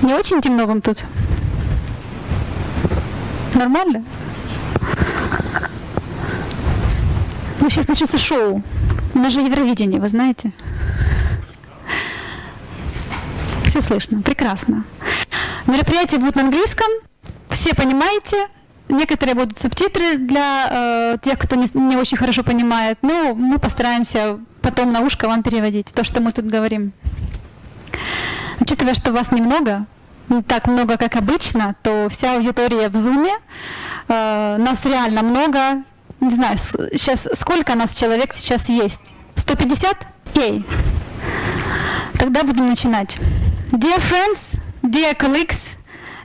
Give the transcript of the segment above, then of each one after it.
Не очень темно вам тут? Нормально? Ну, сейчас начнется шоу. У нас же Евровидение, вы знаете. Все слышно. Прекрасно. Мероприятие будет на английском. Все понимаете. Некоторые будут субтитры для тех, кто не очень хорошо понимает. Но мы постараемся потом на ушко вам переводить то, что мы тут говорим. Учитывая, что вас немного, не так много, как обычно, то вся аудитория в Zoom. Нас реально много. Не знаю, сейчас сколько нас человек сейчас есть? 150? Окей. Тогда будем начинать. Dear friends, dear colleagues,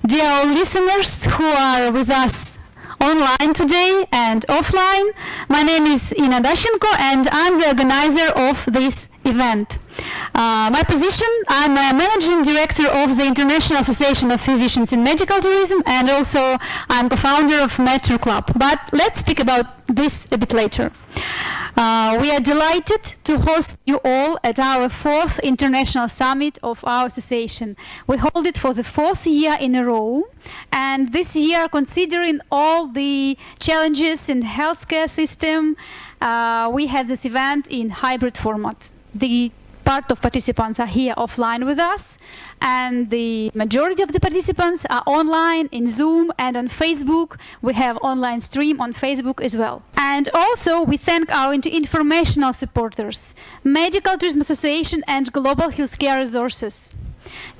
dear all listeners who are with us online today and offline, my name is Ina Dashenko and I'm the organizer of this event. My position, I'm a managing director of the International Association of Physicians in Medical Tourism and also I'm co-founder of MedTour Club. But let's speak about this a bit later. We are delighted to host you all at our 4th International Summit of our association. We hold it for the 4th year in a row, and this year, considering all the challenges in the healthcare system, we have this event in hybrid format. The part of participants are here offline with us, and the majority of the participants are online in Zoom and on Facebook. We have online stream on Facebook as well. And also we thank our informational supporters, Medical Tourism Association and Global Healthcare Resources,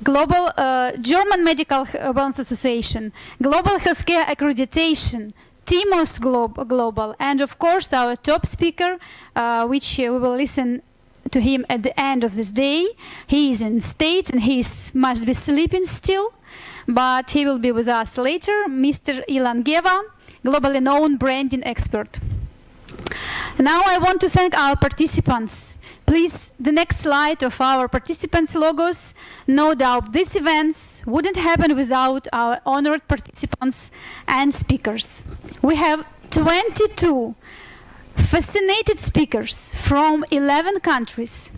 Global German Medical Wellness Association, Global Healthcare Accreditation, TIMOS Global, and of course our top speaker, which we will listen to him at the end of this day. He is in States and he must be sleeping still, but he will be with us later, Mr. Ilan Geva, globally known branding expert. Now I want to thank our participants. Please, the next slide of our participants' logos. No doubt these events wouldn't happen without our honored participants and speakers. We have 22 fascinated speakers from 11 countries.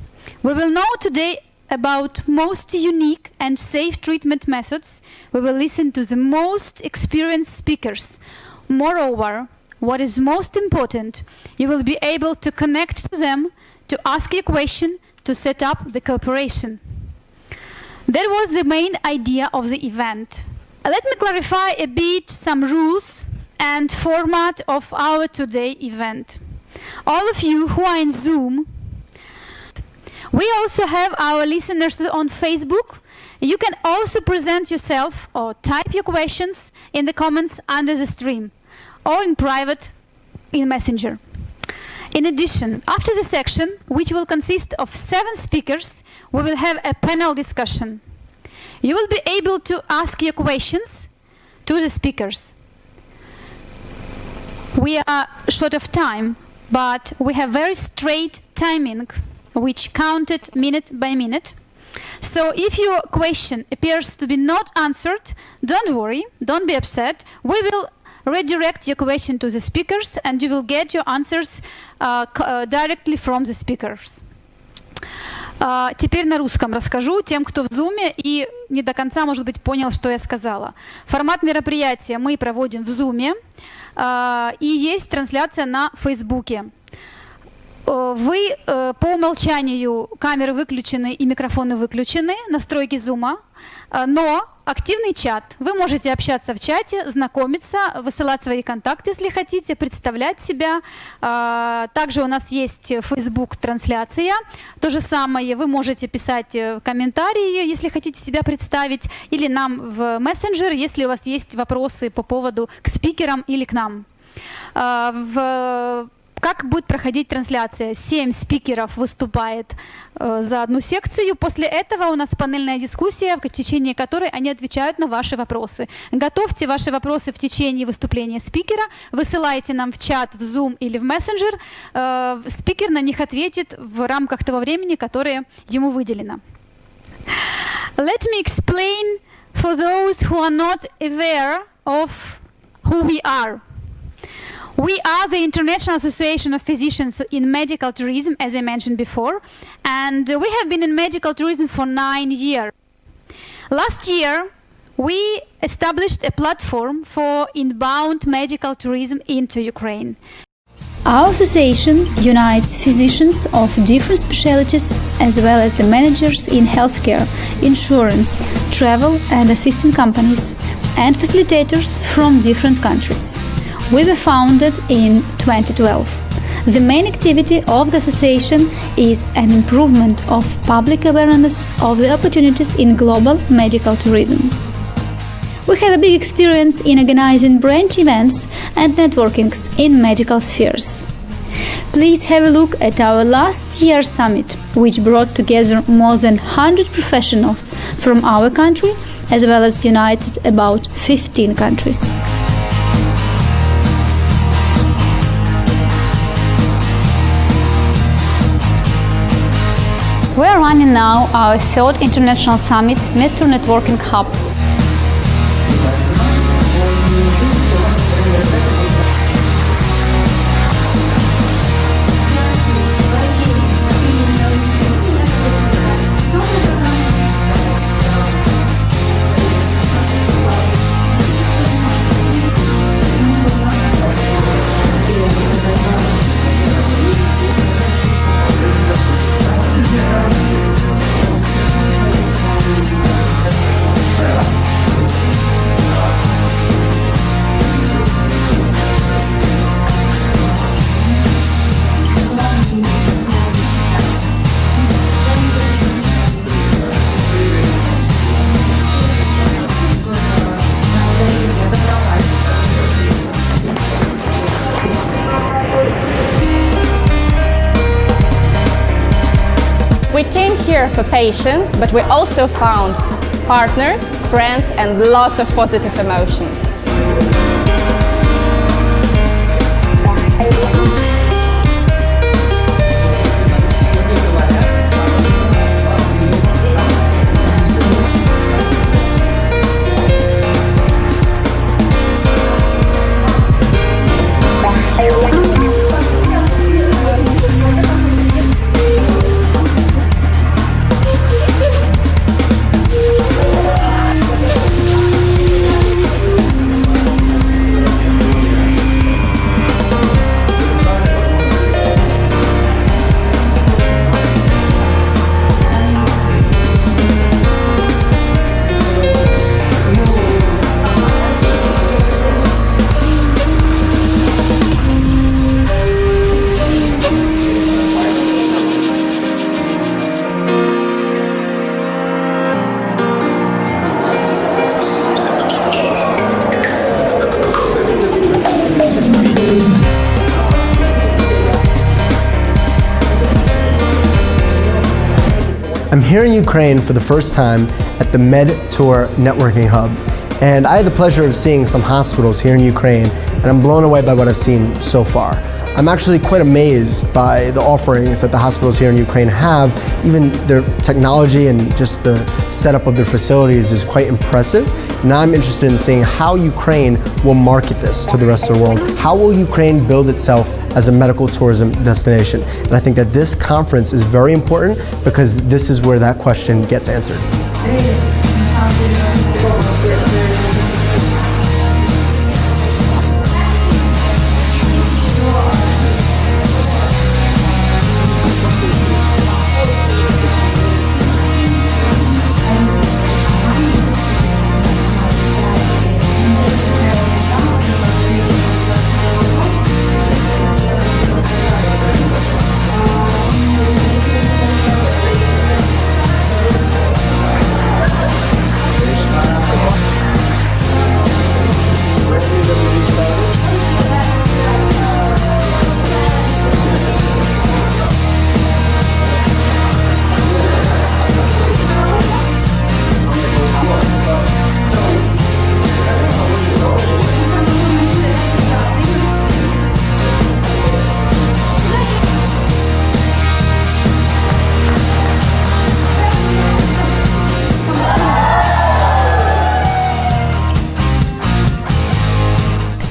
We will know today about most unique and safe treatment methods. We will listen to the most experienced speakers. Moreover, what is most important, you will be able to connect to them, to ask a question, to set up the cooperation. That was the main idea of the event. Let me clarify a bit some rules and format of our today event. All of you who are in Zoom, we also have our listeners on Facebook. You can also present yourself or type your questions in the comments under the stream or in private in Messenger. In addition, after the section, which will consist of 7 speakers, we will have a panel discussion. You will be able to ask your questions to the speakers. We are short of time, but we have very straight timing, which counted minute by minute. So if your question appears to be not answered, don't worry, don't be upset. We will redirect your question to the speakers and you will get your answers directly from the speakers. Теперь на русском расскажу тем, кто в Zoom и не до конца, может быть, понял, что я сказала. Формат мероприятия мы проводим в Zoom, и есть трансляция на Фейсбуке. Вы по умолчанию камеры выключены и микрофоны выключены, настройки Zoom, но активный чат. Вы можете общаться в чате, знакомиться, высылать свои контакты, если хотите, представлять себя. Также у нас есть Facebook-трансляция. То же самое вы можете писать комментарии, если хотите себя представить, или нам в мессенджер, если у вас есть вопросы по поводу к спикерам или к нам. Как будет проходить трансляция? 7 спикеров выступает за одну секцию. После этого у нас панельная дискуссия, в течение которой они отвечают на ваши вопросы. Готовьте ваши вопросы в течение выступления спикера, высылайте нам в чат, в Zoom или в мессенджер. Спикер на них ответит в рамках того времени, которое ему выделено. Let me explain for those who are not aware of who we are. We are the International Association of Physicians in Medical Tourism, as I mentioned before, and we have been in medical tourism for 9 years. Last year, we established a platform for inbound medical tourism into Ukraine. Our association unites physicians of different specialties as well as the managers in healthcare, insurance, travel and assistant companies, and facilitators from different countries. We were founded in 2012. The main activity of the association is an improvement of public awareness of the opportunities in global medical tourism. We have a big experience in organizing branch events and networkings in medical spheres. Please have a look at our last year's summit, which brought together more than 100 professionals from our country, as well as united about 15 countries. We are running now our third international summit, MedTourNetworkingHub. We came here for patients, but we also found partners, friends, and lots of positive emotions. I'm here in Ukraine for the first time at the MedTourNetworkingHub, and I had the pleasure of seeing some hospitals here in Ukraine, and I'm blown away by what I've seen so far. I'm actually quite amazed by the offerings that the hospitals here in Ukraine have. Even their technology and just the setup of their facilities is quite impressive. Now I'm interested in seeing how Ukraine will market this to the rest of the world. How will Ukraine build itself as a medical tourism destination? And I think that this conference is very important because this is where that question gets answered.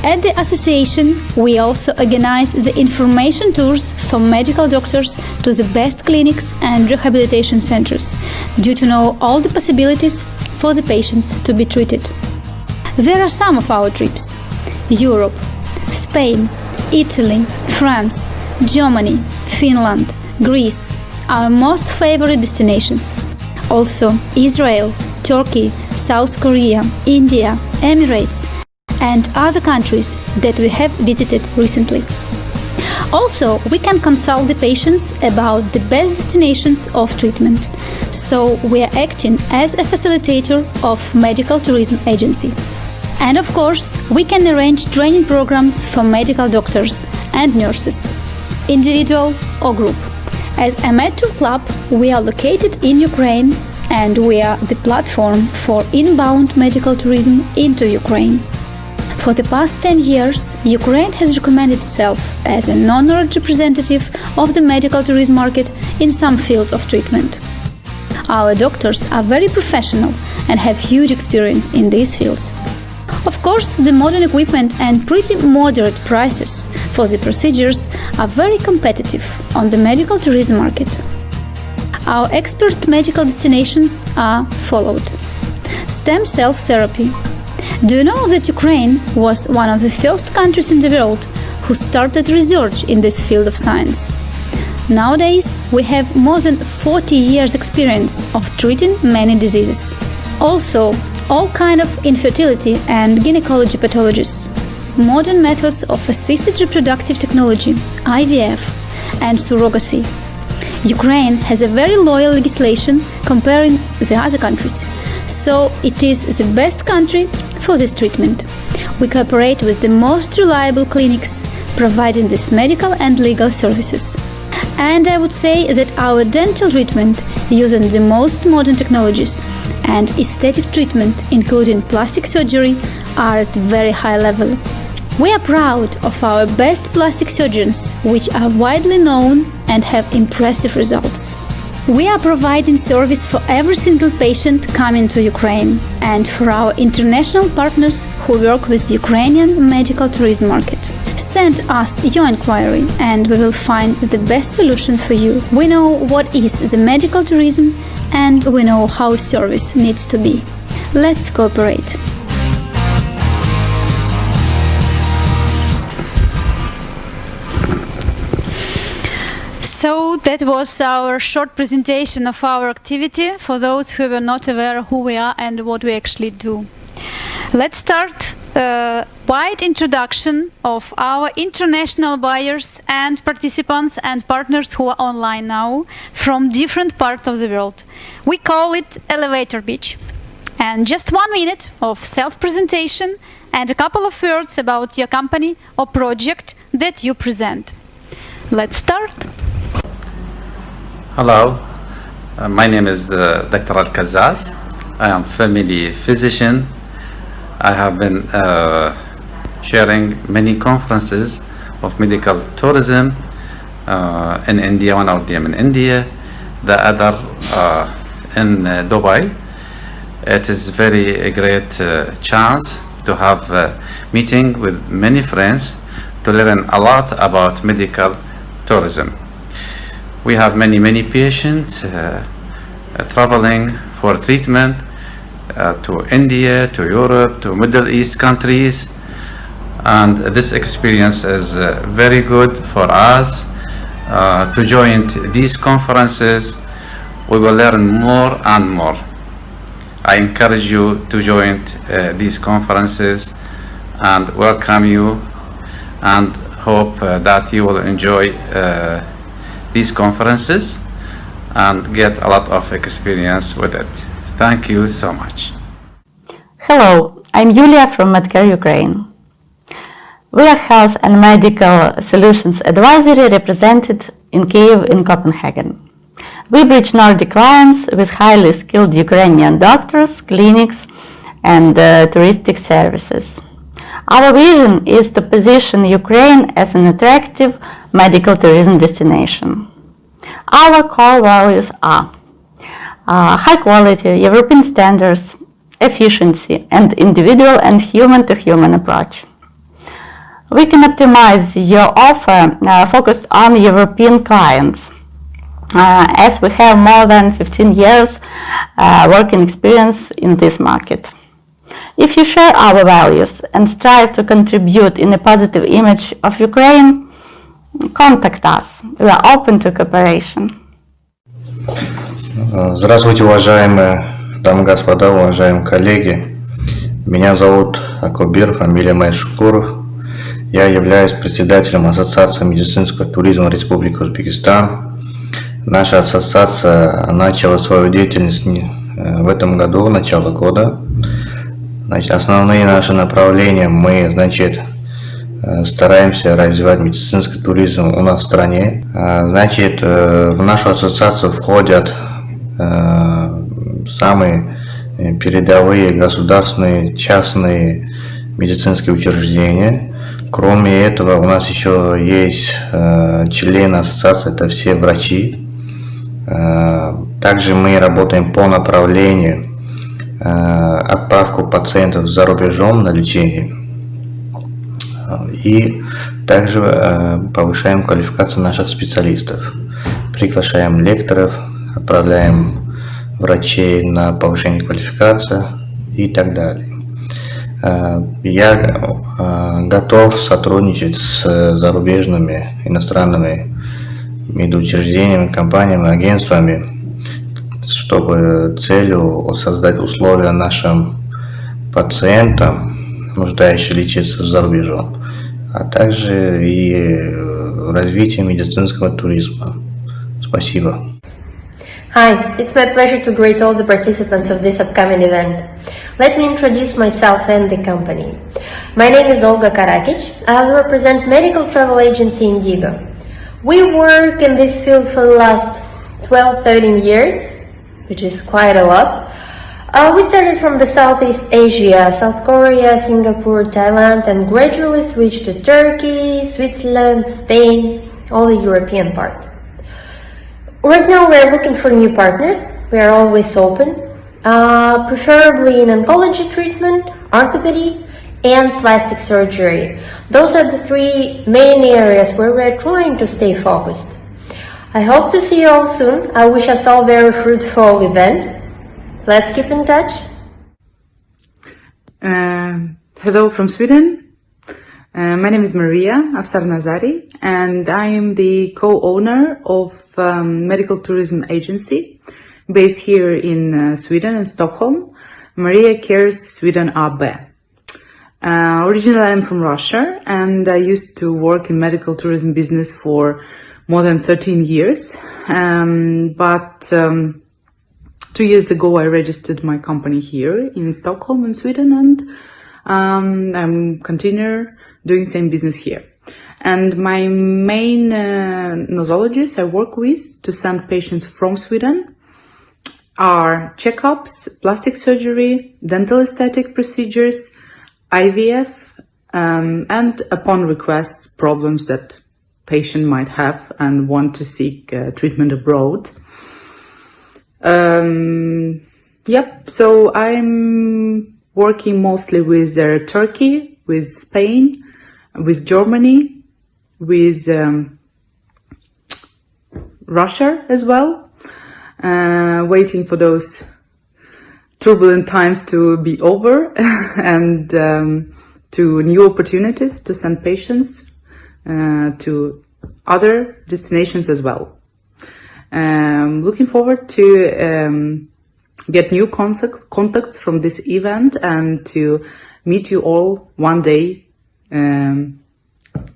At the association, we also organize the information tours for medical doctors to the best clinics and rehabilitation centers, due to know all the possibilities for the patients to be treated. There are some of our trips: Europe, Spain, Italy, France, Germany, Finland, Greece, our most favorite destinations. Also Israel, Turkey, South Korea, India, Emirates, and other countries that we have visited recently. Also, we can consult the patients about the best destinations of treatment, so we are acting as a facilitator of medical tourism agency. And of course, we can arrange training programs for medical doctors and nurses, individual or group. As a MedTour club, we are located in Ukraine, and we are the platform for inbound medical tourism into Ukraine. For the past 10 years, Ukraine has recommended itself as an honored representative of the medical tourism market in some fields of treatment. Our doctors are very professional and have huge experience in these fields. Of course, the modern equipment and pretty moderate prices for the procedures are very competitive on the medical tourism market. Our expert medical destinations are followed. Stem cell therapy. Do you know that Ukraine was one of the first countries in the world who started research in this field of science? Nowadays, we have more than 40 years experience of treating many diseases. Also, all kinds of infertility and gynecology pathologies. Modern methods of assisted reproductive technology, IVF, and surrogacy. Ukraine has a very loyal legislation comparing the other countries, so it is the best country for this treatment. We cooperate with the most reliable clinics providing these medical and legal services. And I would say that our dental treatment using the most modern technologies and aesthetic treatment, including plastic surgery, are at a very high level. We are proud of our best plastic surgeons, which are widely known and have impressive results. We are providing service for every single patient coming to Ukraine and for our international partners who work with Ukrainian medical tourism market. Send us your inquiry and we will find the best solution for you. We know what is the medical tourism and we know how service needs to be. Let's cooperate. So that was our short presentation of our activity for those who were not aware who we are and what we actually do. Let's start a wide introduction of our international buyers and participants and partners who are online now from different parts of the world. We call it elevator pitch. And just 1 minute of self-presentation and a couple of words about your company or project that you present. Let's start. Hello, my name is Dr. Al-Kazzaz. I am family physician. I have been sharing many conferences of medical tourism in India, one of them in India, the other in Dubai. It is a great chance to have a meeting with many friends to learn a lot about medical tourism. We have many patients traveling for treatment to India, to Europe, to Middle East countries, and this experience is very good for us to join these conferences. We will learn more and more. I encourage you to join these conferences and welcome you, and hope that you will enjoy these conferences and get a lot of experience with it. Thank you so much. Hello, I'm Yulia from MedCare Ukraine. We are health and medical solutions advisory represented in Kyiv in Copenhagen. We bridge Nordic clients with highly skilled Ukrainian doctors, clinics, and touristic services. Our vision is to position Ukraine as an attractive medical tourism destination. Our core values are high quality, European standards, efficiency, and individual and human-to-human approach. We can optimize your offer focused on European clients. as we have more than 15 years working experience in this market. If you share our values and strive to contribute in a positive image of Ukraine, contact us. We are open to cooperation. Здравствуйте, уважаемые дамы и господа, уважаемые коллеги. Меня зовут Акубир, фамилия моя Шукуров. Я являюсь председателем Ассоциации медицинского туризма Республики Узбекистан. Наша ассоциация начала свою деятельность в этом году, начало года. Значит, основные наши направления мы, стараемся развивать медицинский туризм у нас в стране. Значит, в нашу ассоциацию входят самые передовые государственные, частные медицинские учреждения. Кроме этого, у нас еще есть члены ассоциации, это все врачи. Также мы работаем по направлению отправку пациентов за рубежом на лечение. И также повышаем квалификацию наших специалистов. Приглашаем лекторов, отправляем врачей на повышение квалификации и так далее. Я готов сотрудничать с зарубежными иностранными медучреждениями, компаниями, агентствами, чтобы целью создать условия нашим пациентам, нуждающимся лечиться за рубежом, а также и развитие медицинского туризма. Спасибо. Hi, it's my pleasure to greet all the participants of this upcoming event. Let me introduce myself and the company. My name is Olga Karakic. I represent medical travel agency Indigo. We work in this field for the last 12-13 years, which is quite a lot. We started from the Southeast Asia, South Korea, Singapore, Thailand, and gradually switched to Turkey, Switzerland, Spain, all the European part. Right now we are looking for new partners. We are always open, preferably in oncology treatment, orthopedy, and plastic surgery. Those are the three main areas where we are trying to stay focused. I hope to see you all soon. I wish us all a very fruitful event. Let's keep in touch. Hello from Sweden. My name is Maria Afsarnazari, and I am the co-owner of Medical Tourism Agency based here in Sweden and Stockholm, Maria Cares Sweden AB. Originally I'm from Russia, and I used to work in medical tourism business for more than 13 years, but 2 years ago I registered my company here in Stockholm in Sweden, and I'm continuing doing same business here. And my main nosologists I work with to send patients from Sweden are checkups, plastic surgery, dental aesthetic procedures, IVF, and upon request problems that patient might have and want to seek treatment abroad. So I'm working mostly with Turkey, with Spain, with Germany, with Russia as well, waiting for those turbulent times to be over and to new opportunities to send patients to other destinations as well. Looking forward to get new contacts from this event and to meet you all one day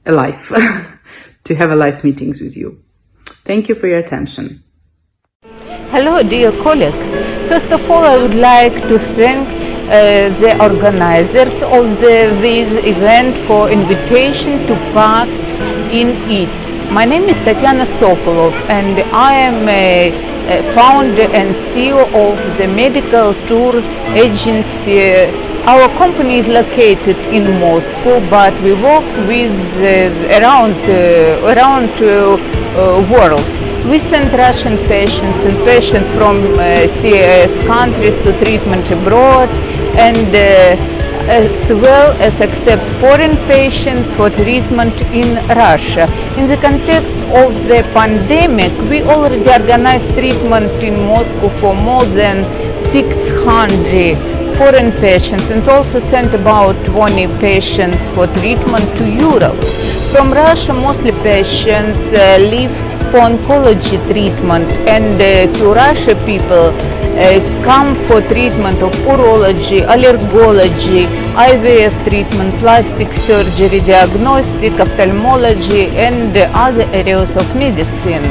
alive, to have a live meetings with you. Thank you for your attention. Hello, dear colleagues. First of all, I would like to thank the organizers of this event for invitation to part in it. My name is Tatiana Sokolov, and I am a founder and CEO of the medical tour agency. Our company is located in Moscow, but we work with around world. We send Russian patients and patients from CIS countries to treatment abroad, and as well as accept foreign patients for treatment in Russia. In the context of the pandemic, we already organized treatment in Moscow for more than 600 foreign patients and also sent about 20 patients for treatment to Europe. From Russia, mostly patients leave for oncology treatment, and to Russia people come for treatment of urology, allergology, IVF treatment, plastic surgery, diagnostic, ophthalmology, and other areas of medicine.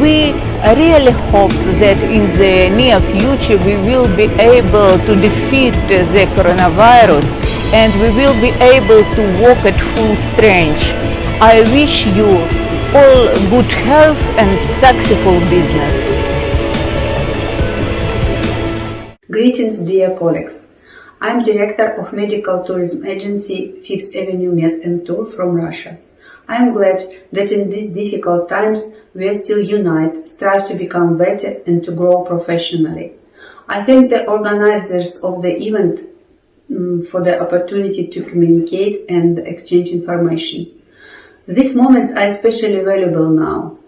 We really hope that in the near future we will be able to defeat the coronavirus and we will be able to walk at full strength. I wish you all good health and successful business. Greetings, dear colleagues. I'm Director of Medical Tourism Agency 5th Avenue Med & Tour from Russia. I am glad that in these difficult times we are still united, strive to become better and to grow professionally. I thank the organizers of the event for the opportunity to communicate and exchange information. These moments are especially valuable now.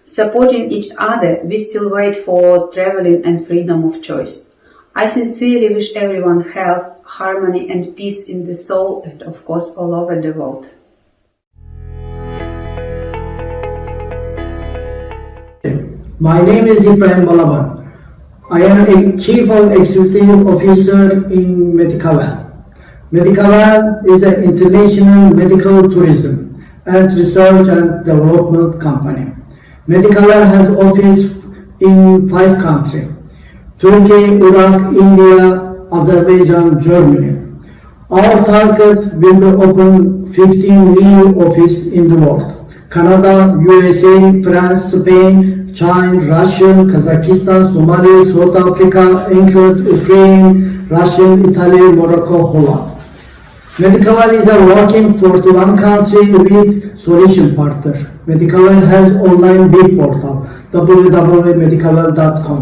Supporting each other, we still wait for traveling and freedom of choice. I sincerely wish everyone health, harmony and peace in the soul and of course all over the world. My name is Ibrahim Balaban. I am a Chief Executive Officer in Medicavan. Medicavan is an international medical tourism and research and development company. Medicavan has office in 5 countries: Turkey, Iraq, India, Azerbaijan, Germany. Our target will be open 15 new offices in the world: Canada, USA, France, Spain, China, Russia, Kazakhstan, Somalia, South Africa, England, Ukraine, Russia, Italy, Morocco, Holland. Medicavan is a working 41 countries with solution partner. Medicavan has online web portal www.medicavan.com.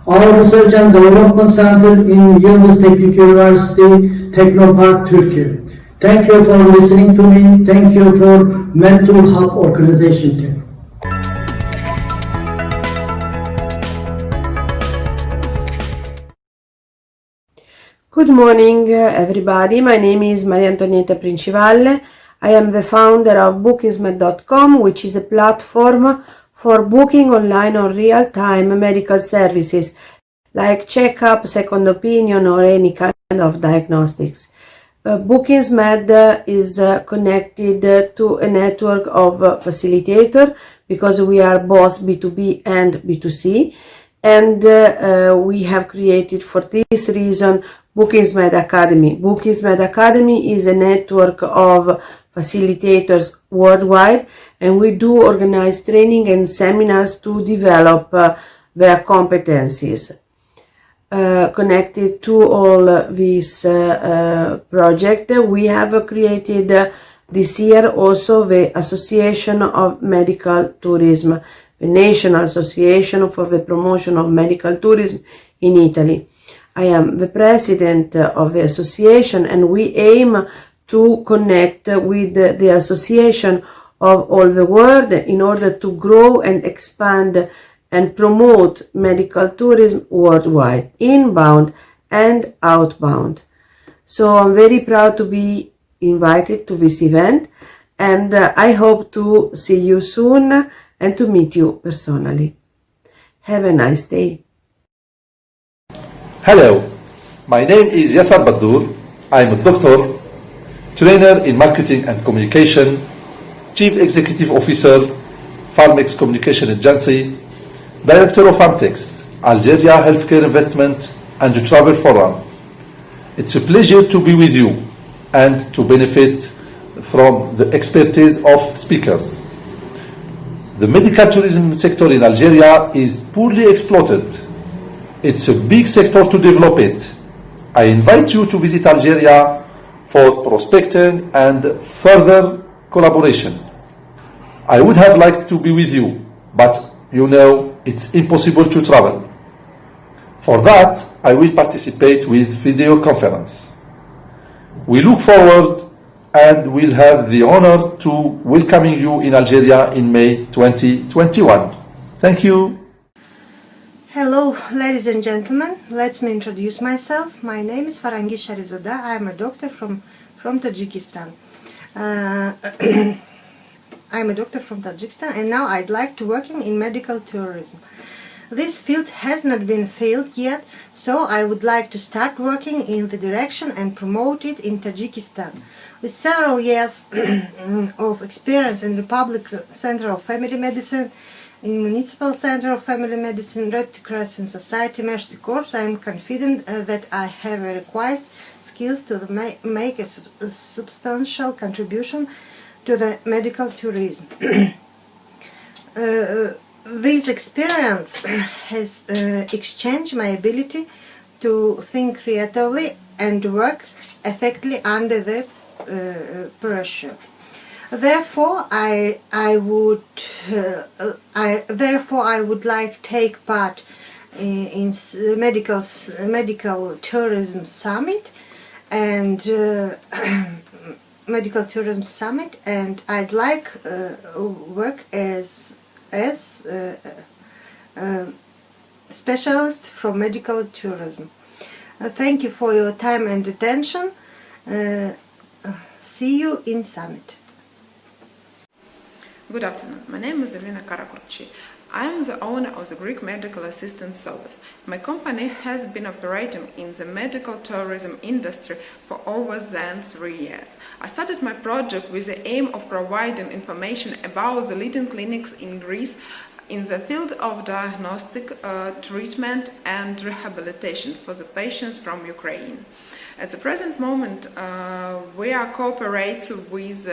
Our research and development center in Yıldız Teknik University, Technopark, Turkey. Thank you for listening to me. Thank you for MedTourNetworkingHub organization team. Good morning, everybody. My name is Maria Antonietta Princivalle. I am the founder of bookingsmed.com, which is a platform for booking online or real-time medical services like checkup, second opinion, or any kind of diagnostics. Bookingsmed is connected to a network of facilitators because we are both B2B and B2C, and we have created for this reason Bookingsmed Academy. Bookingsmed Academy is a network of facilitators worldwide, and we do organize training and seminars to develop their competencies. Connected to all these projects, we have created this year also the Association of Medical Tourism, the National Association for the Promotion of Medical Tourism in Italy. I am the president of the association, and we aim to connect with the association of all the world in order to grow and expand and promote medical tourism worldwide, inbound and outbound. So I'm very proud to be invited to this event, and I hope to see you soon and to meet you personally. Have a nice day. Hello, my name is Yasser Baddour. I'm a doctor, trainer in marketing and communication, chief executive officer, Pharmex Communication Agency, director of Pharmex, Algeria Healthcare Investment and Travel Forum. It's a pleasure to be with you and to benefit from the expertise of speakers. The medical tourism sector in Algeria is poorly exploited. It's a big sector to develop it. I invite you to visit Algeria for prospecting and further collaboration. I would have liked to be with you, but you know it's impossible to travel. For that, I will participate with video conference. We look forward and we'll have the honor to welcoming you in Algeria in May 2021. Thank you. Hello, ladies and gentlemen. Let me introduce myself. My name is Farangi Sharifzoda. I am a doctor from Tajikistan. I'm a doctor from Tajikistan, and now I'd like to working in medical tourism. This field has not been filled yet, so I would like to start working in the direction and promote it in Tajikistan. With several years of experience in the Public Center of Family Medicine, in Municipal Center of Family Medicine, Red Crescent Society, Mercy Corps, I am confident that I have a required skills to make a substantial contribution to the medical tourism. This experience has exchanged my ability to think creatively and work effectively under the pressure. Therefore, I would like take part in medical tourism summit and medical tourism summit, and I'd like work as specialist from medical tourism. Thank you for your time and attention. See you in summit. Good afternoon. My name is Elena Karakurchi. I am the owner of the Greek Medical Assistance Service. My company has been operating in the medical tourism industry for over 3 years. I started my project with the aim of providing information about the leading clinics in Greece in the field of diagnostic, treatment and rehabilitation for the patients from Ukraine. At the present moment, we are cooperating with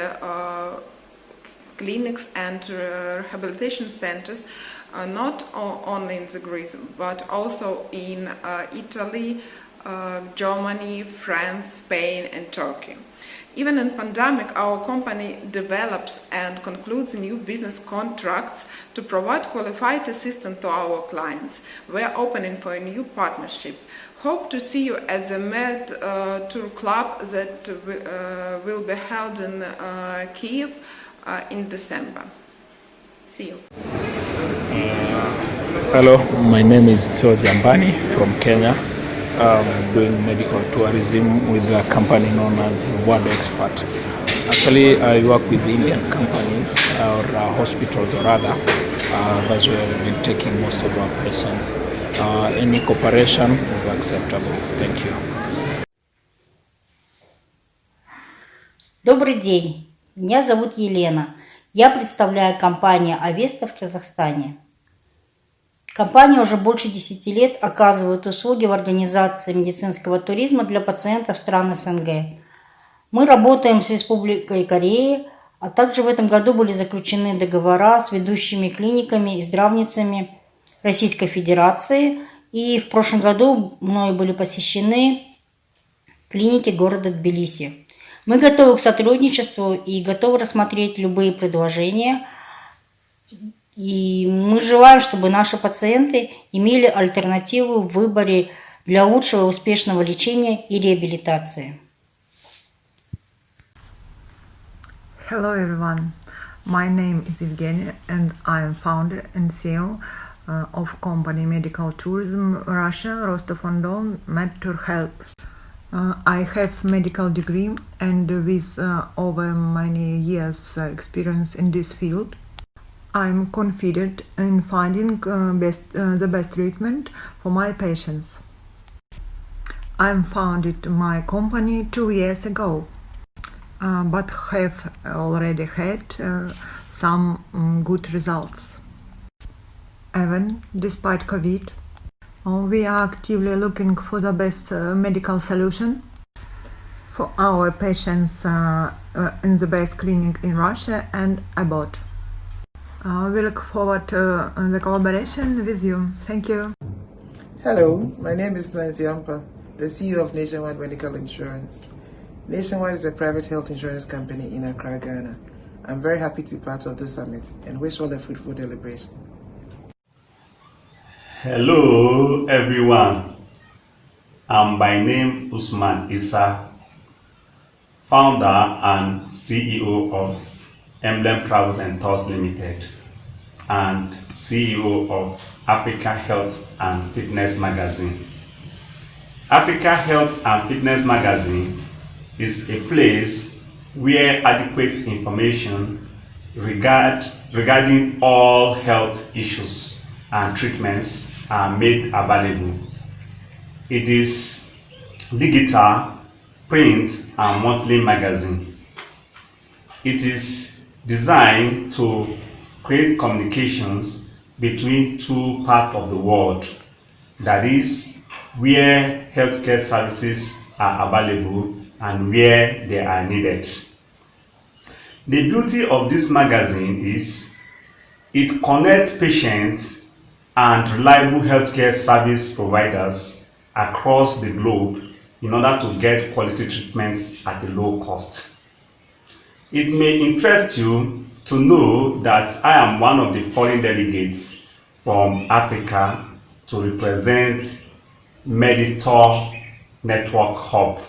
clinics and rehabilitation centers, not only in the Greece, but also in Italy, Germany, France, Spain and Turkey. Even in pandemic, our company develops and concludes new business contracts to provide qualified assistance to our clients. We are opening for a new partnership. Hope to see you at the MedTour Club that will be held in Kyiv in December. See you. Hello, my name is George Ambani from Kenya. I'm doing medical tourism with a company known as World Expert. Actually, I work with Indian companies or hospitals or other. That's where we've been taking most of our patients. Any cooperation is acceptable. Thank you. Добрый день. Меня зовут Елена. Я представляю компанию «Авеста» в Казахстане. Компания уже больше 10 лет оказывает услуги в организации медицинского туризма для пациентов стран СНГ. Мы работаем с Республикой Корея, а также в этом году были заключены договора с ведущими клиниками и здравницами Российской Федерации, и в прошлом году мною были посещены клиники города Тбилиси. Мы готовы к сотрудничеству и готовы рассмотреть любые предложения. И мы желаем, чтобы наши пациенты имели альтернативу в выборе для лучшего успешного лечения и реабилитации. Hello everyone, my name is Evgenia and I am founder and CEO of company Medical Tourism Russia, Rostov-on-Don, MedTourHelp. I have medical degree and with over many years experience in this field. I'm confident in finding the best treatment for my patients. I founded my company 2 years ago, but have already had some good results. Even despite COVID, we are actively looking for the best medical solution for our patients in the best clinic in Russia and abroad. We look forward to the collaboration with you. Thank you. Hello, my name is Nancy Ampa, the CEO of Nationwide Medical Insurance. Nationwide is a private health insurance company in Accra, Ghana. I'm very happy to be part of this summit and wish all a fruitful deliberation. Hello everyone, I'm by name Usman Issa. founder and CEO of Emblem Travels and Tours Limited, and CEO of Africa Health and Fitness Magazine. Africa Health and Fitness Magazine is a place where adequate information regarding all health issues and treatments are made available. It is digital, print, and monthly magazine. It is designed to create communications between two parts of the world, that is, where healthcare services are available and where they are needed. The beauty of this magazine is it connects patients and reliable healthcare service providers across the globe in order to get quality treatments at a low cost. It may interest you to know that I am one of the foreign delegates from Africa to represent MedTourNetworkingHub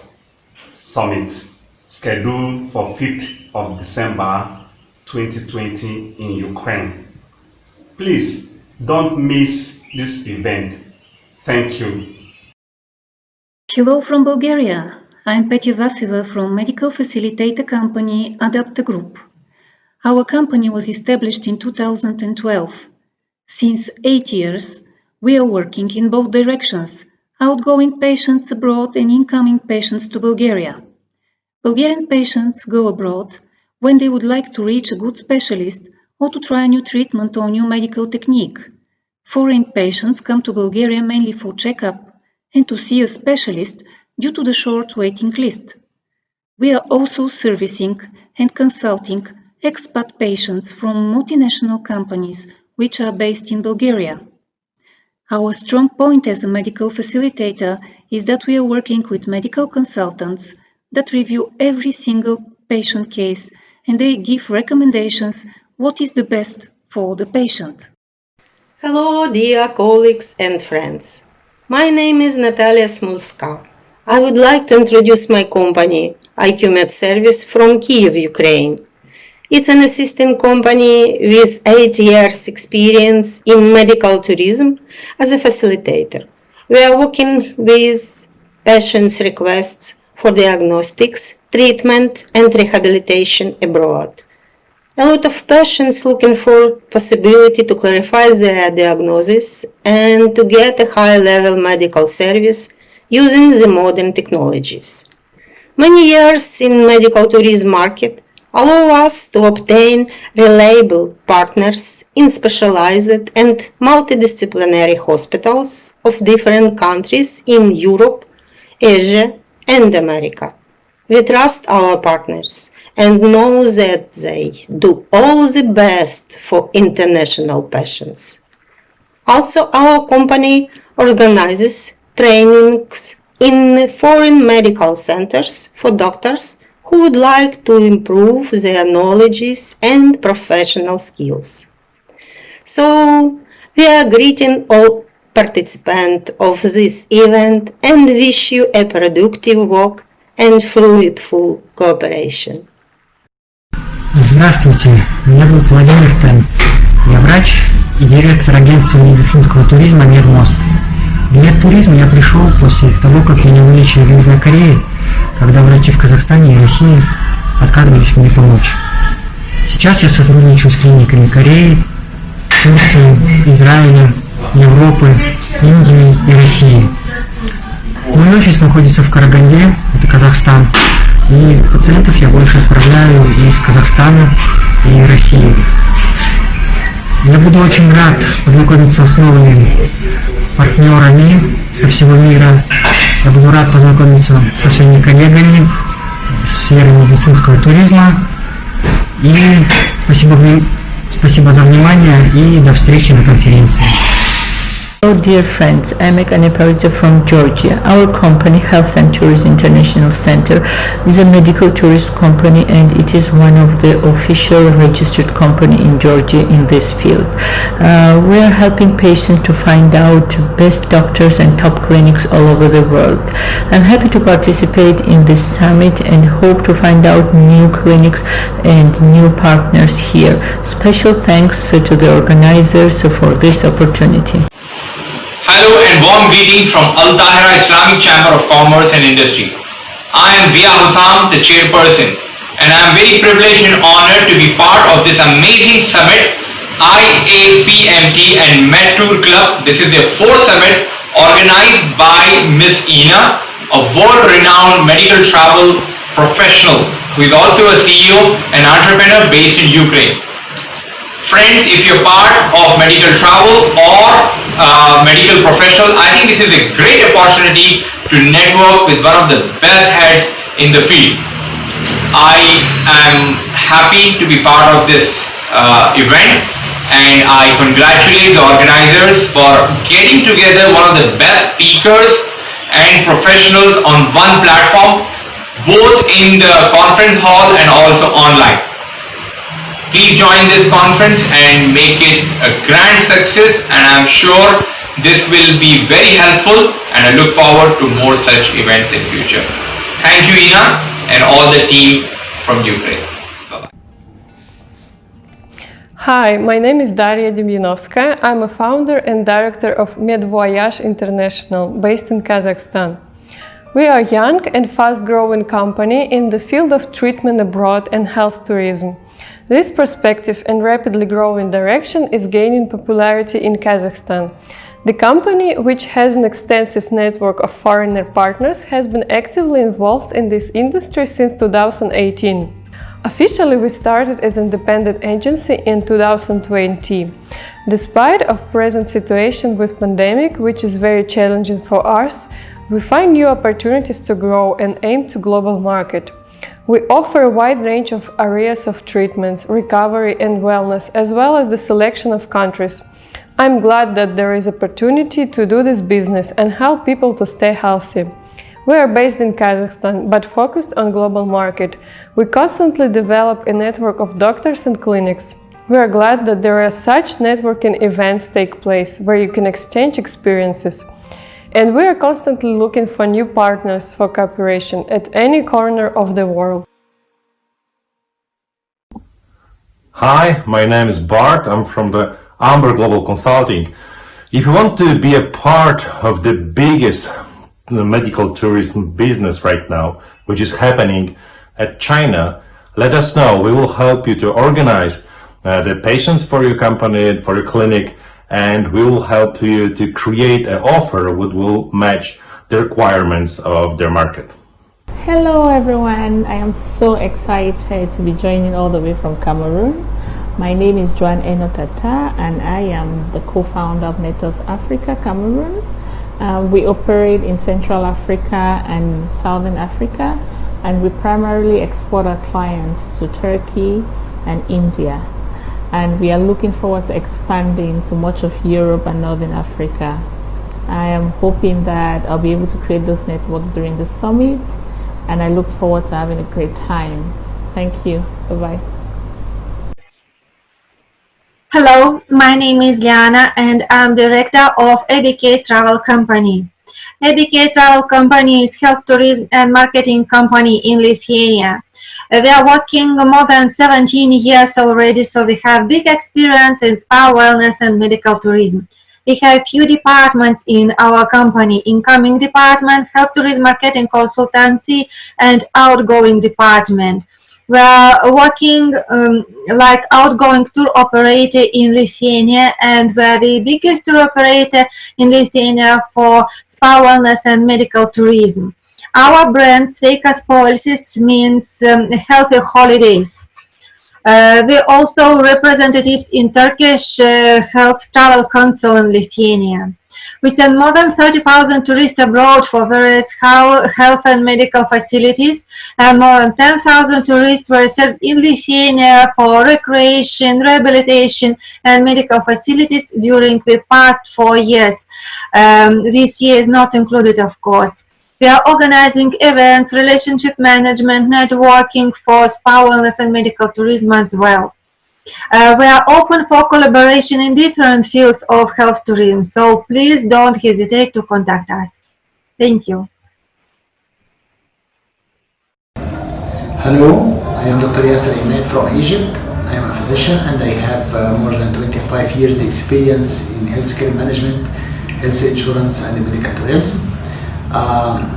Summit, scheduled for 5th of December 2020 in Ukraine. Please don't miss this event. Thank you. Hello from Bulgaria. I'm Petya Vaseva from medical facilitator company Adapta Group. Our company was established in 2012. Since 8 years, we are working in both directions, outgoing patients abroad and incoming patients to Bulgaria. Bulgarian patients go abroad when they would like to reach a good specialist or to try a new treatment or new medical technique. Foreign patients come to Bulgaria mainly for checkup and to see a specialist due to the short waiting list. We are also servicing and consulting expat patients from multinational companies which are based in Bulgaria. Our strong point as a medical facilitator is that we are working with medical consultants that review every single patient case and they give recommendations what is the best for the patient. Hello, dear colleagues and friends. My name is Natalia Smolska. I would like to introduce my company, IQ Med Service from Kyiv, Ukraine. It's an assistant company with 8 years experience in medical tourism as a facilitator. We are working with patients' requests for diagnostics, treatment and rehabilitation abroad. A lot of patients looking for possibility to clarify their diagnosis and to get a high-level medical service using the modern technologies. Many years in medical tourism market allow us to obtain reliable partners in specialized and multidisciplinary hospitals of different countries in Europe, Asia and America. We trust our partners and know that they do all the best for international patients. Also, our company organizes trainings in foreign medical centers for doctors who would like to improve their knowledge and professional skills. So, we are greeting all participants of this event and wish you a productive work and fruitful cooperation. Здравствуйте, меня зовут Владимир Тен. Я врач и директор агентства медицинского туризма «Медмост». В медтуризм я пришел после того, как меня вылечили в Южной Корее, когда врачи в Казахстане и России отказывались мне помочь. Сейчас я сотрудничаю с клиниками Кореи, Турции, Израиля, Европы, Индии и России. Мой офис находится в Караганде, это Казахстан, и пациентов я больше отправляю из Казахстана и России. Я буду очень рад познакомиться с новыми партнерами со всего мира. Я буду рад познакомиться со своими коллегами в сфере медицинского туризма. И спасибо за внимание и до встречи на конференции. Hello dear friends, I'm Ekane Parita from Georgia. Our company, Health and Tourism International Center, is a medical tourism company and it is one of the official registered company in Georgia in this field. We are helping patients to find out best doctors and top clinics all over the world. I'm happy to participate in this summit and hope to find out new clinics and new partners here. Special thanks to the organizers for this opportunity. Hello and warm greetings from Al Tahira Islamic Chamber of Commerce and Industry. I am Zia Hussam, the chairperson, and I am very privileged and honored to be part of this amazing summit, IAPMT and MedTour Club. This is their fourth summit organized by Miss Ina, a world-renowned medical travel professional who is also a CEO and entrepreneur based in Ukraine. Friends, if you're part of medical travel or medical professional, I think this is a great opportunity to network with one of the best heads in the field. I am happy to be part of this event, and I congratulate the organizers for getting together one of the best speakers and professionals on one platform, both in the conference hall and also online. Please join this conference and make it a grand success, and I'm sure this will be very helpful, and I look forward to more such events in future. Thank you, Ina, and all the team from Ukraine. Bye-bye. Hi, my name is Daria Demyanovskaya. I'm a founder and director of MedVoyage International, based in Kazakhstan. We are a young and fast-growing company in the field of treatment abroad and health tourism. This prospective and rapidly growing direction is gaining popularity in Kazakhstan. The company, which has an extensive network of foreigner partners, has been actively involved in this industry since 2018. Officially, we started as an independent agency in 2020. Despite of present situation with pandemic, which is very challenging for us, we find new opportunities to grow and aim to global market. We offer a wide range of areas of treatments, recovery and wellness, as well as the selection of countries. I'm glad that there is opportunity to do this business and help people to stay healthy. We are based in Kazakhstan, but focused on global market. We constantly develop a network of doctors and clinics. We are glad that there are such networking events take place where you can exchange experiences. And we are constantly looking for new partners for cooperation at any corner of the world. Hi, my name is Bart. I'm from the Amber Global Consulting. If you want to be a part of the biggest medical tourism business right now, which is happening at China, let us know. We will help you to organize the patients for your company, for your clinic, and we will help you to create an offer that will match the requirements of their market. Hello everyone, I am so excited to be joining all the way from Cameroon. My name is Joan Enotata and I am the co-founder of Netos Africa Cameroon. We operate in Central Africa and Southern Africa, and we primarily export our clients to Turkey and India. And we are looking forward to expanding to much of Europe and Northern Africa. I am hoping that I'll be able to create those networks during the summit, and I look forward to having a great time. Thank you. Bye-bye. Hello, my name is Liana and I'm director of ABK Travel Company. ABK Travel Company is health tourism and marketing company in Lithuania. We are working more than 17 years already, so we have big experience in spa, wellness and medical tourism. We have few departments in our company: incoming department, health tourism marketing consultancy, and outgoing department. We are working like outgoing tour operator in Lithuania, and we are the biggest tour operator in Lithuania for spa, wellness and medical tourism. Our brand Sveikas Poilsis means healthy holidays. We also representatives in Turkish Health Travel Council in Lithuania. We send more than 30,000 tourists abroad for various health and medical facilities, and more than 10,000 tourists were served in Lithuania for recreation, rehabilitation and medical facilities during the past 4 years. This year is not included, of course. We are organizing events, relationship management, networking for spa wellness and medical tourism as well. We are open for collaboration in different fields of health tourism, so please don't hesitate to contact us. Thank you. Hello, I am Dr. Yasser Ahmed from Egypt. I am a physician and I have more than 25 years experience in healthcare management, health insurance and medical tourism.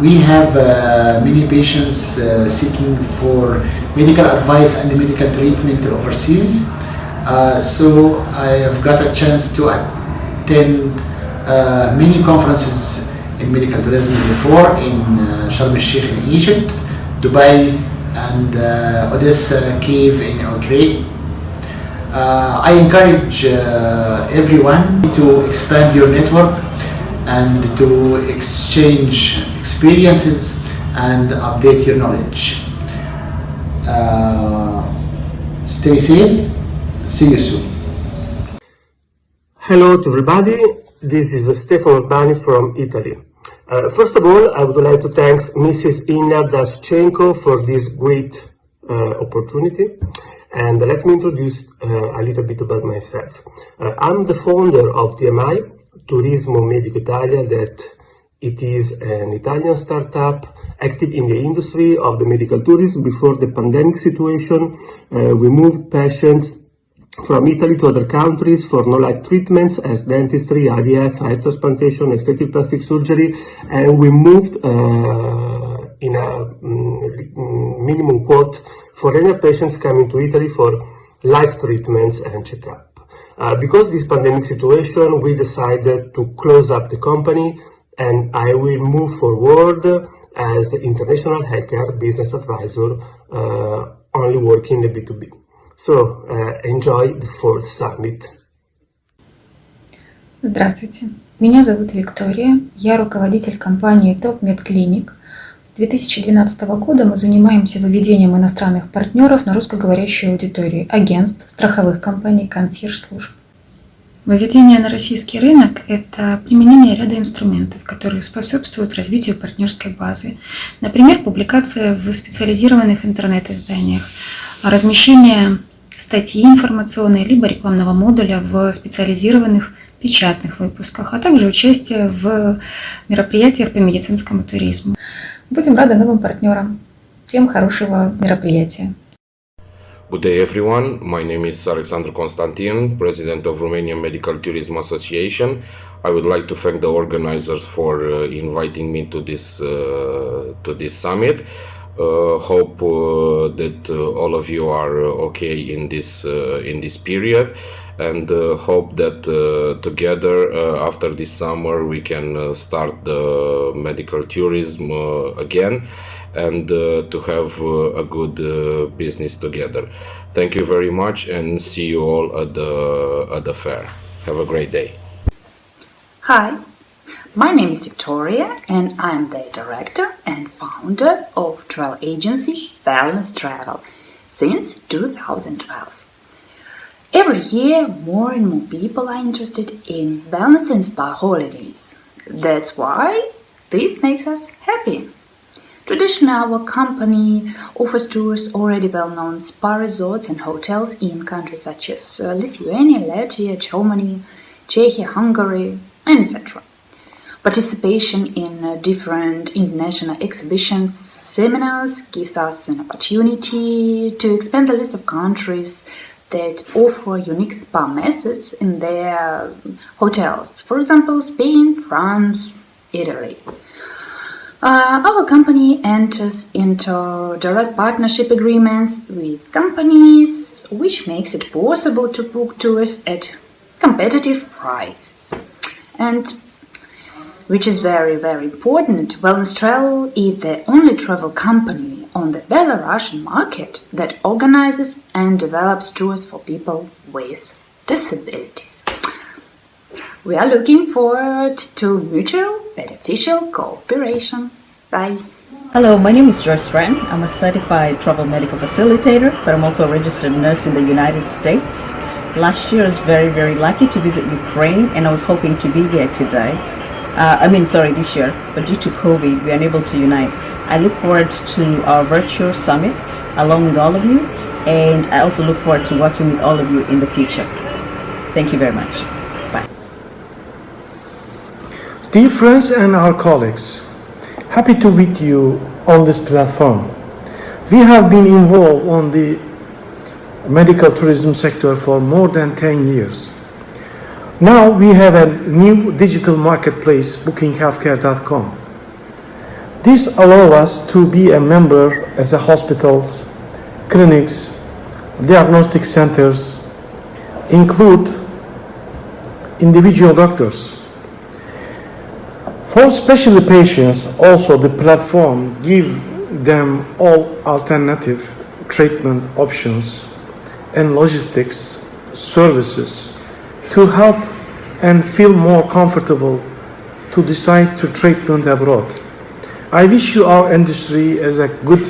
We have many patients seeking for medical advice and medical treatment overseas. So I have got a chance to attend many conferences in medical tourism before in Sharm el-Sheikh in Egypt, Dubai and Odessa, Kyiv in Ukraine. I encourage everyone to expand your network and to exchange experiences and update your knowledge. Stay safe. See you soon. Hello to everybody. This is Stefano Urbani from Italy. First of all, I would like to thank Mrs. Inna Daschenko for this great opportunity. And let me introduce a little bit about myself. I'm the founder of TMI, Turismo Medico Italia, that it is an Italian startup active in the industry of the medical tourism. Before the pandemic situation, we moved patients from Italy to other countries for no-life treatments as dentistry, IVF, hair transplantation, aesthetic plastic surgery, and we moved in a minimum quote for any patients coming to Italy for life treatments and checkup. Because this pandemic situation, we decided to close up the company, and I will move forward as international healthcare business advisor, only working in the B2B. So, enjoy the fourth summit. Здравствуйте, меня зовут Виктория, я руководитель компании Top Med Clinic. С 2012 года мы занимаемся выведением иностранных партнеров на русскоговорящую аудиторию, агентств, страховых компаний, консьерж-служб. Выведение на российский рынок – это применение ряда инструментов, которые способствуют развитию партнерской базы. Например, публикация в специализированных интернет-изданиях, размещение статьи информационной либо рекламного модуля в специализированных печатных выпусках, а также участие в мероприятиях по медицинскому туризму. Будем рады новым партнерам. Всем хорошего мероприятия. Good day everyone, my name is Alexandru Constantin, President of Romanian Medical Tourism Association. I would like to thank the organizers for inviting me to this summit. Hope that all of you are okay in this period, and hope that together after this summer we can start the medical tourism again, and to have a good business together. Thank you very much, and see you all at the fair. Have a great day. Hi, my name is Victoria, and I'm the director and founder of travel agency Wellness Travel since 2012. Every year, more and more people are interested in wellness and spa holidays. That's why this makes us happy. Traditionally, our company offers tours already well-known spa resorts and hotels in countries such as Lithuania, Latvia, Germany, Czechia, Hungary, and etc. Participation in different international exhibitions, seminars gives us an opportunity to expand the list of countries that offer unique spa methods in their hotels. For example, Spain, France, Italy. Our company enters into direct partnership agreements with companies, which makes it possible to book tours at competitive prices. And which is very, very important, Wellness Travel is the only travel company on the Belarusian market that organizes and develops tours for people with disabilities. We are looking forward to mutual beneficial cooperation. Bye. Hello, my name is Joyce Wren. I'm a certified travel medical facilitator, but I'm also a registered nurse in the United States. Last year I was very, very lucky to visit Ukraine, and I was hoping to be there today. This year, but due to COVID, we are unable to unite. I look forward to our virtual summit along with all of you, and I also look forward to working with all of you in the future. Thank you very much. Bye. Dear friends and our colleagues, happy to meet you on this platform. We have been involved on the medical tourism sector for more than 10 years. Now we have a new digital marketplace, bookinghealthcare.com. This allows us to be a member as a hospitals, clinics, diagnostic centers, include individual doctors. For specialty patients, also the platform give them all alternative treatment options and logistics services to help and feel more comfortable to decide to treatment abroad. I wish you our industry as a good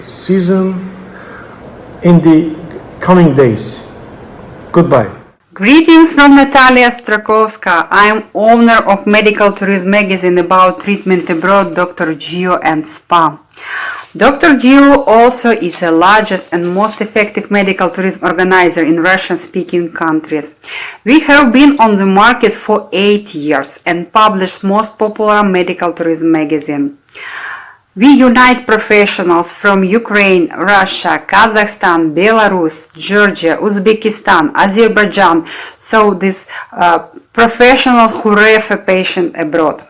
season in the coming days. Goodbye. Greetings from Natalia Strakovska. I am owner of Medical Tourism magazine about treatment abroad, Dr. Geo and Spa. Dr. Geo also is the largest and most effective medical tourism organizer in Russian-speaking countries. We have been on the market for 8 years and published most popular medical tourism magazine. We unite professionals from Ukraine, Russia, Kazakhstan, Belarus, Georgia, Uzbekistan, Azerbaijan, so these professionals who refer patients abroad.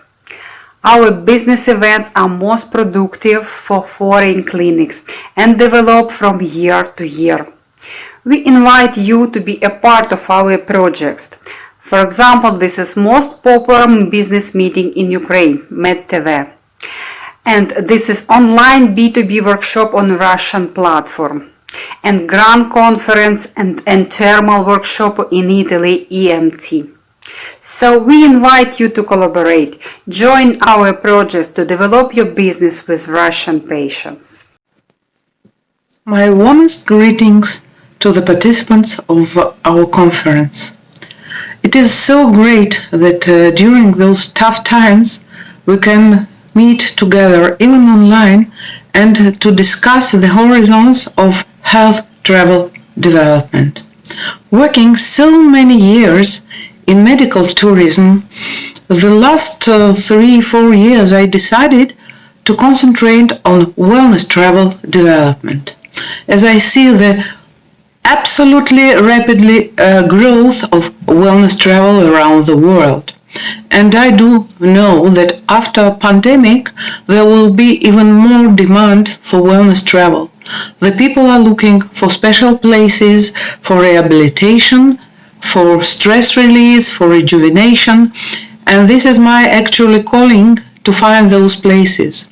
Our business events are most productive for foreign clinics and develop from year to year. We invite you to be a part of our projects. For example, this is most popular business meeting in Ukraine, MedTV. And this is online B2B workshop on Russian platform. And Grand Conference and Thermal workshop in Italy, EMT. So we invite you to collaborate. Join our project to develop your business with Russian patients. My warmest greetings to the participants of our conference. It is so great that during those tough times we can meet together even online and to discuss the horizons of health travel development. Working so many years in medical tourism, the last 3-4 years I decided to concentrate on wellness travel development, as I see the absolutely rapidly growth of wellness travel around the world. And I do know that after pandemic there will be even more demand for wellness travel. The people are looking for special places for rehabilitation, for stress release, for rejuvenation, and this is my actually calling to find those places.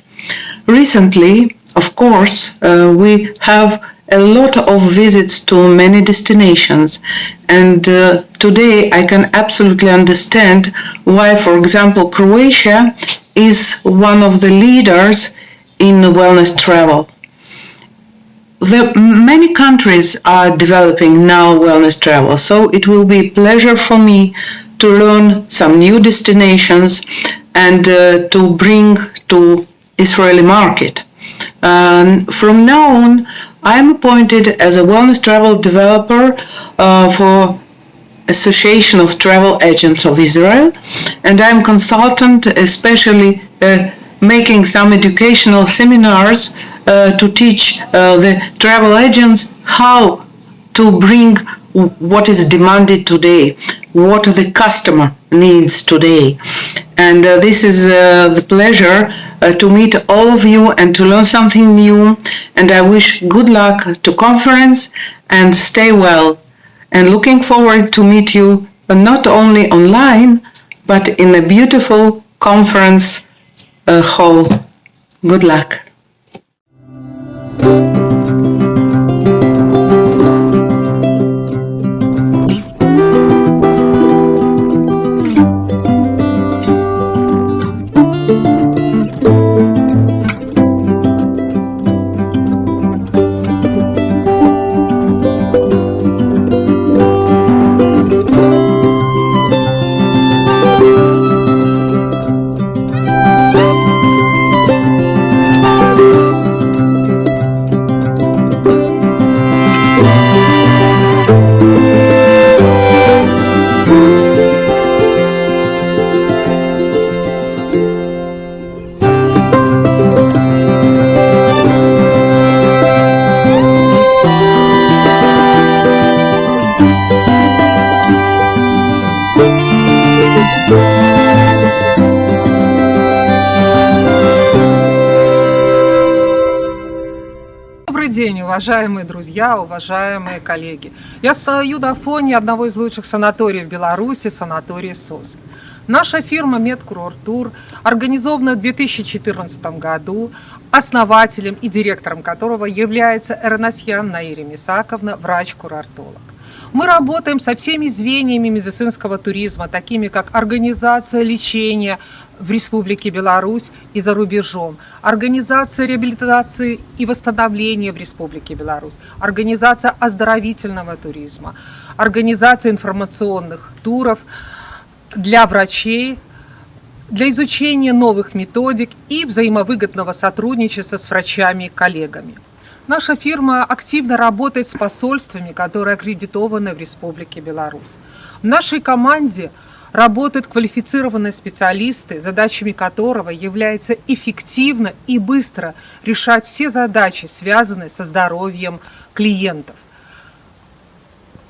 Recently, of course, we have a lot of visits to many destinations, and today I can absolutely understand why, for example, Croatia is one of the leaders in wellness travel. Many countries are developing now wellness travel, so it will be a pleasure for me to learn some new destinations and to bring to Israeli market. From now on, I am appointed as a wellness travel developer for Association of Travel Agents of Israel, and I'm consultant, especially making some educational seminars to teach the travel agents how to bring what is demanded today, what the customer needs today. And this is the pleasure to meet all of you and to learn something new. And I wish good luck to conference and stay well. And looking forward to meet you not only online, but in a beautiful conference hall. Good luck. Добрый день, уважаемые друзья, уважаемые коллеги. Я стою на фоне одного из лучших санаториев Беларуси, санатория СОС. Наша фирма MedTourNetworkingHub организована в 2014 году, основателем и директором которого является Эрнасьян Наири Мисаковна, врач-курортолог. Мы работаем со всеми звеньями медицинского туризма, такими как организация лечения в Республике Беларусь и за рубежом, организация реабилитации и восстановления в Республике Беларусь, организация оздоровительного туризма, организация информационных туров для врачей, для изучения новых методик и взаимовыгодного сотрудничества с врачами и коллегами. Наша фирма активно работает с посольствами, которые аккредитованы в Республике Беларусь. В нашей команде работают квалифицированные специалисты, задачами которого является эффективно и быстро решать все задачи, связанные со здоровьем клиентов.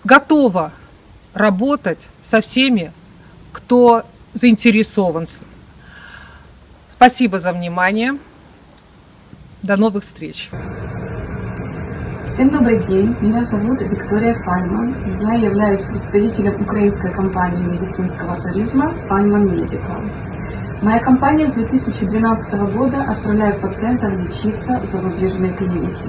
Готова работать со всеми, кто заинтересован. Спасибо за внимание. До новых встреч. Всем добрый день, меня зовут Виктория Фальман, я являюсь представителем украинской компании медицинского туризма Fallman Medical. Моя компания с 2012 года отправляет пациентов лечиться в зарубежные клиники.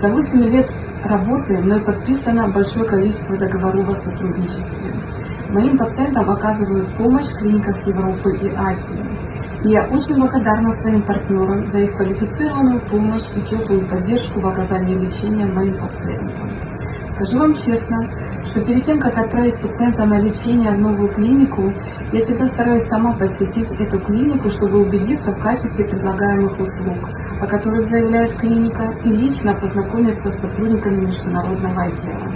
За 8 лет работы мной подписано большое количество договоров о сотрудничестве. Моим пациентам оказывают помощь в клиниках Европы и Азии. И я очень благодарна своим партнерам за их квалифицированную помощь и теплую поддержку в оказании лечения моим пациентам. Скажу вам честно, что перед тем, как отправить пациента на лечение в новую клинику, я всегда стараюсь сама посетить эту клинику, чтобы убедиться в качестве предлагаемых услуг, о которых заявляет клиника, и лично познакомиться с сотрудниками международного отдела.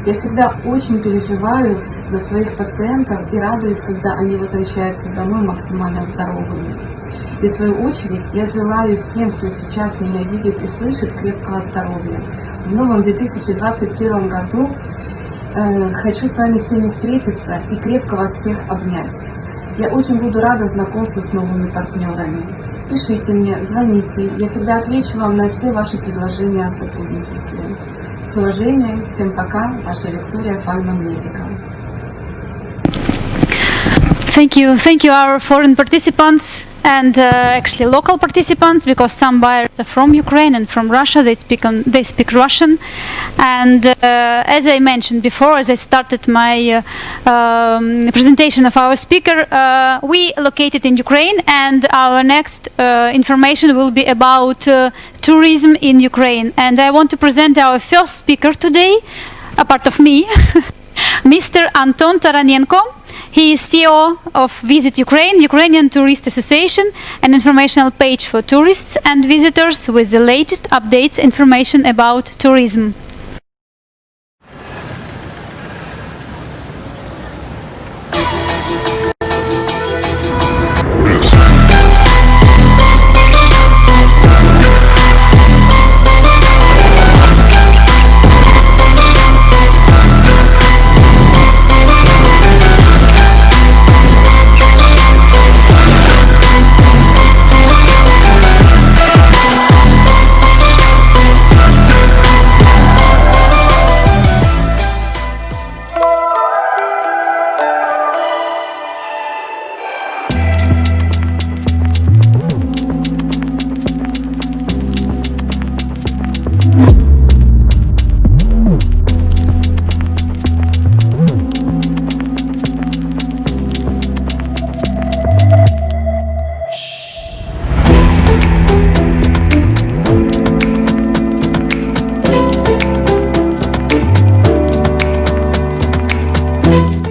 Я всегда очень переживаю за своих пациентов и радуюсь, когда они возвращаются домой максимально здоровыми. И в свою очередь я желаю всем, кто сейчас меня видит и слышит, крепкого здоровья. В новом 2021 году хочу с вами всеми встретиться и крепко вас всех обнять. Я очень буду рада знакомству с новыми партнерами. Пишите мне, звоните, я всегда отвечу вам на все ваши предложения о сотрудничестве. С уважением, всем пока, ваша Виктория Fallman Medical. Thank you our foreign participants and actually local participants, because some buyers are from Ukraine and from Russia. They speak Russian, and as I mentioned before, as I started my presentation of our speaker, we located in Ukraine, and our next information will be about tourism in Ukraine. And I want to present our first speaker today, apart of me, Mr. Anton Taranenko. He is CEO of Visit Ukraine, Ukrainian Tourist Association, an informational page for tourists and visitors with the latest updates, information about tourism.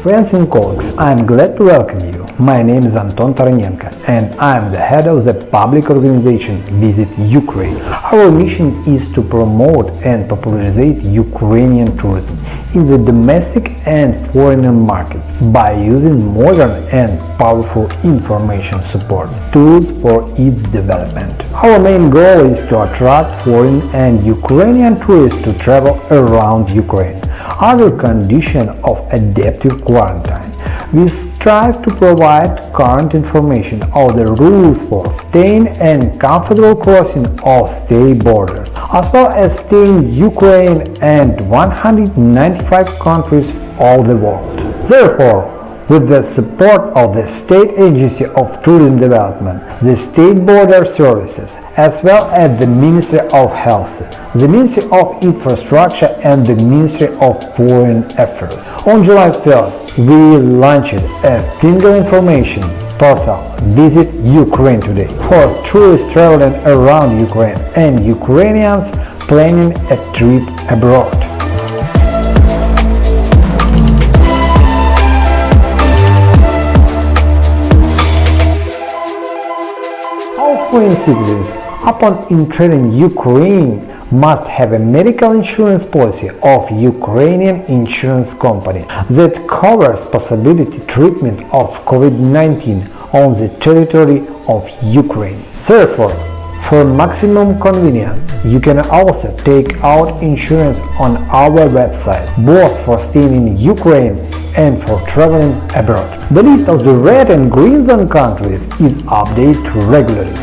Friends and colleagues, I'm glad to welcome you. My name is Anton Taranenko and I'm the head of the public organization Visit Ukraine. Our mission is to promote and popularize Ukrainian tourism in the domestic and foreign markets by using modern and powerful information support tools for its development. Our main goal is to attract foreign and Ukrainian tourists to travel around Ukraine under condition of adaptive quarantine. We strive to provide current information of the rules for staying and comfortable crossing of state borders, as well as staying in Ukraine and 195 countries all the world. Therefore, with the support of the State Agency of Tourism Development, the State Border Services, as well as the Ministry of Health, the Ministry of Infrastructure and the Ministry of Foreign Affairs. On July 1st, we launched a single information portal, Visit Ukraine Today, for tourists traveling around Ukraine and Ukrainians planning a trip abroad. Foreign citizens, upon entering Ukraine, must have a medical insurance policy of Ukrainian insurance company that covers possibility treatment of COVID-19 on the territory of Ukraine. Therefore, for maximum convenience, you can also take out insurance on our website, both for staying in Ukraine and for traveling abroad. The list of the red and green zone countries is updated regularly.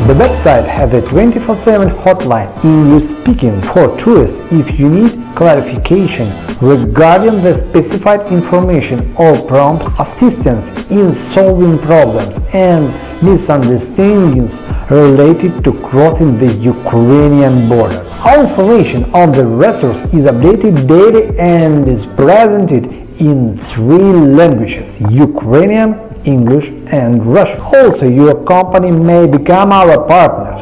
The website has a 24/7 hotline English speaking for tourists if you need clarification regarding the specified information or prompt assistance in solving problems and misunderstandings related to crossing the Ukrainian border. Our information on the resource is updated daily and is presented in 3 languages: Ukrainian, English and Russian. Also, your company may become our partners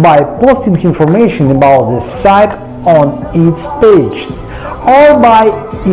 by posting information about the site on its page or by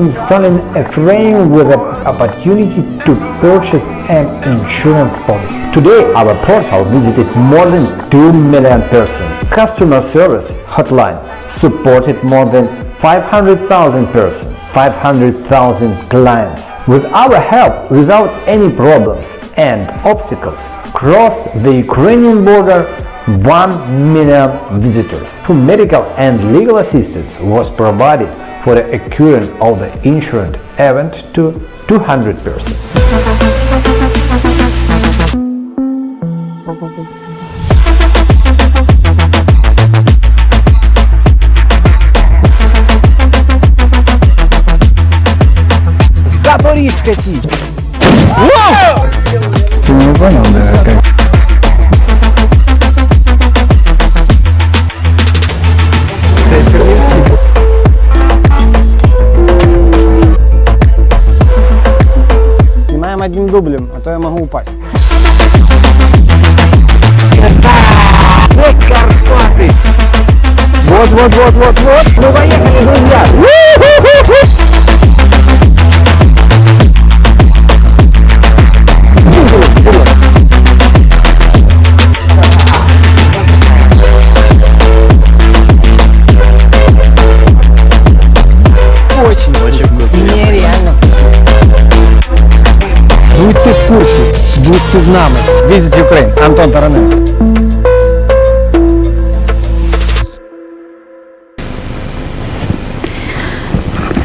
installing a frame with the opportunity to purchase an insurance policy. Today, our portal visited more than 2 million persons. Customer service hotline supported more than 500,000 persons. 500,000 clients. With our help, without any problems and obstacles, crossed the Ukrainian border 1 million visitors. Full medical and legal assistance was provided for the occurrence of the insurance event to 200 persons. Запорожская сеть. Ты не понял, да? Как? Снимаем одним дублем, а то я могу упасть. Вот Карпаты! Вот. Ну поехали, друзья! Очень вкусно. Нереально вкусно. Будьте в курсе, будьте з нами. Visit Ukraine. Антон Тараненко.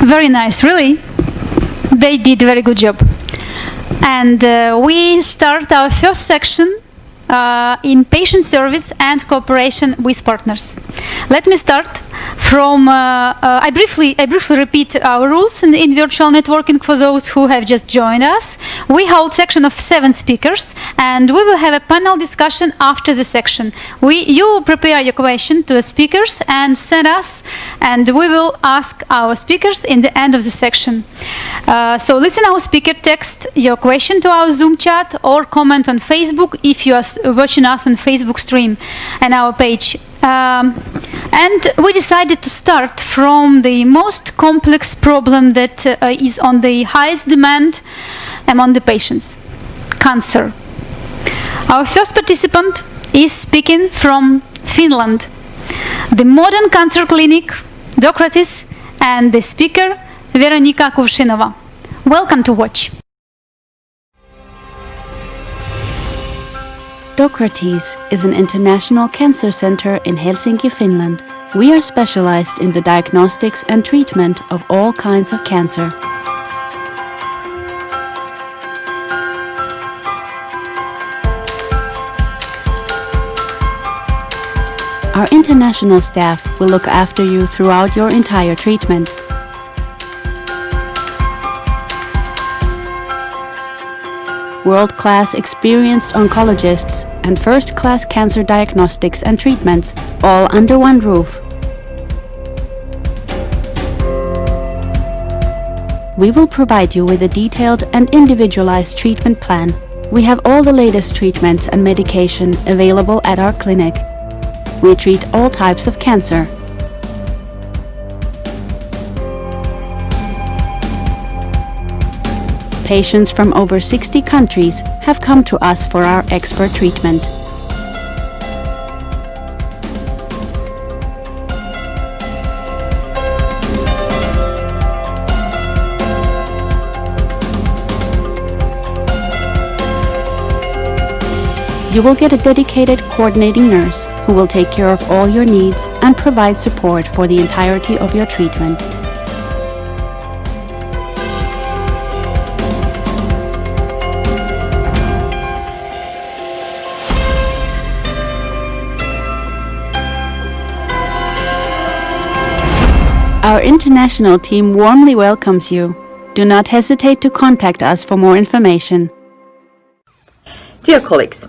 Very nice, really. They did a very good job. And we start our first section in patient service and cooperation with partners. Let me start from, I briefly repeat our rules in virtual networking for those who have just joined us. We hold section of 7 speakers and we will have a panel discussion after the section. You prepare your question to the speakers and send us, and we will ask our speakers in the end of the section. So listen our speaker text your question to our Zoom chat or comment on Facebook if you are watching us on Facebook stream and our page. And we decided to start from the most complex problem that is on the highest demand among the patients: cancer. Our first participant is speaking from Finland. The modern cancer clinic, Docratis, and the speaker, Veronika Kuvshinova. Welcome to watch. Docrates is an international cancer center in Helsinki, Finland. We are specialized in the diagnostics and treatment of all kinds of cancer. Our international staff will look after you throughout your entire treatment. World-class experienced oncologists and first-class cancer diagnostics and treatments, all under one roof. We will provide you with a detailed and individualized treatment plan. We have all the latest treatments and medication available at our clinic. We treat all types of cancer. Patients from over 60 countries have come to us for our expert treatment. You will get a dedicated coordinating nurse who will take care of all your needs and provide support for the entirety of your treatment. Our international team warmly welcomes you. Do not hesitate to contact us for more information. Dear colleagues,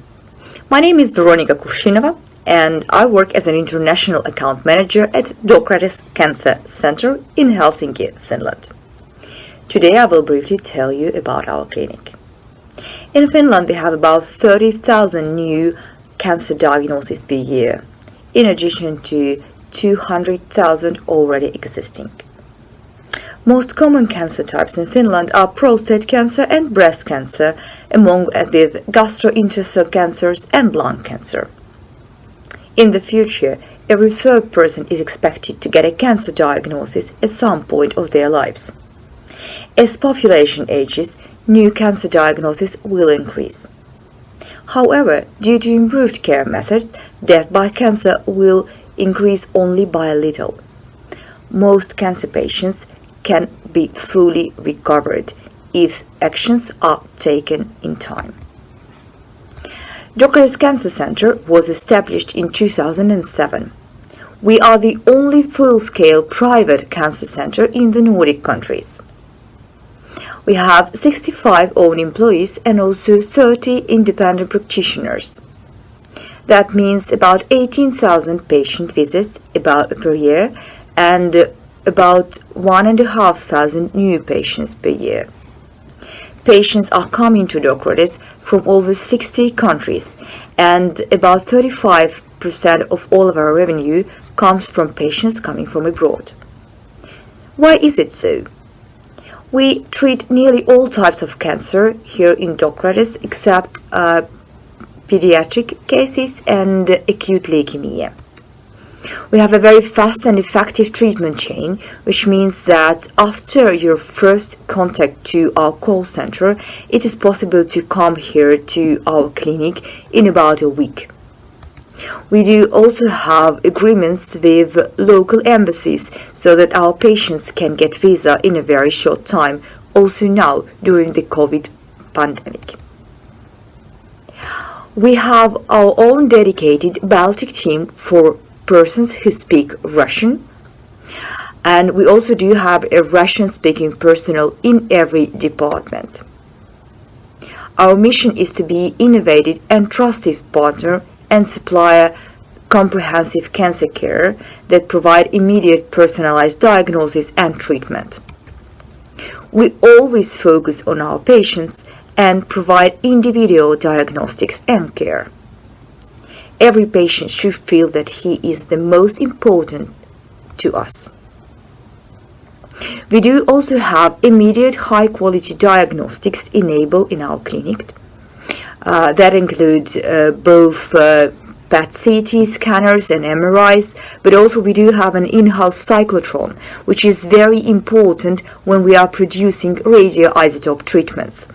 my name is Veronika Kuvshinova and I work as an international account manager at Docrates Cancer Center in Helsinki, Finland. Today I will briefly tell you about our clinic. In Finland we have about 30,000 new cancer diagnoses per year, in addition to 200,000 already existing. Most common cancer types in Finland are prostate cancer and breast cancer, among with gastrointestinal cancers and lung cancer. In the future, every third person is expected to get a cancer diagnosis at some point of their lives. As population ages, new cancer diagnoses will increase. However, due to improved care methods, death by cancer will increase only by a little. Most cancer patients can be fully recovered if actions are taken in time. Docrates Cancer Center was established in 2007. We are the only full-scale private cancer center in the Nordic countries. We have 65 own employees and also 30 independent practitioners. That means about 18,000 patient visits per year and about 1,500 new patients per year. Patients are coming to Docrates from over 60 countries, and about 35% of all of our revenue comes from patients coming from abroad. Why is it so? We treat nearly all types of cancer here in Docrates except pediatric cases and acute leukemia. We have a very fast and effective treatment chain, which means that after your first contact to our call center, it is possible to come here to our clinic in about a week. We do also have agreements with local embassies so that our patients can get visa in a very short time, also now during the COVID pandemic. We have our own dedicated Baltic team for persons who speak Russian, and we also do have a Russian-speaking personnel in every department. Our mission is to be innovative and trusted partner and supplier comprehensive cancer care that provide immediate personalized diagnosis and treatment. We always focus on our patients and provide individual diagnostics and care. Every patient should feel that he is the most important to us. We do also have immediate high-quality diagnostics enabled in our clinic. That includes both PET-CT scanners and MRIs, but also we do have an in-house cyclotron, which is very important when we are producing radioisotope treatments,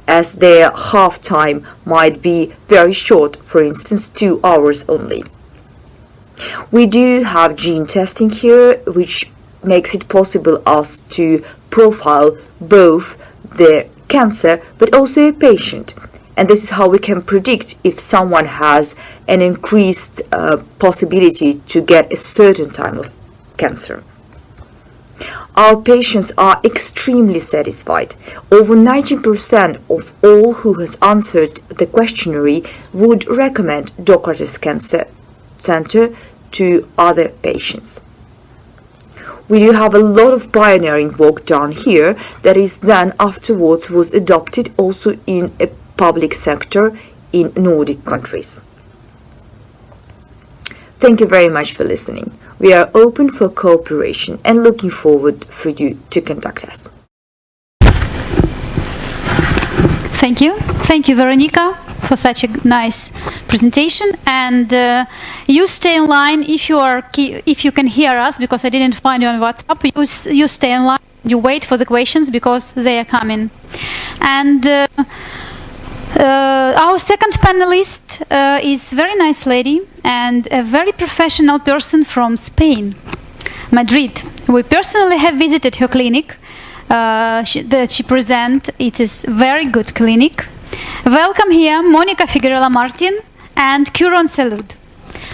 as their half-time might be very short, for instance 2 hours only. We do have gene testing here, which makes it possible us to profile both the cancer but also a patient. And this is how we can predict if someone has an increased possibility to get a certain type of cancer. Our patients are extremely satisfied. Over 90% of all who has answered the questionnaire would recommend Doctors Cancer Center to other patients. We do have a lot of pioneering work done here that is then afterwards was adopted also in a public sector in Nordic countries. Thank you very much for listening. We are open for cooperation and looking forward for you to contact us. Thank you. Thank you, Veronica, for such a nice presentation. And you stay in line if you can hear us, because I didn't find you on WhatsApp. You stay in line. You wait for the questions because they are coming. And our second panelist is a very nice lady and a very professional person from Spain, Madrid. We personally have visited her clinic that she presents. It is a very good clinic. Welcome here, Monica Figueroa Martin and Quiron Salud,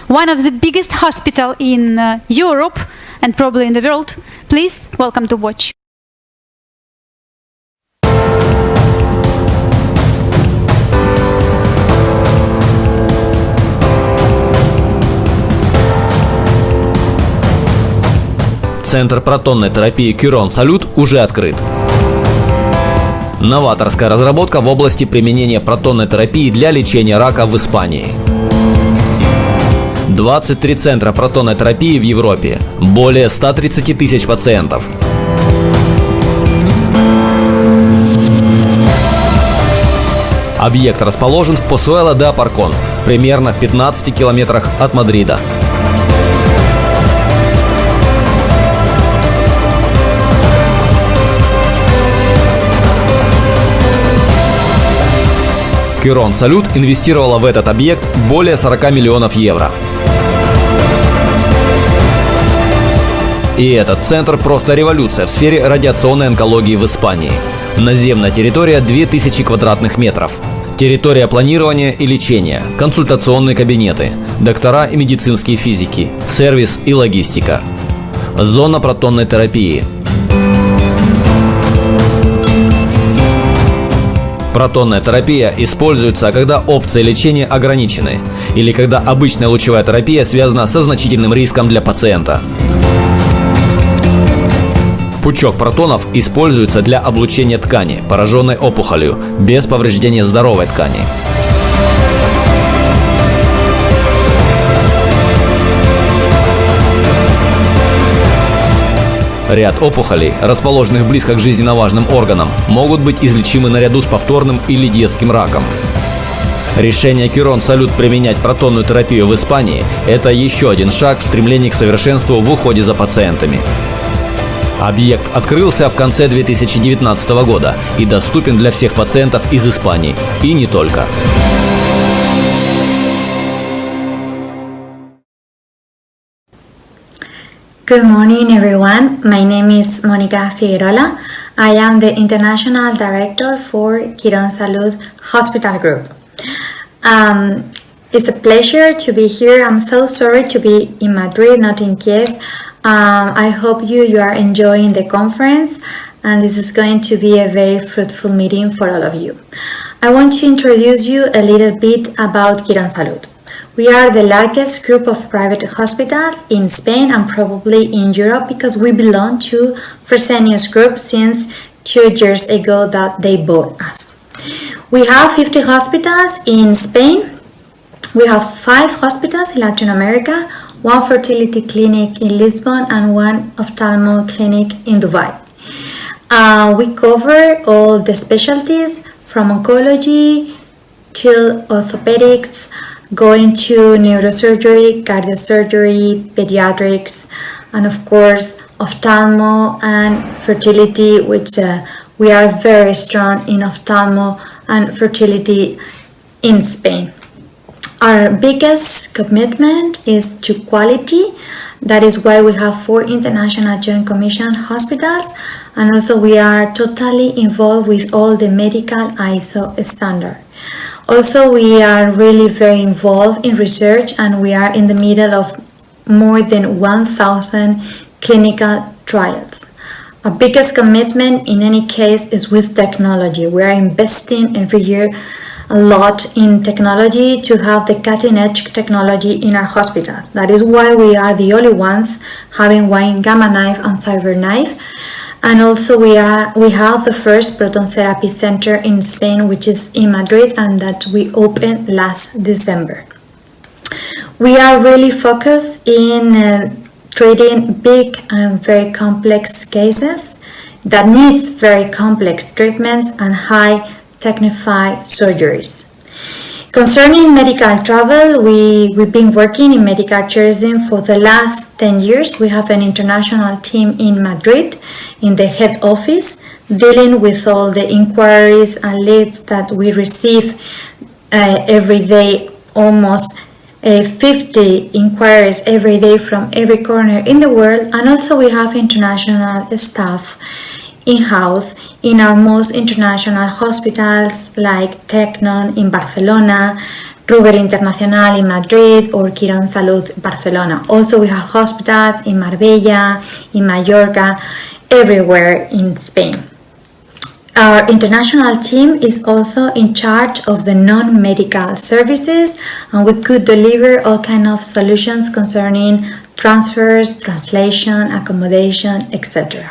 one of the biggest hospitals in Europe and probably in the world. Please, welcome to watch. Центр протонной терапии Kyiron Salud уже открыт. Новаторская разработка в области применения протонной терапии для лечения рака в Испании. 23 центра протонной терапии в Европе, более 130 тысяч пациентов. Объект расположен в Посуэло де Апаркон, примерно в 15 километрах от Мадрида. Kyiron Salud инвестировала в этот объект более 40 миллионов евро. И этот центр просто революция в сфере радиационной онкологии в Испании. Наземная территория 2000 квадратных метров. Территория планирования и лечения, консультационные кабинеты, доктора и медицинские физики, сервис и логистика. Зона протонной терапии. Протонная терапия используется, когда опции лечения ограничены или когда обычная лучевая терапия связана со значительным риском для пациента. Пучок протонов используется для облучения ткани, пораженной опухолью, без повреждения здоровой ткани. Ряд опухолей, расположенных близко к жизненно важным органам, могут быть излечимы наряду с повторным или детским раком. Решение Kyiron Salud применять протонную терапию в Испании – это еще один шаг в стремлении к совершенству в уходе за пациентами. Объект открылся в конце 2019 года и доступен для всех пациентов из Испании, и не только. Good morning, everyone. My name is Monica Figueroa. I am the International Director for Kyiron Salud Hospital Group. It's a pleasure to be here. I'm so sorry to be in Madrid, not in Kyiv. I hope you are enjoying the conference, and this is going to be a very fruitful meeting for all of you. I want to introduce you a little bit about Kyiron Salud. We are the largest group of private hospitals in Spain and probably in Europe because we belong to Fresenius Group since 2 years ago that they bought us. We have 50 hospitals in Spain. We have 5 hospitals in Latin America, 1 fertility clinic in Lisbon and 1 ophthalmo clinic in Dubai. We cover all the specialties from oncology till orthopedics, going to neurosurgery, cardiosurgery, pediatrics, and of course ophthalmo and fertility, which we are very strong in ophthalmo and fertility in Spain. Our biggest commitment is to quality. That is why we have 4 international Joint Commission hospitals, and also we are totally involved with all the medical ISO standard. Also, we are really very involved in research, and we are in the middle of more than 1,000 clinical trials. Our biggest commitment in any case is with technology. We are investing every year a lot in technology to have the cutting edge technology in our hospitals. That is why we are the only ones having one gamma knife and cyber knife. And also we have the first proton therapy center in Spain, which is in Madrid, and that we opened last December. We are really focused in treating big and very complex cases that need very complex treatments and high technified surgeries. Concerning medical travel, we've been working in medical tourism for the last 10 years. We have an international team in Madrid, in the head office, dealing with all the inquiries and leads that we receive every day, almost 50 inquiries every day from every corner in the world. And also we have international staff in-house in our most international hospitals like Tecnon in Barcelona, Ruber Internacional in Madrid, or Quirón Salud Barcelona. Also we have hospitals in Marbella, in Mallorca, everywhere in Spain. Our international team is also in charge of the non-medical services, and we could deliver all kinds of solutions concerning transfers, translation, accommodation, etc.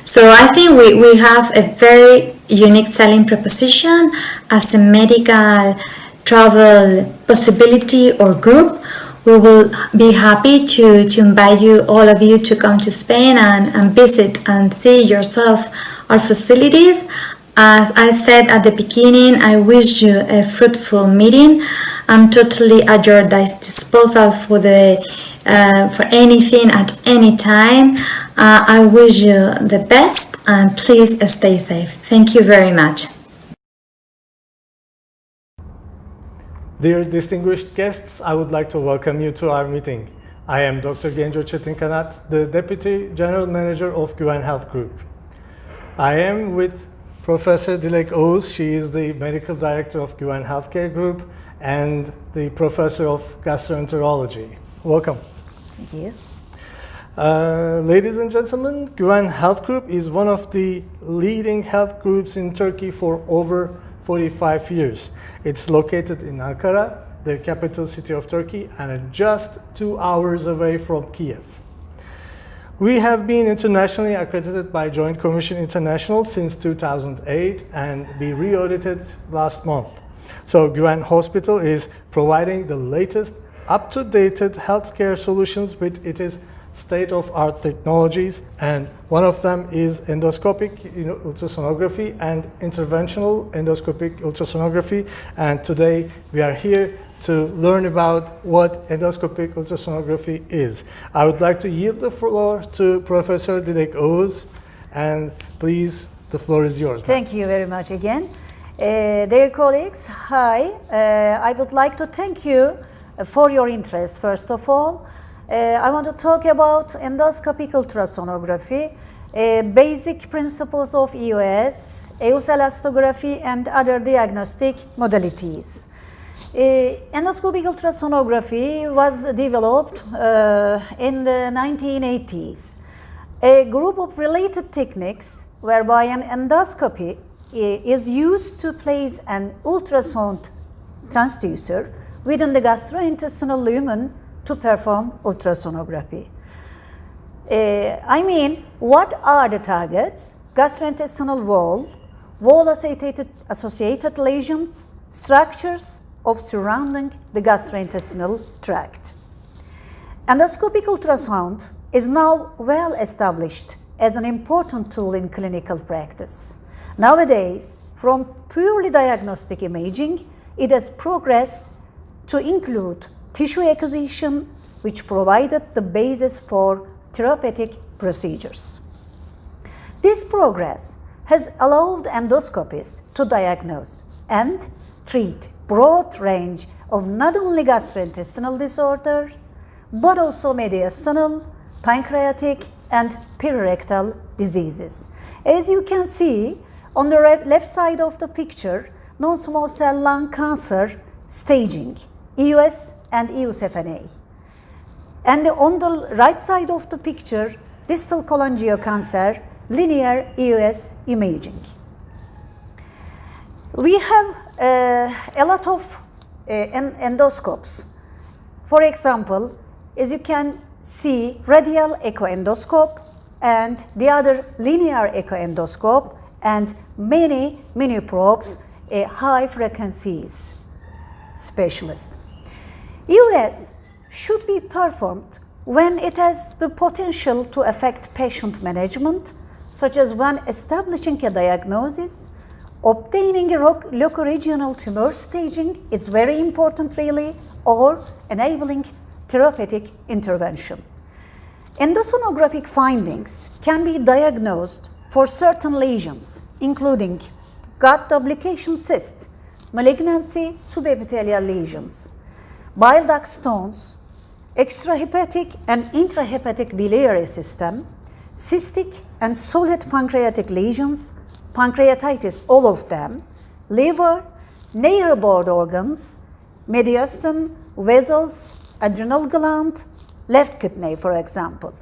So I think we have a very unique selling proposition as a medical travel possibility or group. We will be happy to invite you, all of you, to come to Spain and visit and see yourself our facilities. As I said at the beginning, I wish you a fruitful meeting. I'm totally at your disposal for anything at any time. I wish you the best, and please stay safe. Thank you very much. Dear distinguished guests, I would like to welcome you to our meeting. I am Dr. Genco Çetinkanat, the Deputy General Manager of Güven Health Group. I am with Professor Dilek Oğuz. She is the Medical Director of Güven Healthcare Group and the Professor of Gastroenterology. Welcome. Thank you. Ladies and gentlemen, Güven Health Group is one of the leading health groups in Turkey for over 45 years. It's located in Ankara, the capital city of Turkey, and just 2 hours away from Kyiv. We have been internationally accredited by Joint Commission International since 2008 and we re-audited last month. So Güven Hospital is providing the latest up-to-date healthcare solutions with its state-of-art technologies, and one of them is endoscopic ultrasonography and interventional endoscopic ultrasonography. And today we are here to learn about what endoscopic ultrasonography is. I would like to yield the floor to Professor Dilek Oğuz, and please, the floor is yours. Thank you very much again. Dear colleagues, hi. I would like to thank you for your interest, first of all. I want to talk about endoscopic ultrasonography, basic principles of EOS, EOS elastography, and other diagnostic modalities. Endoscopic ultrasonography was developed in the 1980s. A group of related techniques whereby an endoscopy is used to place an ultrasound transducer within the gastrointestinal lumen to perform ultrasonography. What are the targets? Gastrointestinal wall, wall-associated lesions, structures of surrounding the gastrointestinal tract. Endoscopic ultrasound is now well established as an important tool in clinical practice. Nowadays, from purely diagnostic imaging, it has progressed to include tissue acquisition, which provided the basis for therapeutic procedures. This progress has allowed endoscopists to diagnose and treat broad range of not only gastrointestinal disorders, but also mediastinal, pancreatic, and perirectal diseases. As you can see, on the left side of the picture, non-small cell lung cancer staging, EUS and EUS-FNA. And on the right side of the picture, distal cholangiocancer, linear EUS imaging. We have a lot of endoscopes. For example, as you can see, radial echoendoscope and the other linear echoendoscope and many probes, high frequencies specialist. EUS should be performed when it has the potential to affect patient management, such as when establishing a diagnosis, obtaining a locoregional tumor staging is very important really, or enabling therapeutic intervention. Endosonographic findings can be diagnosed for certain lesions, including gut duplication cysts, malignancy, subepithelial lesions, bile duct stones, extrahepatic and intrahepatic biliary system, cystic and solid pancreatic lesions, pancreatitis, all of them, liver, near-board organs, mediastin, vessels, adrenal gland, left kidney, for example,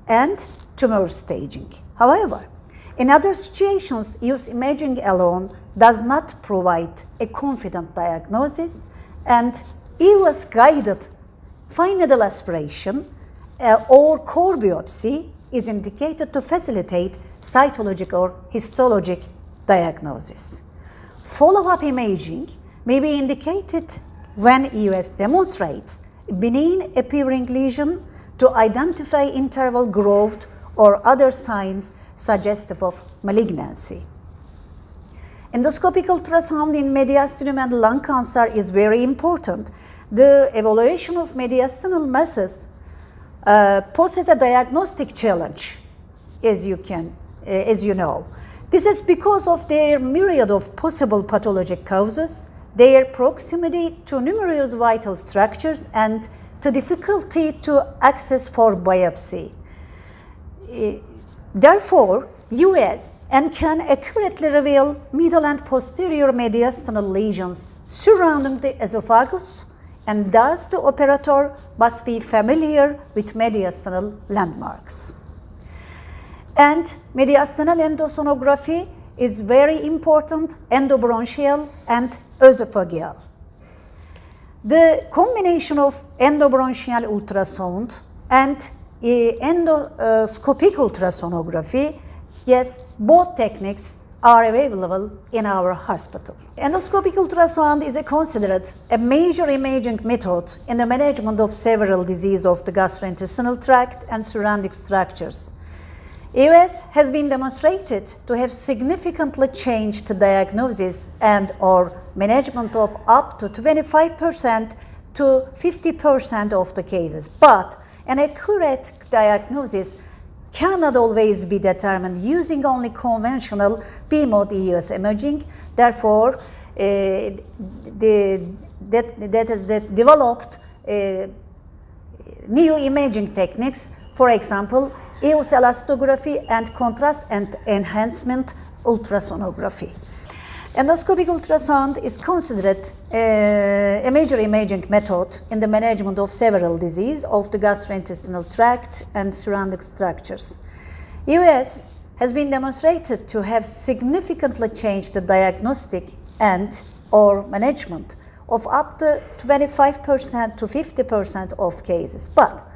and tumor staging. However, in other situations, EUS imaging alone does not provide a confident diagnosis, and EUS-guided fine needle aspiration or core biopsy is indicated to facilitate cytologic or histologic diagnosis. Follow-up imaging may be indicated when EUS demonstrates a benign appearing lesion to identify interval growth or other signs suggestive of malignancy. Endoscopic ultrasound in mediastinum and lung cancer is very important. The evaluation of mediastinal masses poses a diagnostic challenge, as you know. This is because of their myriad of possible pathologic causes, their proximity to numerous vital structures, and the difficulty to access for biopsy. Therefore, EUS can accurately reveal middle and posterior mediastinal lesions surrounding the esophagus, and thus the operator must be familiar with mediastinal landmarks. And mediastinal endosonography is very important, endobronchial and esophageal. The combination of endobronchial ultrasound and endoscopic ultrasonography, yes, both techniques are available in our hospital. Endoscopic ultrasound is considered a major imaging method in the management of several diseases of the gastrointestinal tract and surrounding structures. EUS has been demonstrated to have significantly changed the diagnosis and or management of up to 25% to 50% of the cases. But an accurate diagnosis cannot always be determined using only conventional B-mode EUS imaging. Therefore, that is developed new imaging techniques, for example, EUS elastography and contrast and enhancement ultrasonography. Endoscopic ultrasound is considered a major imaging method in the management of several diseases of the gastrointestinal tract and surrounding structures. EUS has been demonstrated to have significantly changed the diagnostic and or management of up to 25% to 50% of cases. But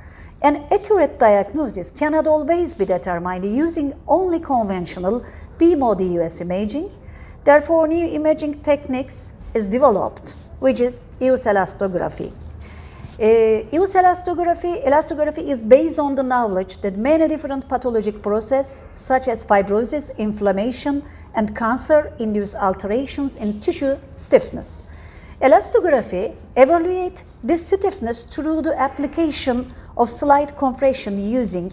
an accurate diagnosis cannot always be determined using only conventional B-mode EUS imaging. Therefore, new imaging techniques is developed, which is EUS elastography. EUS elastography is based on the knowledge that many different pathologic processes, such as fibrosis, inflammation, and cancer, induce alterations in tissue stiffness. Elastography evaluates this stiffness through the application of slight compression using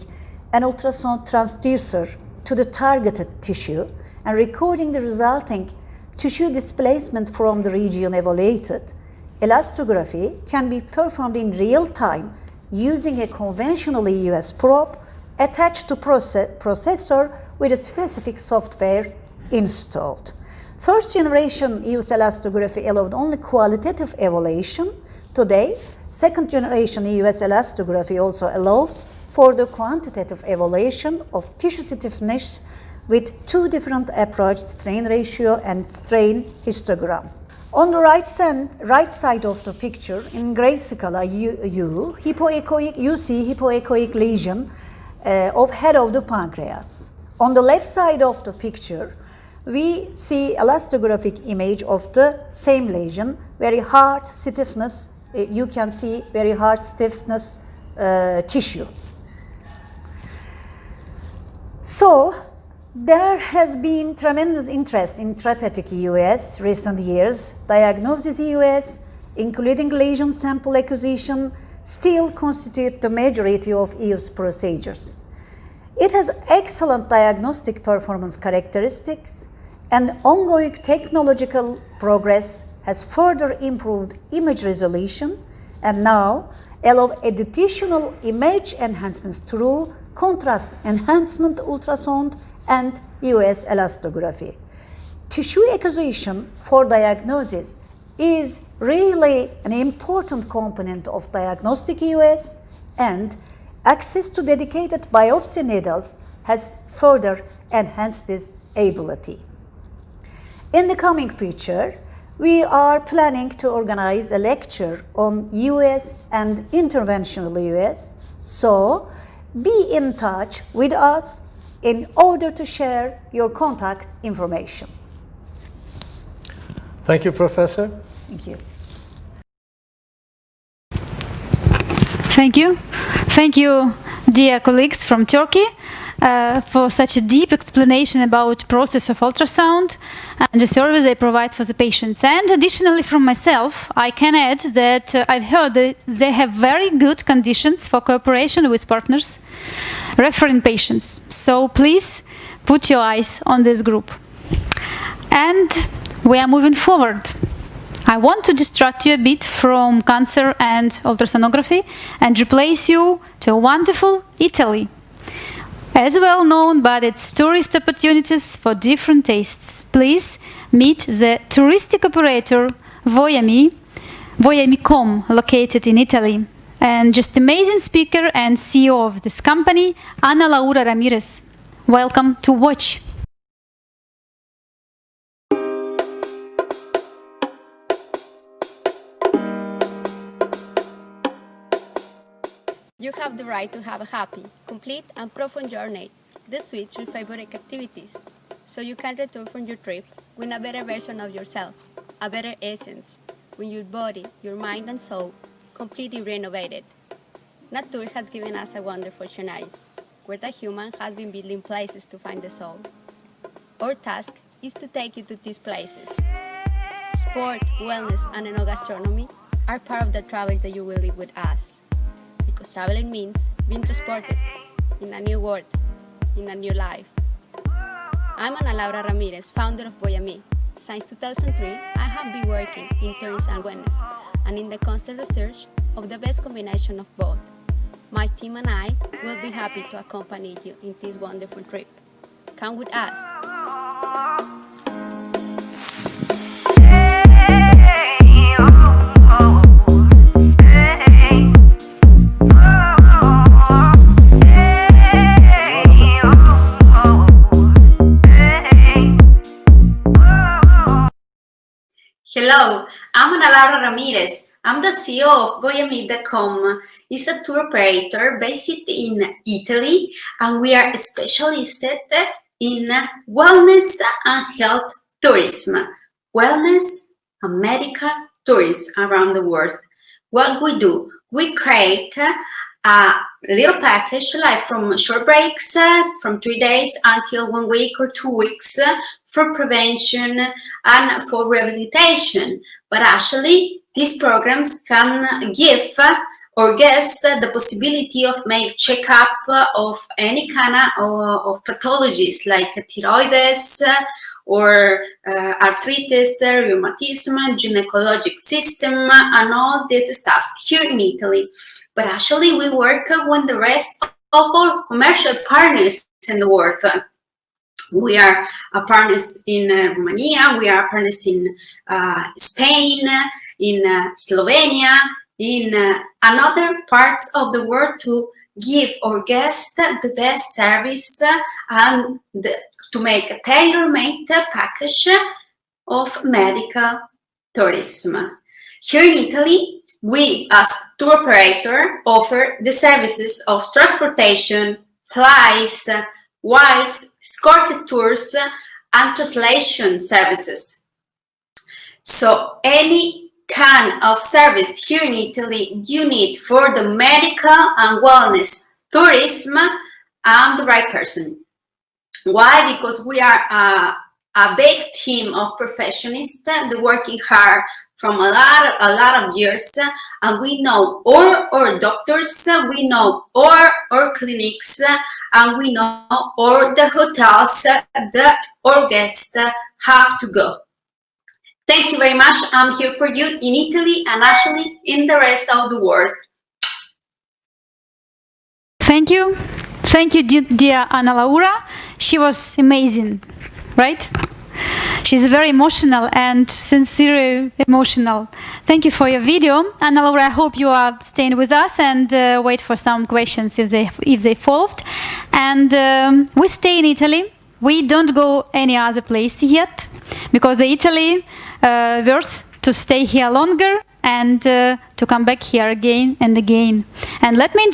an ultrasound transducer to the targeted tissue and recording the resulting tissue displacement from the region evaluated. Elastography can be performed in real time using a conventional EUS probe attached to processor with a specific software installed. First generation EUS elastography allowed only qualitative evaluation. Today, second generation EUS elastography also allows for the quantitative evaluation of tissue stiffness with two different approaches, strain ratio and strain histogram. On the right side of the picture, in gray scala, you see hypoechoic lesion of head of the pancreas. On the left side of the picture, we see elastographic image of the same lesion, very hard stiffness. You can see very hard stiffness tissue. So, there has been tremendous interest in therapeutic EUS recent years. Diagnosis EUS, including lesion sample acquisition, still constitute the majority of EUS procedures. It has excellent diagnostic performance characteristics, and ongoing technological progress has further improved image resolution and now allow additional image enhancements through contrast enhancement ultrasound and EUS elastography. Tissue acquisition for diagnosis is really an important component of diagnostic EUS, and access to dedicated biopsy needles has further enhanced this ability. In the coming future, we are planning to organize a lecture on EUS and interventional EUS, so be in touch with us in order to share your contact information. Thank you, Professor. Thank you. Thank you. Thank you, dear colleagues from Turkey, for such a deep explanation about process of ultrasound and the service they provide for the patients. And additionally, from myself, I can add that I've heard that they have very good conditions for cooperation with partners referring patients. So please put your eyes on this group. And we are moving forward. I want to distract you a bit from cancer and ultrasonography and replace you to a wonderful Italy, as well known by its tourist opportunities for different tastes. Please meet the touristic operator Voyami.com, located in Italy, and just amazing speaker and CEO of this company, Ana Laura Ramirez. Welcome to watch. You have the right to have a happy, complete and profound journey. This switch your favorite activities, so you can return from your trip with a better version of yourself, a better essence, with your body, your mind and soul completely renovated. Nature has given us a wonderful scenario, where the human has been building places to find the soul. Our task is to take you to these places. Sport, wellness and enogastronomy are part of the travel that you will live with us. Because traveling means being transported in a new world, in a new life. I'm Ana Laura Ramirez, founder of Voyami. Since 2003, I have been working in tourism and wellness and in the constant research of the best combination of both. My team and I will be happy to accompany you in this wonderful trip. Come with us. Hello, I'm Ana Laura Ramirez. I'm the CEO of Voyami.com. It's a tour operator based in Italy, and we are specialized in wellness and health tourism, wellness and medical tourism around the world. What we do, we create a little package like from short breaks from 3 days until 1 week or 2 weeks for prevention, and for rehabilitation. But actually, these programs can give or guests the possibility of make checkup of any kind of pathologies like thyroids or arthritis, rheumatism, gynecologic system, and all this stuff here in Italy. But actually, we work with the rest of our commercial partners in the world. We are partners in Romania, we are partners in Spain, in Slovenia, in another parts of the world to give our guests the best service and to make a tailor-made package of medical tourism. Here in Italy, we as tour operator offer the services of transportation, flights, guides, escorted tours, and translation services. So any kind of service here in Italy you need for the medical and wellness tourism, I'm the right person. Why? Because we are a big team of professionals that working hard from a lot of years, and we know our doctors, we know our clinics, and we know all the hotels that our guests have to go. Thank you very much. I'm here for you in Italy and actually in the rest of the world. Thank you. Thank you, dear Anna Laura. She was amazing, right? She's very emotional and sincerely emotional. Thank you for your video. Anna Laura, I hope you are staying with us and wait for some questions if they followed. And we stay in Italy. We don't go any other place yet because the Italy worth to stay here longer and to come back here again and again. And let me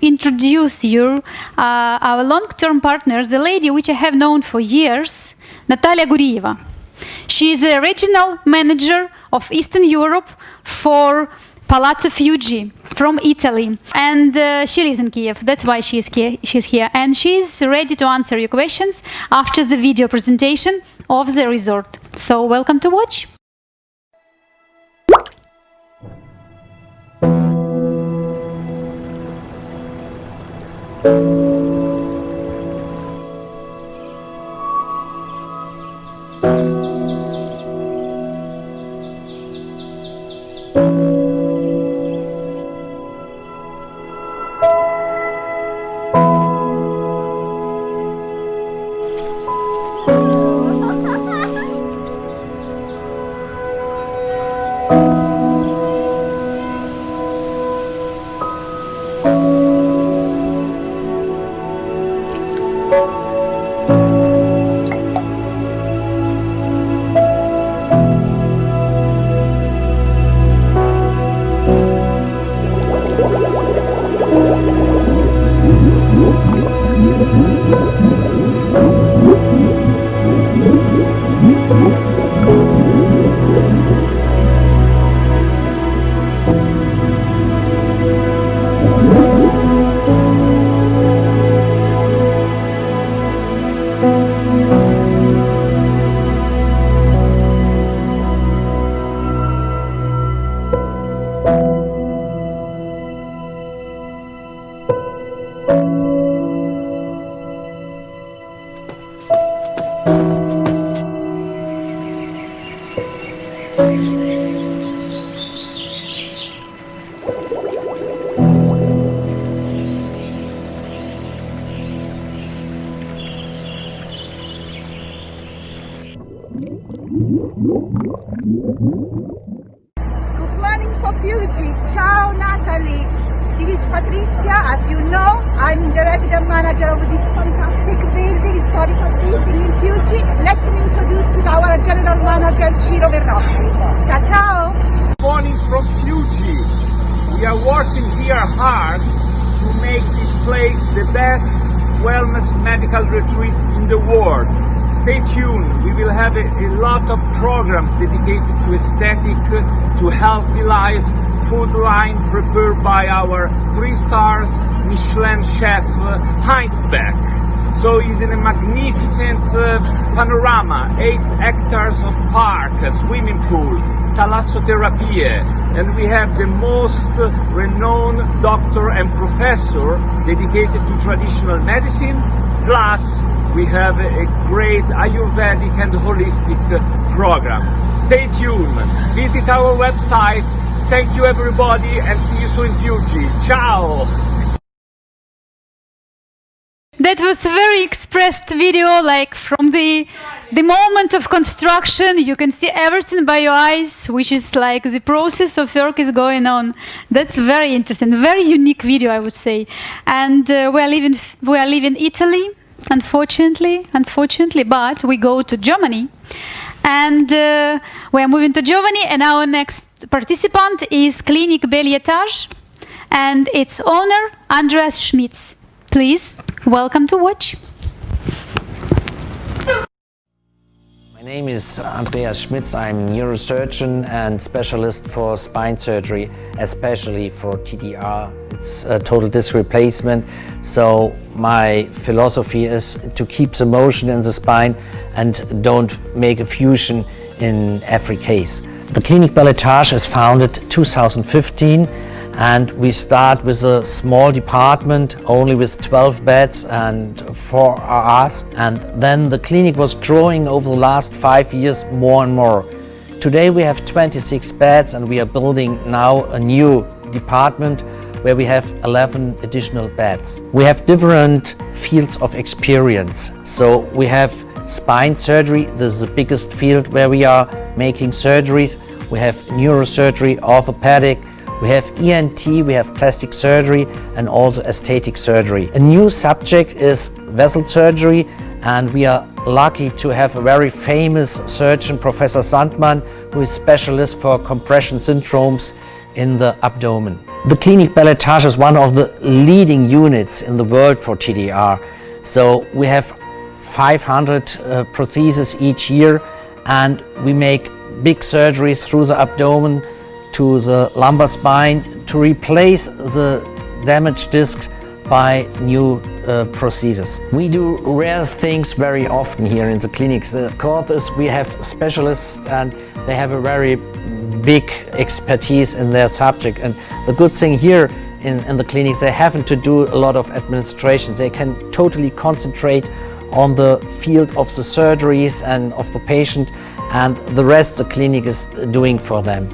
introduce you our long-term partner, the lady which I have known for years, Natalia Gurieva. She is a regional manager of Eastern Europe for Palazzo Fiuggi from Italy, and she lives in Kyiv. That's why she's here, and she's ready to answer your questions after the video presentation of the resort. So welcome to watch. Good morning for Fiuggi. Ciao Natalie. This is Patrizia. As you know, I'm the resident manager of this fantastic building, historical building in Fiuggi. Let me introduce you our general manager, Ciro Verrocchi. Ciao ciao. Good morning from Fiuggi. We are working here hard to make this place the best wellness medical retreat in the world. Stay tuned, we will have a lot of programs dedicated to aesthetic, to healthy life, food line prepared by our 3 stars Michelin chef Heinz Beck. So it's in a magnificent panorama, 8 hectares of park, a swimming pool, thalassotherapy, and we have the most renowned doctor and professor dedicated to traditional medicine, plus we have a great Ayurvedic and holistic program. Stay tuned, visit our website. Thank you everybody and see you soon in Fuji. Ciao! That was a very expressed video, like from the moment of construction. You can see everything by your eyes, which is like the process of work is going on. That's very interesting, very unique video, I would say. And we are leaving Italy, unfortunately, but we go to Germany. And we are moving to Germany, and our next participant is Clinic Bel-Etage, and its owner, Andreas Schmitz. Please, welcome to watch. My name is Andreas Schmitz. I'm a neurosurgeon and specialist for spine surgery, especially for TDR. It's a total disc replacement. So my philosophy is to keep the motion in the spine and don't make a fusion in every case. The Clinic Bel-Etage is founded 2015. And we start with a small department, only with 12 beds and 4 RRs. And then the clinic was growing over the last 5 years more and more. Today we have 26 beds and we are building now a new department where we have 11 additional beds. We have different fields of experience. So we have spine surgery. This is the biggest field where we are making surgeries. We have neurosurgery, orthopedic. We have ENT, we have plastic surgery and also aesthetic surgery. A new subject is vessel surgery, and we are lucky to have a very famous surgeon, Professor Sandmann, who is specialist for compression syndromes in the abdomen. The Clinic Bel-Etage is one of the leading units in the world for TDR. So we have 500 prostheses each year, and we make big surgeries through the abdomen to the lumbar spine to replace the damaged discs by new prostheses. We do rare things very often here in the clinics. The cause is we have specialists and they have a very big expertise in their subject. And the good thing here in the clinics, they haven't to do a lot of administration. They can totally concentrate on the field of the surgeries and of the patient, and the rest the clinic is doing for them.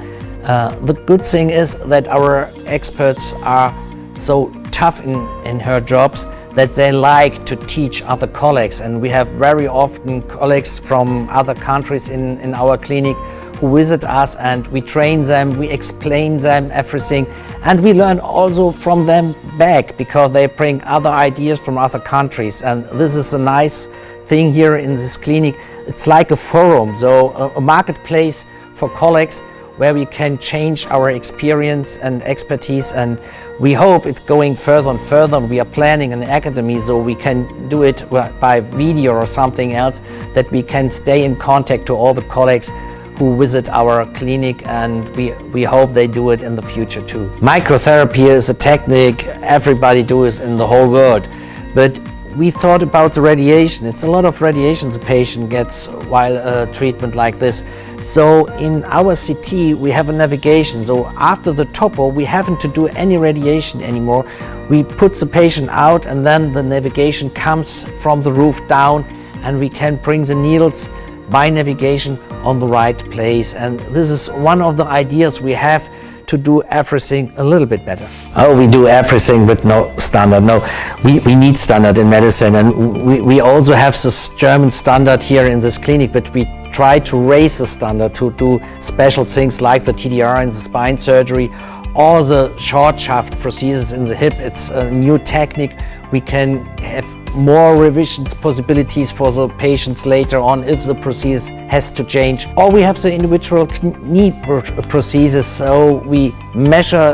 The good thing is that our experts are so tough in her jobs that they like to teach other colleagues, and we have very often colleagues from other countries in our clinic who visit us, and we train them, we explain them everything, and we learn also from them back because they bring other ideas from other countries. And this is a nice thing here in this clinic. It's like a forum, so a marketplace for colleagues where we can change our experience and expertise, and we hope it's going further and further. We are planning an academy so we can do it by video or something else, that we can stay in contact to all the colleagues who visit our clinic, and we hope they do it in the future too. Microtherapy is a technique everybody does in the whole world, but we thought about the radiation. It's a lot of radiation the patient gets while a treatment like this. So in our CT we have a navigation. So after the topo we haven't to do any radiation anymore. We put the patient out and then the navigation comes from the roof down, and we can bring the needles by navigation on the right place. And this is one of the ideas we have, to do everything a little bit better. Oh, we do everything with no standard. No, we need standard in medicine, and we also have this German standard here in this clinic, but we try to raise the standard to do special things like the TDR in the spine surgery or the short shaft prosthesis in the hip. It's a new technique. We can have more revisions possibilities for the patients later on if the prosthesis has to change. Or we have the individual knee prosthesis, so we measure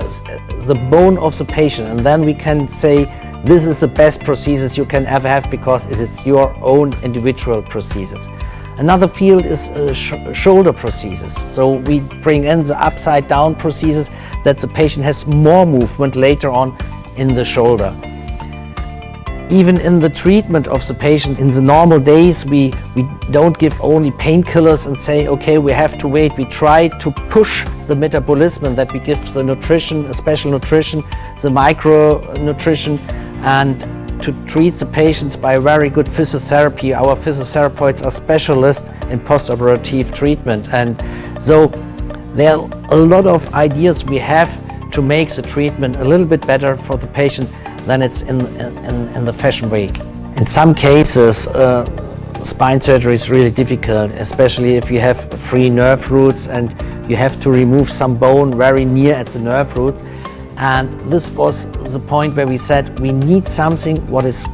the bone of the patient, and then we can say this is the best prosthesis you can ever have because it's your own individual prosthesis. Another field is shoulder prosthesis. So we bring in the upside down prosthesis that the patient has more movement later on in the shoulder. even in the treatment of the patient, in the normal days, we don't give only painkillers and say, okay, we have to wait. We try to push the metabolism, and that we give the nutrition, a special nutrition, the micronutrition, and to treat the patients by very good physiotherapy. Our physiotherapists are specialists in post-operative treatment, and so there are a lot of ideas we have to make the treatment a little bit better for the patient than it's in the fashion way. In some cases, spine surgery is really difficult, especially if you have free nerve roots and you have to remove some bone very near at the nerve root. And this was the point where we said we need something what is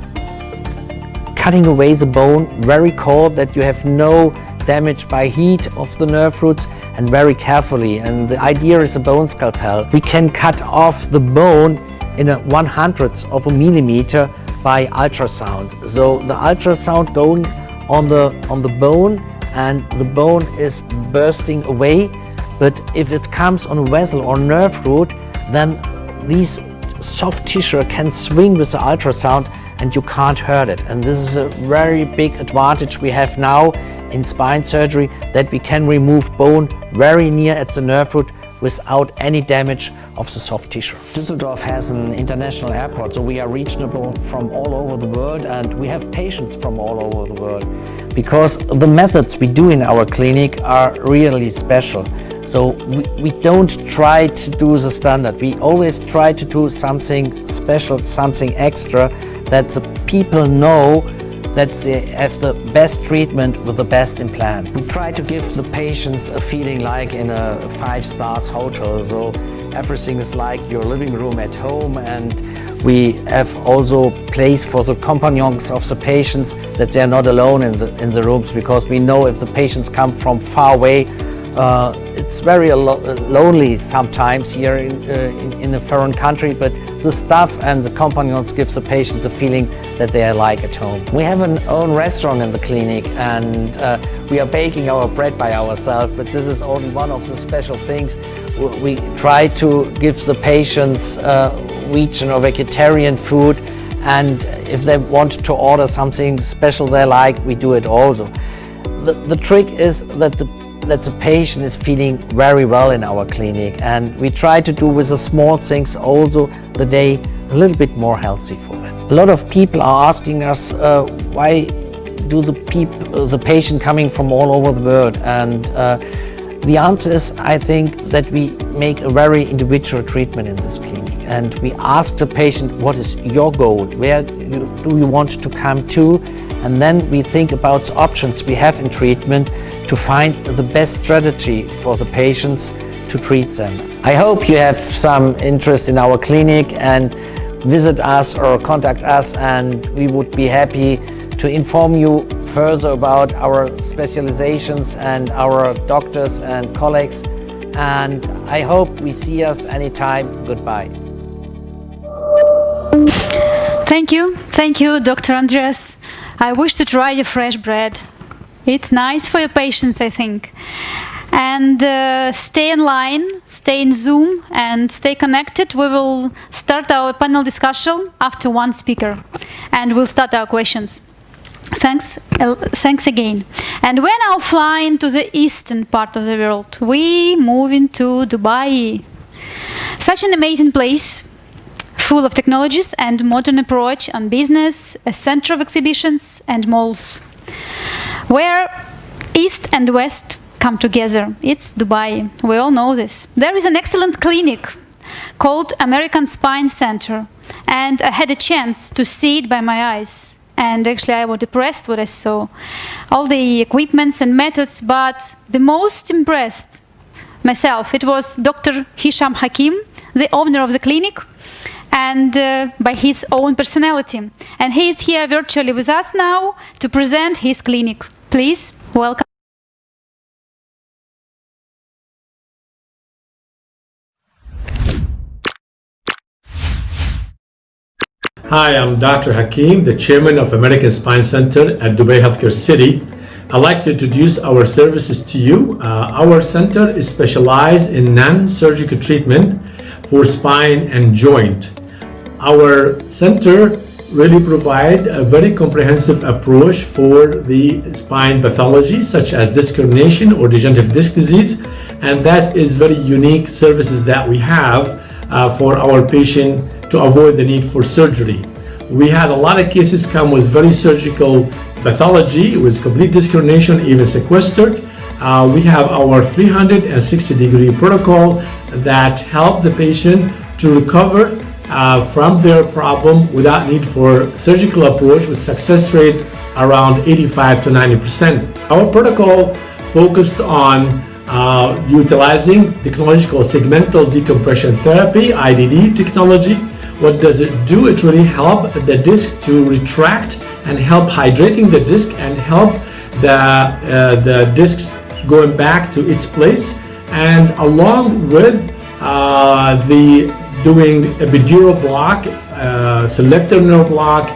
cutting away the bone very cold, that you have no damage by heat of the nerve roots, and very carefully. And the idea is a bone scalpel. We can cut off the bone in a 1/100th of a millimeter by ultrasound. So the ultrasound going on the bone, and the bone is bursting away. But if it comes on a vessel or nerve root, then these soft tissue can swing with the ultrasound and you can't hurt it. And this is a very big advantage we have now in spine surgery, that we can remove bone very near at the nerve root without any damage of the soft tissue. Düsseldorf has an international airport, so we are reachable from all over the world, and we have patients from all over the world, because the methods we do in our clinic are really special. So we don't try to do the standard. We always try to do something special, something extra, that the people know that they have the best treatment with the best implant. We try to give the patients a feeling like in a 5-star hotel. So everything is like your living room at home, and we have also place for the companions of the patients, that they are not alone in the rooms, because we know if the patients come from far away, it's very lonely sometimes here in a foreign country, but the staff and the companions give the patients a feeling that they are like at home. We have an own restaurant in the clinic, and we are baking our bread by ourselves, but this is only one of the special things. We try to give the patients vegan or vegetarian food, and if they want to order something special they like, we do it also. The trick is that the patient is feeling very well in our clinic, and we try to do with the small things also the day a little bit more healthy for them. A lot of people are asking us why do the patient coming from all over the world, and the answer is, I think, that we make a very individual treatment in this clinic, and we ask the patient, what is your goal, where do you want to come to, and then we think about the options we have in treatment to find the best strategy for the patients to treat them. I hope you have some interest in our clinic and visit us or contact us, and we would be happy to inform you further about our specializations and our doctors and colleagues. And I hope we see us anytime. Goodbye. Thank you, Dr. Andreas. I wish to try your fresh bread. It's nice for your patients, I think. And stay in line, stay in Zoom, and stay connected. We will start our panel discussion after one speaker, and we'll start our questions. Thanks again. And we're now flying to the eastern part of the world. We move into Dubai. Such an amazing place, full of technologies and modern approach on business, a center of exhibitions and malls, where East and West come together. It's Dubai. We all know this. There is an excellent clinic called American Spine Center, and I had a chance to see it by my eyes. And actually I was impressed what I saw. All the equipments and methods, but the most impressed myself, it was Dr. Hisham Hakim, the owner of the clinic, and by his own personality. And he is here virtually with us now to present his clinic. Please, welcome. Hi, I'm Dr. Hakim, the chairman of American Spine Center at Dubai Healthcare City. I'd like to introduce our services to you. Our center is specialized in non-surgical treatment for spine and joint. Our center really provide a very comprehensive approach for the spine pathology, such as disc herniation or degenerative disc disease, and that is very unique services that we have for our patient to avoid the need for surgery. We had a lot of cases come with very surgical pathology, with complete disc herniation, even sequestered. We have our 360-degree protocol that help the patient to recover from their problem without need for surgical approach, with success rate around 85 to 90%. Our protocol focused on utilizing technology called segmental decompression therapy, IDD technology. What does it do? It really helps the disc to retract and help hydrating the disc and help the disc going back to its place. And along with the doing epidural block, selective nerve block,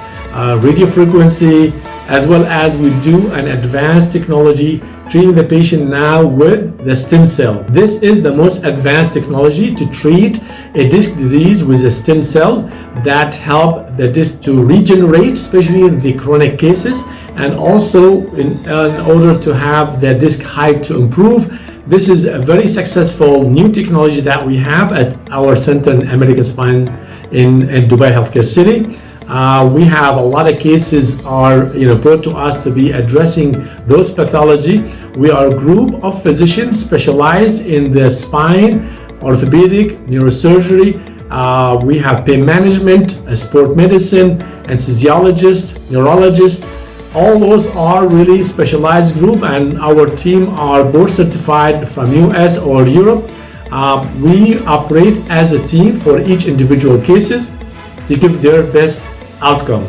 radio frequency, as well as we do an advanced technology treating the patient now with the stem cell. This is the most advanced technology to treat a disc disease with a stem cell that help the disc to regenerate, especially in the chronic cases, and also in order to have the disc height to improve. This is a very successful new technology that we have at our center in American Spine in Dubai Healthcare City. We have a lot of cases are brought to us to be addressing those pathology. We are a group of physicians specialized in the spine, orthopedic, neurosurgery. We have pain management, sport medicine, anesthesiologist, neurologist. All those are really specialized group, and our team are board certified from US or Europe. We operate as a team for each individual cases to give their best outcome.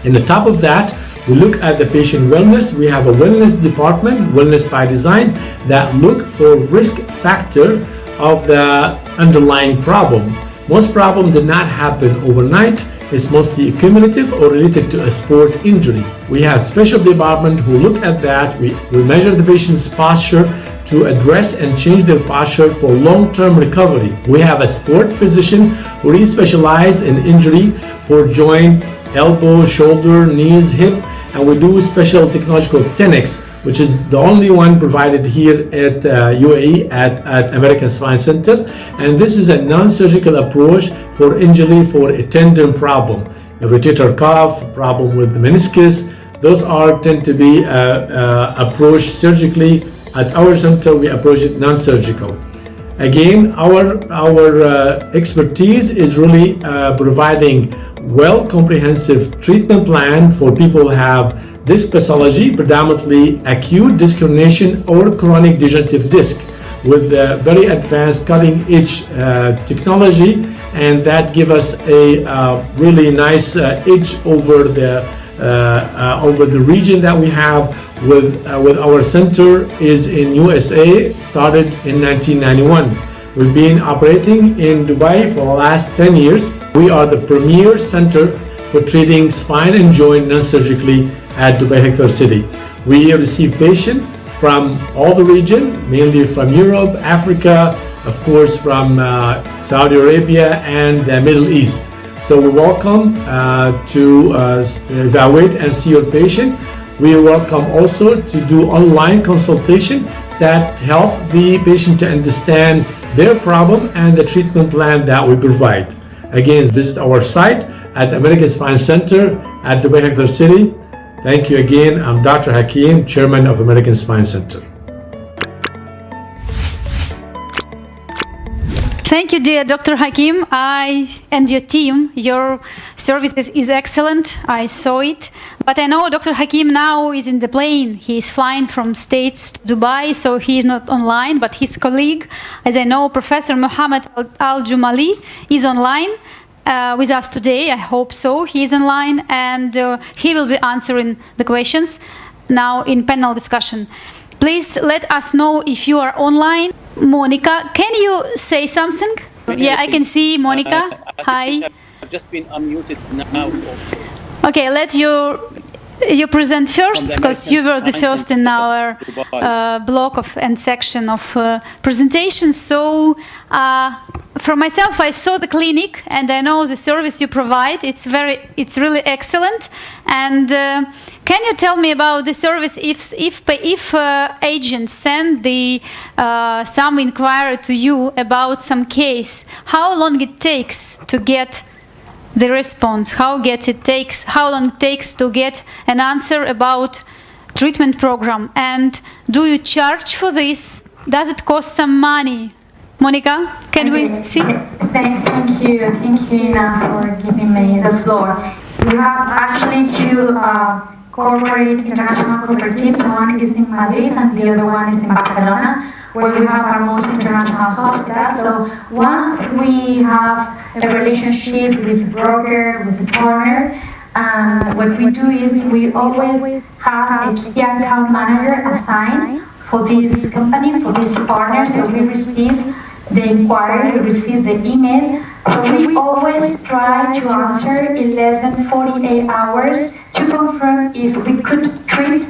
In the top of that, we look at the patient wellness. We have a wellness department, Wellness by Design, that look for risk factor of the underlying problem. Most problems did not happen overnight. It's mostly cumulative or related to a sport injury. We have special department who look at that. We measure the patient's posture to address and change their posture for long-term recovery. We have a sport physician who really specializes in injury for joint, elbow, shoulder, knees, hip, and we do special technology called 10X, which is the only one provided here at UAE at American Spine Center. And this is a non-surgical approach for injury for a tendon problem, a rotator cuff, problem with the meniscus. Those tend to be approached surgically. At our center, we approach it non-surgical. Again, our expertise is really providing well comprehensive treatment plan for people who have disc pathology, predominantly acute disc herniation or chronic degenerative disc, with very advanced cutting-edge technology, and that give us a really nice edge over the region that we have. With our center is in USA, started in 1991. We've been operating in Dubai for the last 10 years. We are the premier center for treating spine and joint non-surgically at Dubai Healthcare City. We receive patients from all the region, mainly from Europe, Africa, of course from Saudi Arabia and the Middle East. So we welcome to evaluate and see your patient. We welcome also to do online consultation that help the patient to understand their problem and the treatment plan that we provide. Again, visit our site at American Spine Center at Dubai Healthcare City. Thank you again. I'm Dr. Hakim, Chairman of American Spine Center. Thank you, dear Dr. Hakim. And your team, your services is excellent. I saw it. But I know Dr. Hakim now is in the plane. He is flying from States to Dubai, so he is not online, but his colleague, as I know, Professor Mohammed Al-Jumali is online with us today. I hope so. He is online, and he will be answering the questions now in panel discussion. Please let us know if you are online. Monica, can you say something? Yeah, I can see Monica. Hi. I've just been unmuted now. Okay, let your you present first, because you were the first in our block and section of presentations. So for myself, I saw the clinic and I know the service you provide. It's really excellent. And can you tell me about the service? If agents send some inquiry to you about some case, how long it takes to get the response? How long it takes to get an answer about treatment program? And do you charge for this? Does it cost some money? Monica, can we see? Thank you, Ina, for giving me the floor. We have actually two international cooperatives. One is in Madrid and the other one is in Barcelona, where we have our most international hospitals. So once we have a relationship with the broker, with the partner, what we do is we always have a key account manager assigned for this company, for this partner. So we receive the inquiry, we receive the email. So we always try to answer in less than 48 hours to confirm if we could treat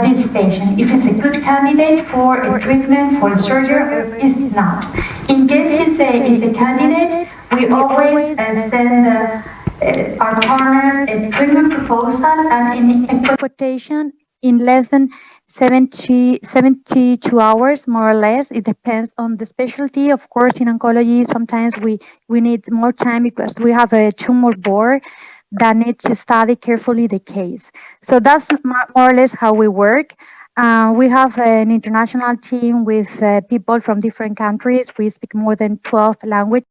this patient, if it's a good candidate for a treatment, for a surgery, or is not. In case it's a candidate, we always send our partners a treatment proposal and a quotation in less than 72 hours, more or less. It depends on the specialty. Of course, in oncology, sometimes we need more time because we have a tumor board that needs to study carefully the case. So that's more or less how we work. We have an international team with people from different countries. We speak more than 12 languages.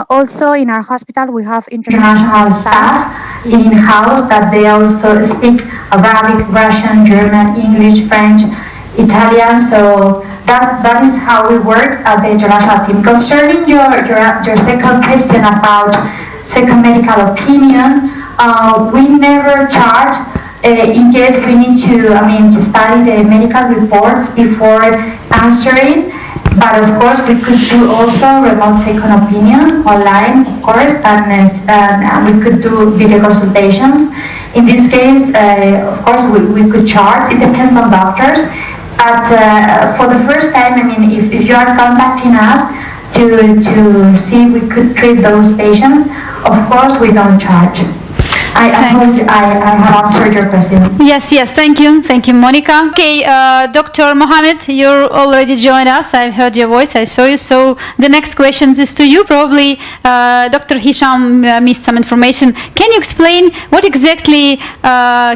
Also, in our hospital, we have international staff in-house that they also speak Arabic, Russian, German, English, French, Italian. So that is how we work at the international team. Concerning your second question about second medical opinion, we never charge in case we need to study the medical reports before answering. But of course, we could do also remote second opinion online, of course, and we could do video consultations. In this case, of course, we could charge. It depends on doctors. But for the first time, if you are contacting us to see if we could treat those patients, of course, we don't charge. I hope I have answered your question. Yes, thank you, Monica. Okay, Dr. Mohammed, you already joined us. I heard your voice, I saw you. So the next question is to you. Probably Dr. Hisham missed some information. Can you explain what exactly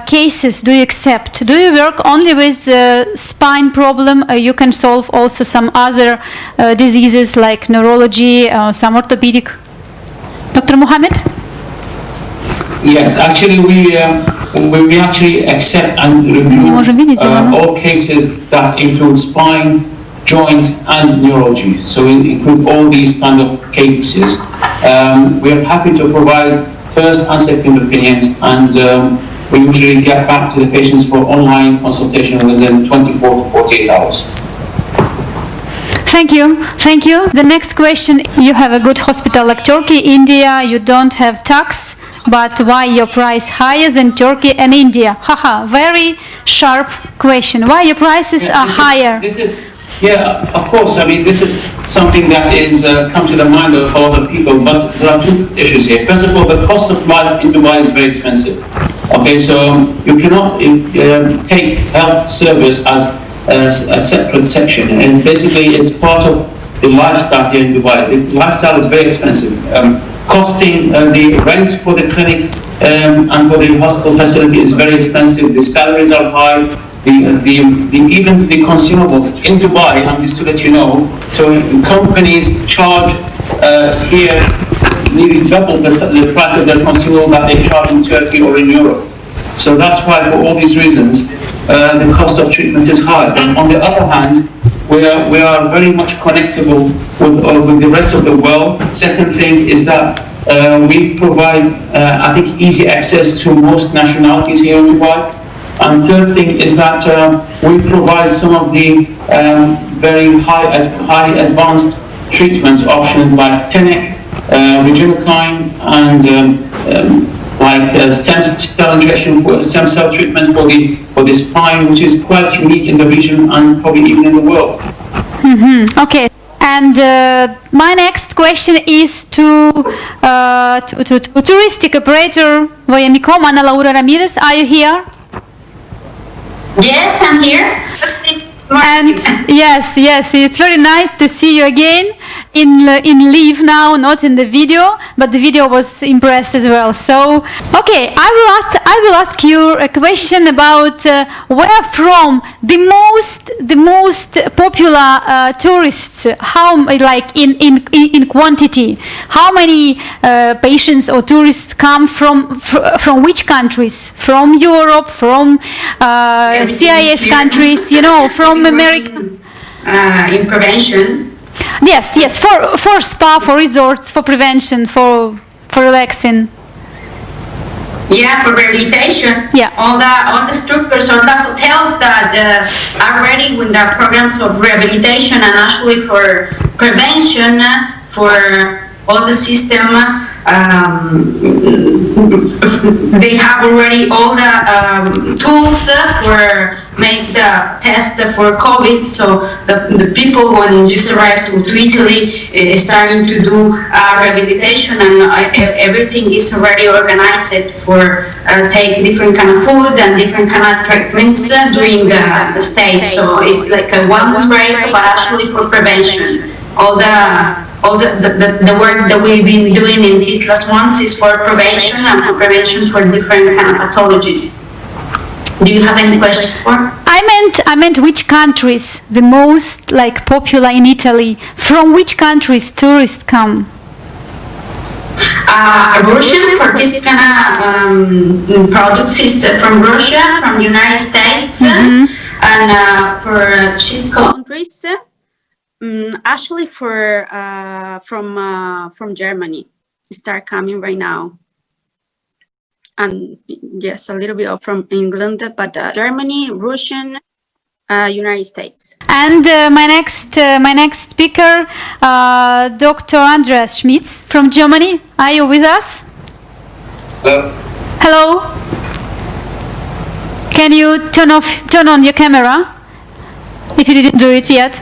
cases do you accept? Do you work only with spine problem? You can solve also some other diseases like neurology, some orthopedic? Dr. Mohammed? Yes, actually we actually accept and review all cases that include spine, joints and neurology. So we include all these kind of cases. We are happy to provide first and second opinions, and we usually get back to the patients for online consultation within 24 to 48 hours. Thank you. The next question, you have a good hospital like Turkey, India, you don't have tax. But why your price higher than Turkey and India? Haha, very sharp question. Why your prices are higher? Of course. This is something that is come to the mind of a lot of people. But there are two issues here. First of all, the cost of life in Dubai is very expensive. Okay, so you cannot take health service as a separate section. And basically, it's part of the lifestyle here in Dubai. The lifestyle is very expensive. Costing the rent for the clinic and for the hospital facility is very expensive. The salaries are high. Even the consumables in Dubai, just to let you know, so companies charge here nearly double the price of their consumable that they charge in Turkey or in Europe. So that's why, for all these reasons, the cost of treatment is high. But on the other hand, we are very much connectable with the rest of the world. Second thing is that we provide, I think, easy access to most nationalities here in Dubai. And third thing is that we provide some of the very high advanced treatment options like TENEC, Regenokine, and like stem cell injection for stem cell treatment for the spine, which is quite unique in the region and probably even in the world. Okay. And my next question is to touristic operator Voyamicom, Ana Laura Ramirez. Are you here? Yes, I'm here. And yes, it's very nice to see you again in live now, not in the video, but the video was impressed as well. So, okay, I will ask you a question about where from the most popular tourists, how, like in quantity, how many patients or tourists come from which countries? From Europe, from CIS countries, you know, from America. In prevention. Yes, for spa, for resorts, for prevention, for relaxing. Yeah, for rehabilitation. Yeah. All the structures, all the hotels that are ready with their programs of rehabilitation and actually for prevention, for all the system. They have already all the tools for make the test for COVID. So the people when just arrive to Italy starting to do rehabilitation and everything is already organized for take different kind of food and different kind of treatments during the stay. So it's like a wellness break, but actually for prevention. All the work that we've been doing in these last months is for prevention and for prevention for different kind of pathologies. Do you have any questions for? I meant which countries the most like popular in Italy? From which countries tourists come? Russia for this kind of products is from Russia, from United States, and for chief countries. Actually, from Germany, start coming right now, and yes, a little bit from England, but Germany, Russian, United States. And my next speaker, Dr. Andreas Schmitz from Germany. Are you with us? Hello. Hello. Can you turn on your camera if you didn't do it yet?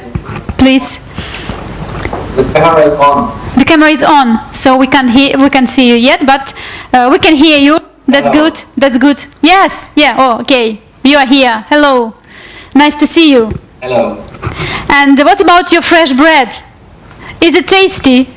Please. The camera is on. The camera is on, so we can see you yet, but we can hear you. That's Hello. good. That's good. Yes. Yeah. Oh, okay. You are here. Hello. Nice to see you. Hello. And what about your fresh bread? Is it tasty?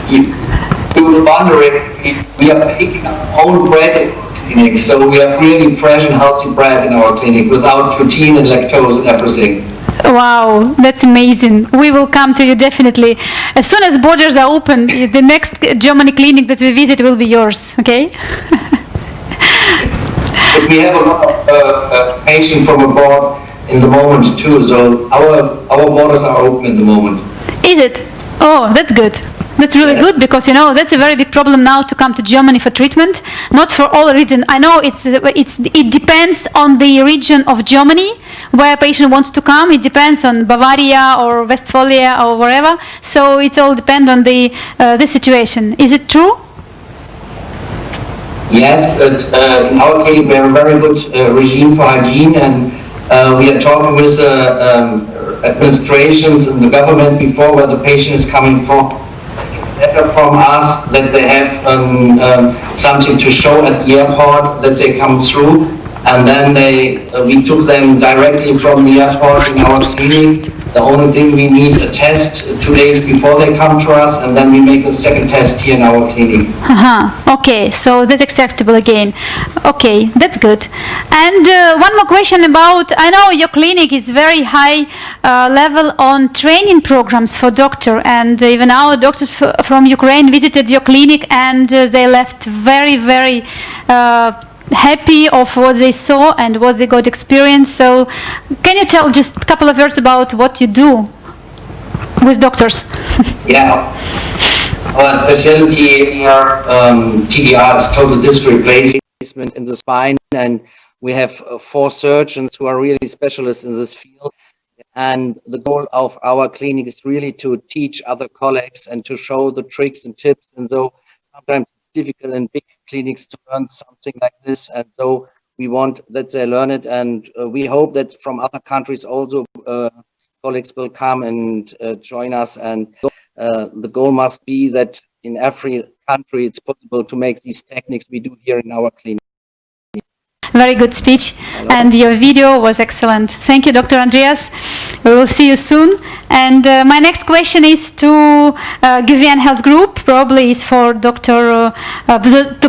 You will wonder if we are making our own bread in our clinic, so we have really fresh and healthy bread in our clinic without gluten and lactose and everything. Wow, that's amazing. We will come to you definitely. As soon as borders are open, the next Germany clinic that we visit will be yours, okay? But we have a lot of patients from abroad in the moment too, so our borders are open in the moment. Is it? Oh, that's good. That's really good because, you know, that's a very big problem now to come to Germany for treatment. Not for all region. I know it depends on the region of Germany where a patient wants to come. It depends on Bavaria or Westphalia or wherever. So it all depends on the situation. Is it true? Yes, but in our clinic we have a very good regime for hygiene, and we are talking with administrations and the government before where the patient is coming from. Letter from us that they have something to show at the airport that they come through, and then we took them directly from the airport in our clinic. The only thing we need a test 2 days before they come to us, and then we make a second test here in our clinic. Okay, so that's acceptable again. Okay, that's good. And one more question about, I know your clinic is very high level on training programs for doctor, and even our doctors from Ukraine visited your clinic and they left very, very happy of what they saw and what they got experience. So can you tell just a couple of words about what you do with doctors? Yeah, our specialty here, TDR, is total disc replacement in the spine, and we have 4 surgeons who are really specialists in this field. And the goal of our clinic is really to teach other colleagues and to show the tricks and tips. And so sometimes it's difficult in big clinics to learn something like this, and so we want that they learn it, and we hope that from other countries also colleagues will come and join us, and the goal must be that in every country it's possible to make these techniques we do here in our clinic. Very good speech, and your video was excellent. Thank you, Dr. Andreas. We will see you soon. And my next question is to Kyiv Health Group, probably is for to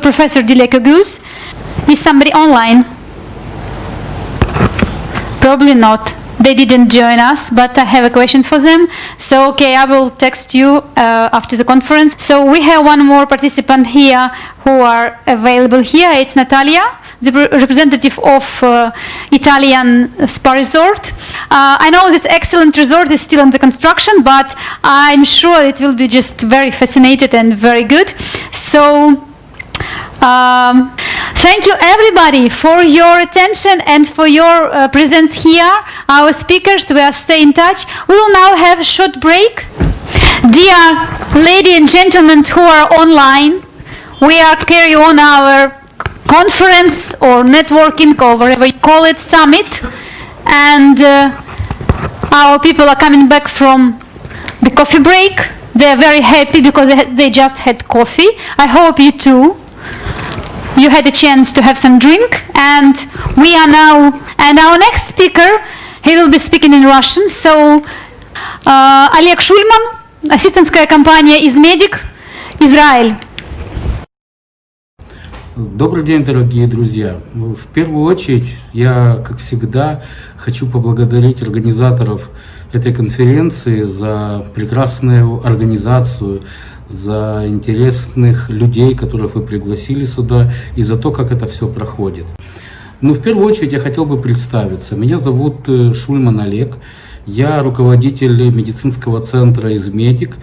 Professor Dilek Oguz. Is somebody online? Probably not. They didn't join us, but I have a question for them. So, okay, I will text you after the conference. So we have one more participant here who are available here. It's Natalia, the representative of Italian spa resort. I know this excellent resort is still under construction, but I'm sure it will be just very fascinated and very good. So thank you everybody for your attention and for your presence here. Our speakers will stay in touch. We will now have a short break. Dear ladies and gentlemen who are online, we are carrying on our conference or networking or whatever you call it, summit, and our people are coming back from the coffee break. They are very happy because they just had coffee. I hope you too. You had a chance to have some drink, and we are now, and our next speaker, he will be speaking in Russian. So, Олег Шульман, ассистентская компания «Измедик», Израиль. Добрый день, дорогие друзья! В первую очередь я, как всегда, хочу поблагодарить организаторов этой конференции за прекрасную организацию, за интересных людей, которых вы пригласили сюда, и за то, как это все проходит. Но в первую очередь я хотел бы представиться. Меня зовут Шульман Олег, я руководитель медицинского центра «Измедик»,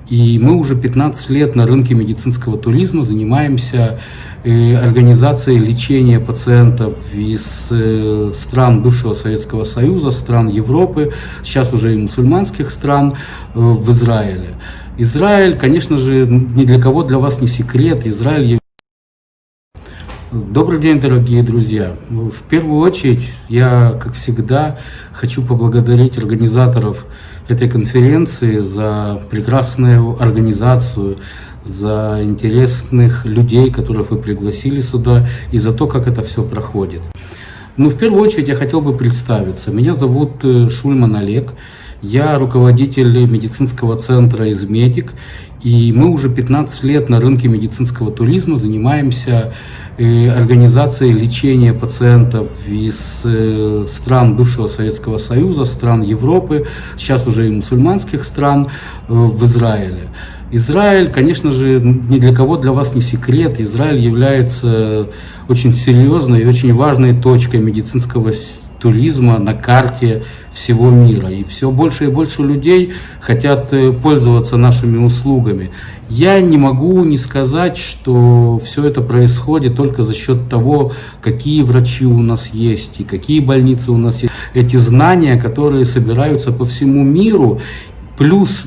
и мы уже 15 лет на рынке медицинского туризма занимаемся организацией лечения пациентов из стран бывшего Советского Союза, стран Европы, сейчас уже и мусульманских стран, в Израиле. Израиль, конечно же, ни для кого для вас не секрет. Израиль. Добрый день, дорогие друзья! В первую очередь я, как всегда, хочу поблагодарить организаторов этой конференции за прекрасную организацию, за интересных людей, которых вы пригласили сюда, и за то, как это все проходит. Но в первую очередь я хотел бы представиться. Меня зовут Шульман Олег. Я руководитель медицинского центра «Измедик», и мы уже 15 лет на рынке медицинского туризма занимаемся организацией лечения пациентов из стран бывшего Советского Союза, стран Европы, сейчас уже и мусульманских стран, в Израиле. Израиль, конечно же, ни для кого для вас не секрет. Израиль является очень серьезной и очень важной точкой медицинского туризма на карте всего мира. И все больше и больше людей хотят пользоваться нашими услугами. Я не могу не сказать, что все это происходит только за счет того, какие врачи у нас есть и какие больницы у нас есть. Эти знания, которые собираются по всему миру, плюс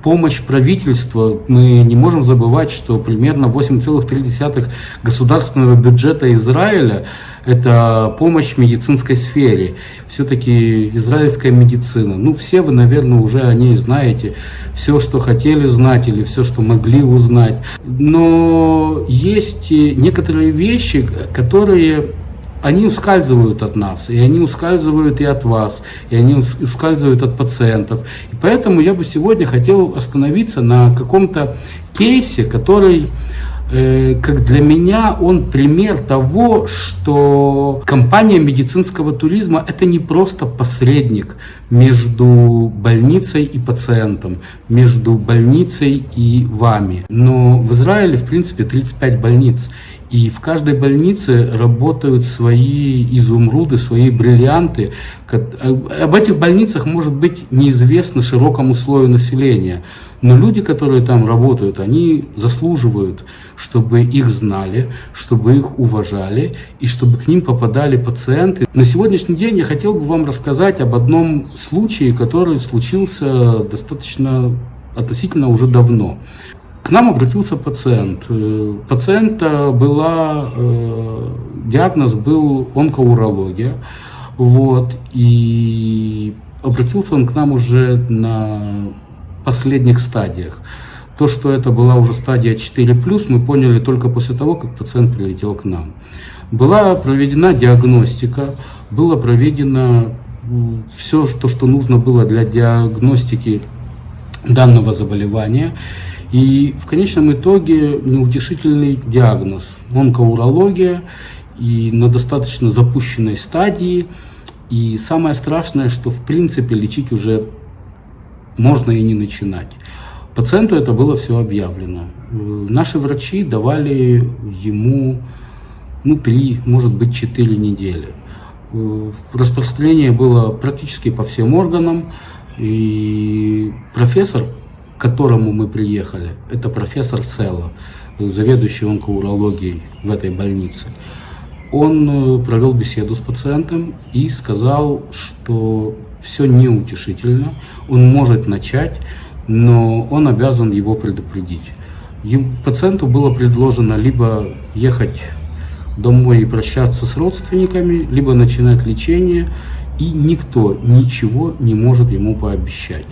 помощь правительства. Мы не можем забывать, что примерно 8,3 государственного бюджета Израиля – это помощь медицинской сфере. Все-таки израильская медицина. Ну, все вы, наверное, уже о ней знаете. Все, что хотели знать или все, что могли узнать. Но есть некоторые вещи, которые они ускальзывают от нас, и они ускальзывают и от вас, и они ускальзывают от пациентов. И поэтому я бы сегодня хотел остановиться на каком-то кейсе, который, как для меня, он пример того, что компания медицинского туризма – это не просто посредник между больницей и пациентом, между больницей и вами. Но в Израиле, в принципе, 35 больниц. И в каждой больнице работают свои изумруды, свои бриллианты. Об этих больницах, может быть, неизвестно широкому слою населения. Но люди, которые там работают, они заслуживают, чтобы их знали, чтобы их уважали и чтобы к ним попадали пациенты. На сегодняшний день я хотел бы вам рассказать об одном случае, который случился относительно уже давно. К нам обратился пациент. Пациента диагноз был онкоурология. Вот, и обратился он к нам уже на последних стадиях. То, что это была уже стадия 4+, мы поняли только после того, как пациент прилетел к нам. Была проведена диагностика, было проведено все, что нужно было для диагностики данного заболевания. И в конечном итоге неутешительный диагноз – онкоурология, и на достаточно запущенной стадии. И самое страшное, что в принципе лечить уже можно и не начинать. Пациенту это было все объявлено. Наши врачи давали ему 3, может быть 4 недели. Распространение было практически по всем органам. И профессор, к которому мы приехали, это профессор Села, заведующий онкоурологией в этой больнице. Он провел беседу с пациентом и сказал, что все неутешительно, он может начать, но он обязан его предупредить. Пациенту было предложено либо ехать домой и прощаться с родственниками, либо начинать лечение, и никто ничего не может ему пообещать.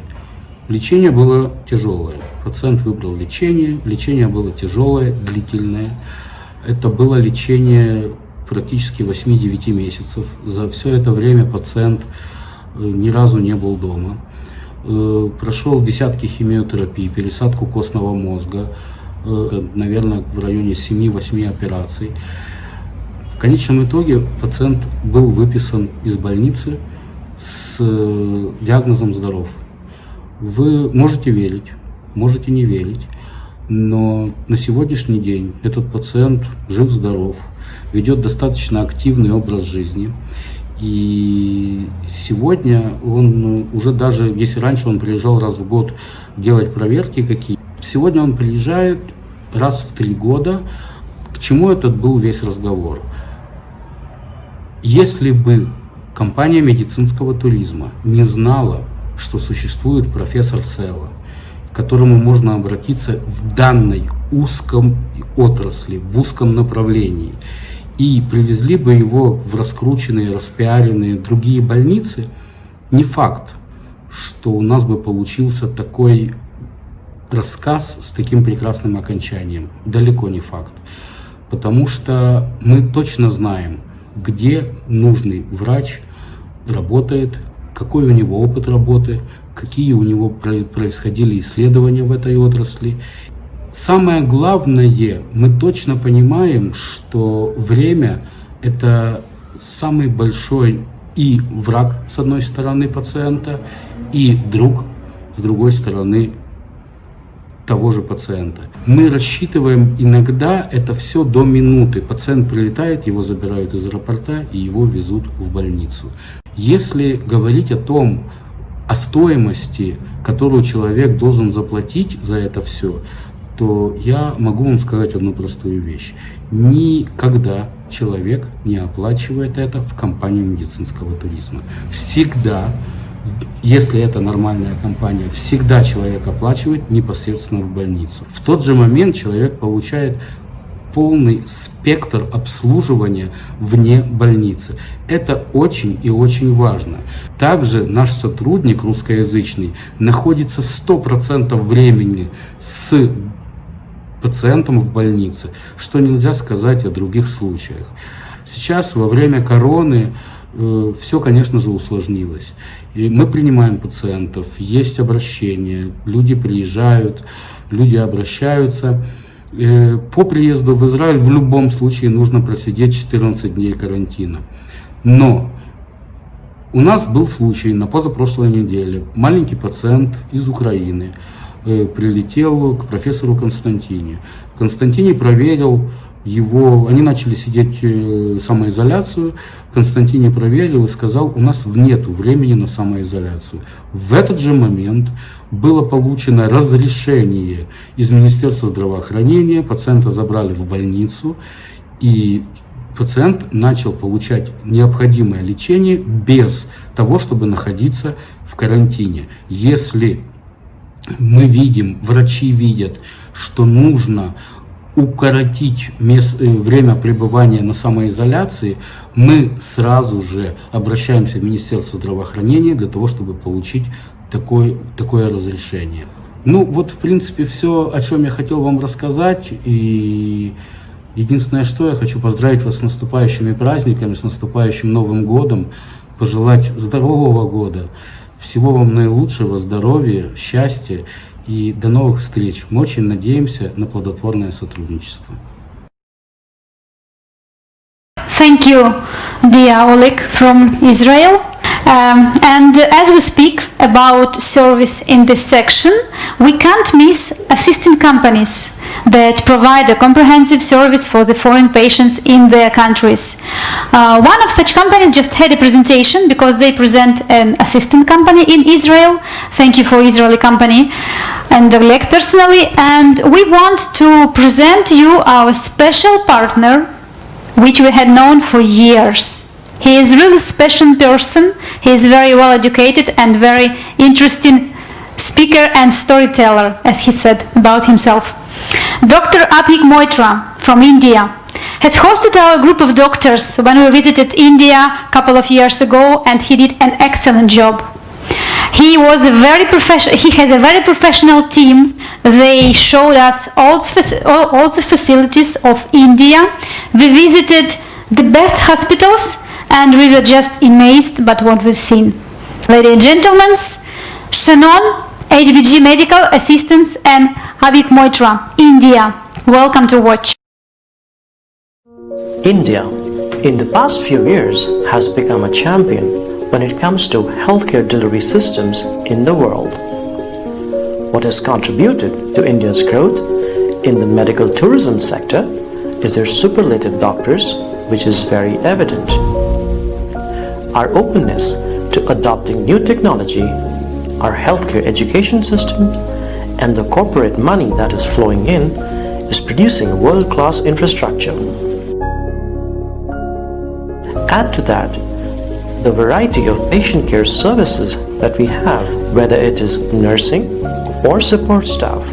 Лечение было тяжелое. Пациент выбрал лечение. Лечение было тяжелое, длительное. Это было лечение практически 8-9 месяцев. За все это время пациент ни разу не был дома. Прошел десятки химиотерапий, пересадку костного мозга, наверное, в районе 7-8 операций. В конечном итоге пациент был выписан из больницы с диагнозом «здоров». Вы можете верить, можете не верить, но на сегодняшний день этот пациент жив-здоров, ведет достаточно активный образ жизни. И сегодня он уже даже, если раньше он приезжал раз в год делать проверки какие, сегодня он приезжает раз в 3 года. К чему этот был весь разговор? Если бы компания медицинского туризма не знала, что существует профессор Села, к которому можно обратиться в данной узком отрасли, в узком направлении, и привезли бы его в раскрученные, распиаренные другие больницы, не факт, что у нас бы получился такой рассказ с таким прекрасным окончанием. Далеко не факт. Потому что мы точно знаем, где нужный врач работает, какой у него опыт работы, какие у него происходили исследования в этой отрасли. Самое главное, мы точно понимаем, что время – это самый большой и враг, с одной стороны, пациента, и друг, с другой стороны, того же пациента. Мы рассчитываем иногда это все до минуты. Пациент прилетает, его забирают из аэропорта и его везут в больницу. Если говорить о стоимости, которую человек должен заплатить за это все, то я могу вам сказать одну простую вещь. Никогда человек не оплачивает это в компанию медицинского туризма. Всегда, если это нормальная компания, всегда человек оплачивает непосредственно в больницу. В тот же момент человек получает полный спектр обслуживания вне больницы. Это очень и очень важно. Также наш сотрудник русскоязычный находится 100% времени с пациентом в больнице, что нельзя сказать о других случаях. Сейчас, во время короны, все, конечно же, усложнилось. И мы принимаем пациентов, есть обращения, люди приезжают, люди обращаются. По приезду в Израиль в любом случае нужно просидеть 14 дней карантина. Но у нас был случай на позапрошлой неделе. Маленький пациент из Украины прилетел к профессору Константине. Константине проверил его, они начали сидеть самоизоляцию. Константине проверил и сказал: у нас нету времени на самоизоляцию. В этот же момент было получено разрешение из Министерства здравоохранения, пациента забрали в больницу, и пациент начал получать необходимое лечение без того, чтобы находиться в карантине. Если мы видим, врачи видят, что нужно укоротить время пребывания на самоизоляции, мы сразу же обращаемся в Министерство здравоохранения для того, чтобы получить такое разрешение. Ну вот, в принципе, все, о чем я хотел вам рассказать. И единственное, что я хочу поздравить вас с наступающими праздниками, с наступающим Новым годом, пожелать здорового года, всего вам наилучшего, здоровья, счастья и до новых встреч. Мы очень надеемся на плодотворное сотрудничество. Thank you, dear Oleg from Israel. And as we speak about service in this section, we can't miss assisting companies that provide a comprehensive service for the foreign patients in their countries. One of such companies just had a presentation because they present an assistant company in Israel. Thank you for Israeli company and Oleg personally. And we want to present you our special partner, which we had known for years. He is really a special person. He is very well educated and very interesting speaker and storyteller, as he said about himself. Dr. Apik Moitra from India has hosted our group of doctors when we visited India a couple of years ago, and he did an excellent job. He has a very professional team. They showed us all the facilities of India. We visited the best hospitals, and we were just amazed by what we've seen. Ladies and gentlemen, Shannon, HBG Medical Assistants, and Abhik Moitra, India. Welcome to watch. India, in the past few years, has become a champion when it comes to healthcare delivery systems in the world. What has contributed to India's growth in the medical tourism sector is their superlative doctors, which is very evident. Our openness to adopting new technology, our healthcare education system, and the corporate money that is flowing in is producing a world-class infrastructure. Add to that the variety of patient care services that we have, whether it is nursing or support staff.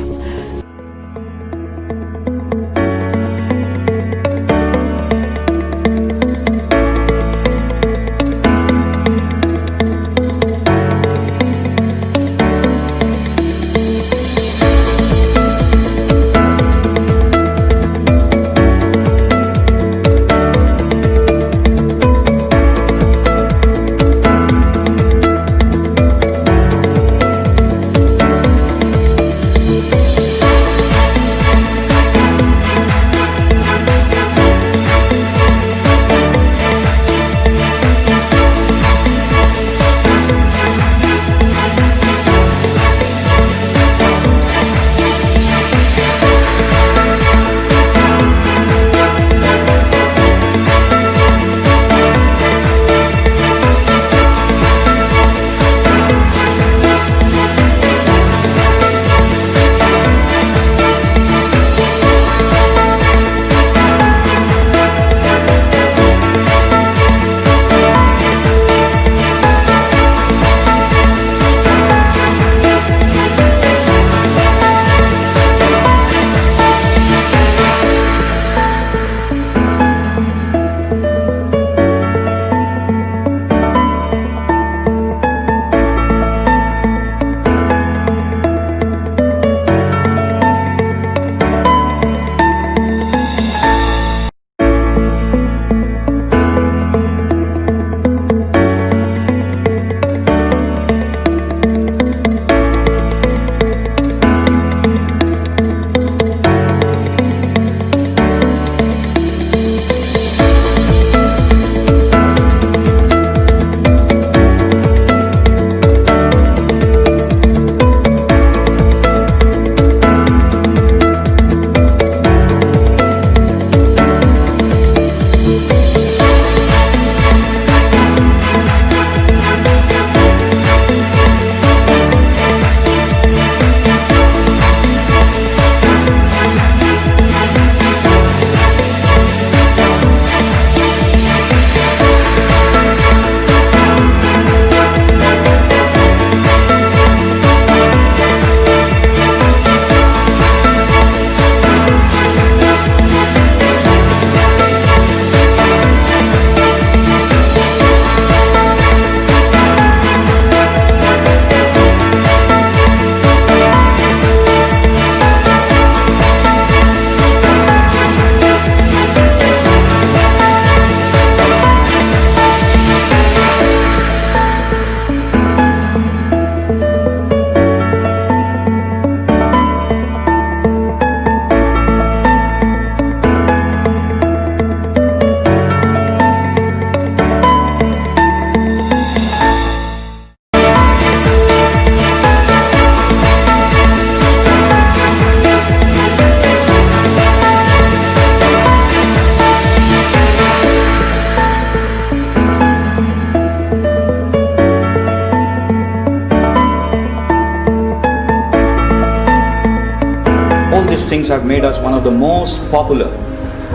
these things have made us one of the most popular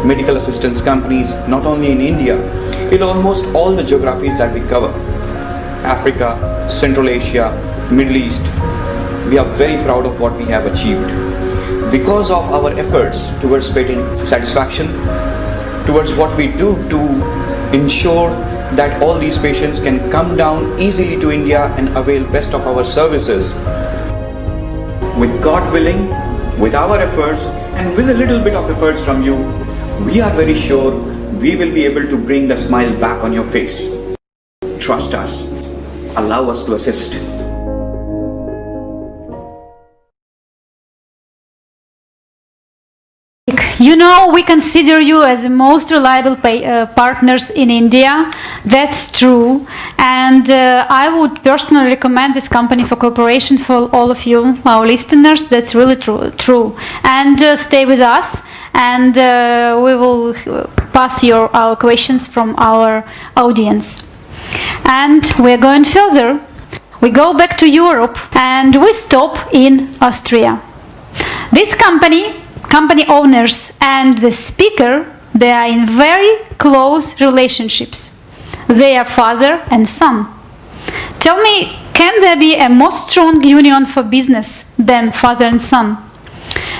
medical assistance companies, not only in India, in almost all the geographies that we cover. Africa, Central Asia, Middle East. We are very proud of what we have achieved. Because of our efforts towards patient satisfaction, towards what we do to ensure that all these patients can come down easily to India and avail best of our services. With God willing, with our efforts and with a little bit of efforts from you, we are very sure we will be able to bring the smile back on your face. Trust us. Allow us to assist. You know, we consider you as the most reliable partners in India. That's true. And I would personally recommend this company for cooperation for all of you, our listeners. That's really true. And stay with us, and we will pass our questions from our audience. And we're going further. We go back to Europe, and we stop in Austria. This company owners and the speaker, they are in very close relationships. They are father and son. Tell me, can there be a more strong union for business than father and son?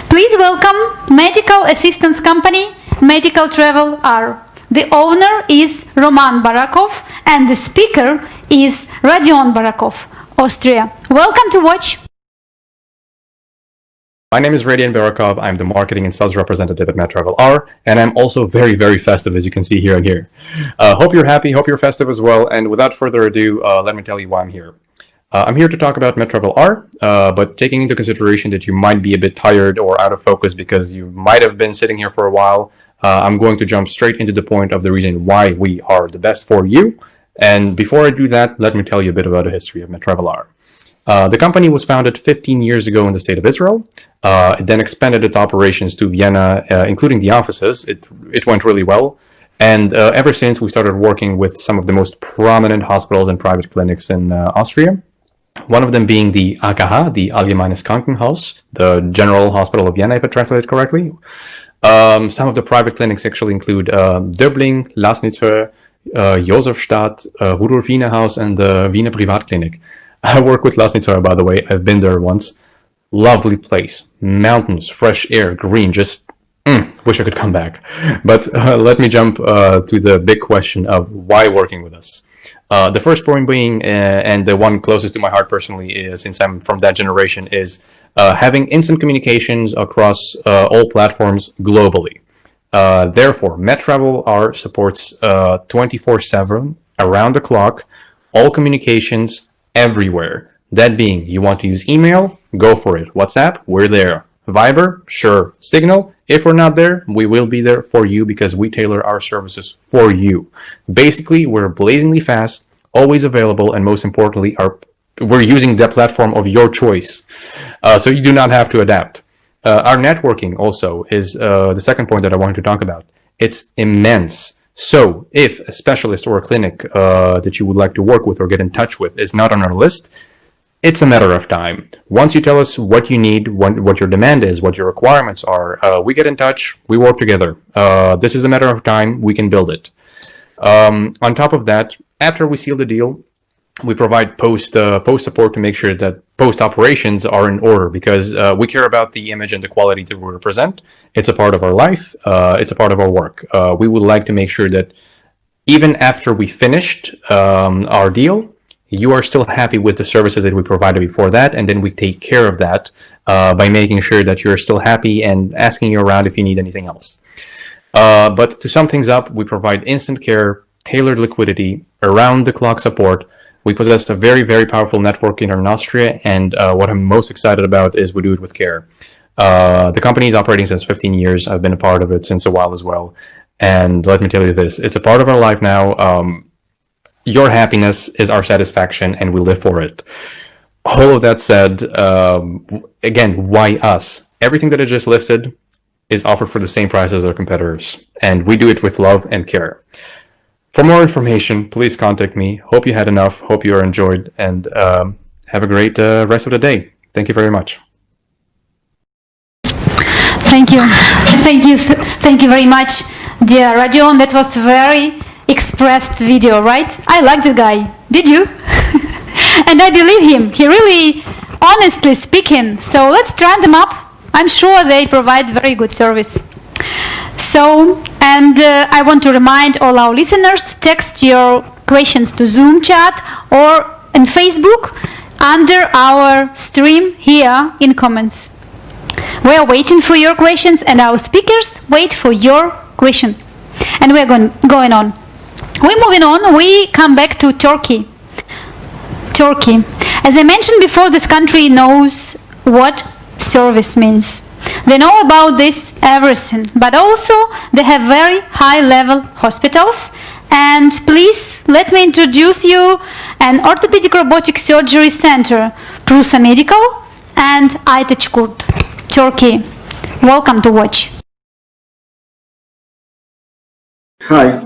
Please welcome medical assistance company Medical Travel R. The owner is Roman Barakov and the speaker is Rodion Barakov, Austria. Welcome to watch. My name is Rodion Barakov. I'm the marketing and sales representative at MedTravel R, and I'm also very, very festive, as you can see here and here. Hope you're happy, hope you're festive as well, and without further ado, let me tell you why I'm here. I'm here to talk about MedTravel R, but taking into consideration that you might be a bit tired or out of focus because you might have been sitting here for a while, I'm going to jump straight into the point of the reason why we are the best for you. And before I do that, let me tell you a bit about the history of MedTravel R. The company was founded 15 years ago in the state of Israel. It then expanded its operations to Vienna, including the offices. It went really well. And ever since, we started working with some of the most prominent hospitals and private clinics in Austria. One of them being the AKH, the Allgemeines Krankenhaus, the General Hospital of Vienna, if I translate it correctly. Some of the private clinics actually include Döbling, Lasnitzer, Josefstadt, Rudolf Wiener Haus, and the Wiener Privatklinik. I work with Lasnitzer, by the way. I've been there once. Lovely place. Mountains, fresh air, green. Just wish I could come back. But let me jump to the big question of why working with us. The first point being, and the one closest to my heart personally, is, since I'm from that generation, is having instant communications across all platforms globally. Therefore, MedTravel R supports 24/7, around the clock, all communications, everywhere. That being, you want to use email? Go for it. WhatsApp? We're there. Viber? Sure. Signal? If we're not there, we will be there for you because we tailor our services for you. Basically, we're blazingly fast, always available, and most importantly, we're using the platform of your choice. So you do not have to adapt. Our networking also is the second point that I wanted to talk about. It's immense. So if a specialist or a clinic that you would like to work with or get in touch with is not on our list, it's a matter of time. Once you tell us what you need, what your demand is, what your requirements are, we get in touch, we work together. This is a matter of time, we can build it. On top of that, after we seal the deal, we provide post support to make sure that post operations are in order, because we care about the image and the quality that we represent. It's a part of our life. It's a part of our work. We would like to make sure that even after we finished our deal, you are still happy with the services that we provided before that, and then we take care of that by making sure that you're still happy and asking you around if you need anything else. But to sum things up, we provide instant care, tailored liquidity, around-the-clock support. We possess a very, very powerful network in Austria, and what I'm most excited about is we do it with care. The company is operating since 15 years. I've been a part of it since a while as well. And let me tell you this, it's a part of our life now. Your happiness is our satisfaction, and we live for it. All of that said, again, why us? Everything that I just listed is offered for the same price as our competitors, and we do it with love and care. For more information, please contact me. Hope you had enough. Hope you are enjoyed, and have a great rest of the day. Thank you very much. Thank you. Thank you very much, dear Radion. That was very expressed video, right? I like the guy. Did you? And I believe him. He really honestly speaking. So let's try them up. I'm sure they provide very good service. So, and I want to remind all our listeners, text your questions to Zoom chat or in Facebook under our stream here in comments. We are waiting for your questions and our speakers wait for your question. And we're going on. We're moving on. We come back to Turkey. Turkey. As I mentioned before, this country knows what service means. They know about this everything, but also they have very high-level hospitals. And please let me introduce you an orthopedic robotic surgery center, Prusa Medical and Aytaçkurt, Turkey. Welcome to watch. Hi.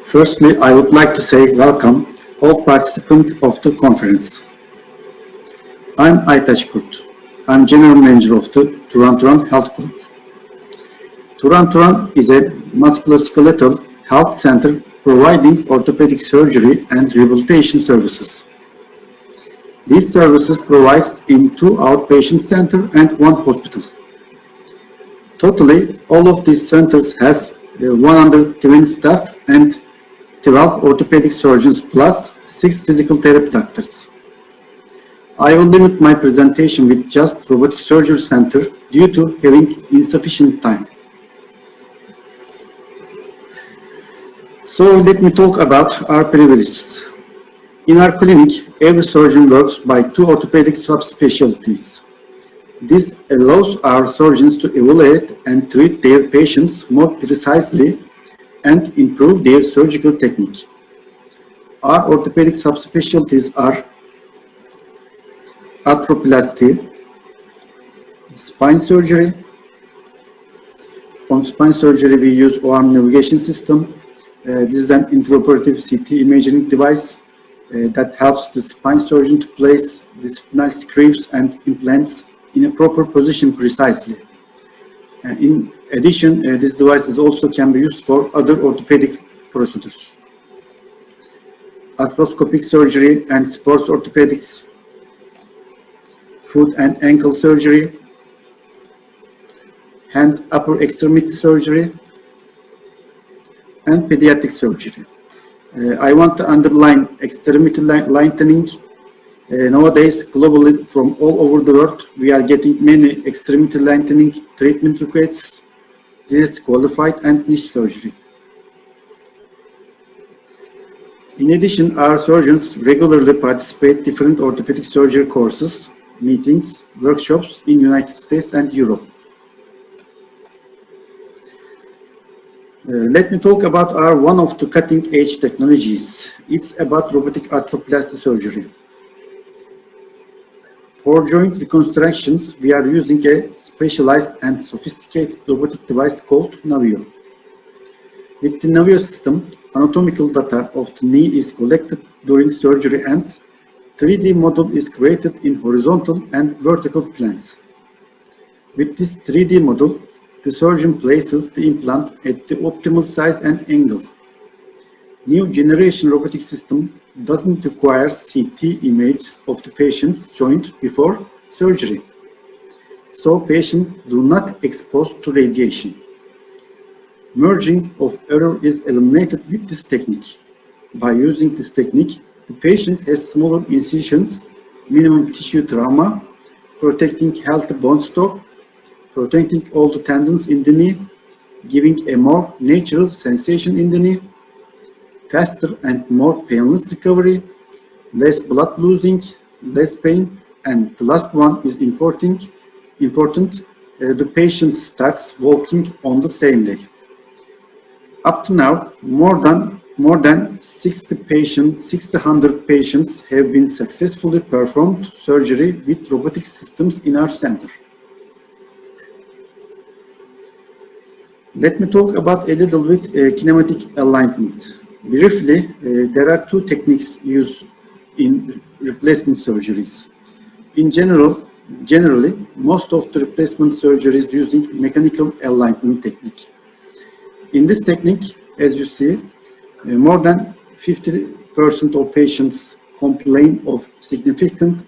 Firstly, I would like to say welcome all participants of the conference. I'm Aytaçkurt. I'm General Manager of the Turan Health Group. Turan is a musculoskeletal health center providing orthopedic surgery and rehabilitation services. These services provided in 2 outpatient centers and 1 hospital. Totally, all of these centers has 120 staff and 12 orthopedic surgeons plus 6 physical therapy doctors. I will limit my presentation with just robotic surgery center due to having insufficient time. So let me talk about our privileges. In our clinic, every surgeon works by 2 orthopedic subspecialties. This allows our surgeons to evaluate and treat their patients more precisely and improve their surgical technique. Our orthopedic subspecialties are arthroplasty, spine surgery. On spine surgery, we use arm navigation system. This is an intraoperative CT imaging device that helps the spine surgeon to place the spinal screws and implants in a proper position precisely. In addition, this device also can be used for other orthopedic procedures. Arthroscopic surgery and sports orthopedics, foot and ankle surgery, hand upper extremity surgery, and pediatric surgery. I want to underline extremity lengthening. Nowadays, globally, from all over the world, we are getting many extremity lengthening treatment requests. This is qualified and niche surgery. In addition, our surgeons regularly participate in different orthopedic surgery courses, meetings, workshops in United States and Europe. Let me talk about one of the cutting-edge technologies. It's about robotic arthroplasty surgery. For joint reconstructions, we are using a specialized and sophisticated robotic device called Navio. With the Navio system, anatomical data of the knee is collected during surgery and 3D model is created in horizontal and vertical planes. With this 3D model, the surgeon places the implant at the optimal size and angle. New generation robotic system doesn't require CT images of the patient's joint before surgery, so patients do not expose to radiation. Merging of error is eliminated with this technique. By using this technique, the patient has smaller incisions, minimum tissue trauma, protecting healthy bone stock, protecting all the tendons in the knee, giving a more natural sensation in the knee, faster and more painless recovery, less blood losing, less pain, and the last one is important. The patient starts walking on the same day. Up to now, more than 600 patients have been successfully performed surgery with robotic systems in our center. Let me talk about a little bit kinematic alignment. Briefly, there are 2 techniques used in replacement surgeries. In general, Generally, most of the replacement surgery is using mechanical alignment technique. In this technique, as you see, more than 50% of patients complain of significant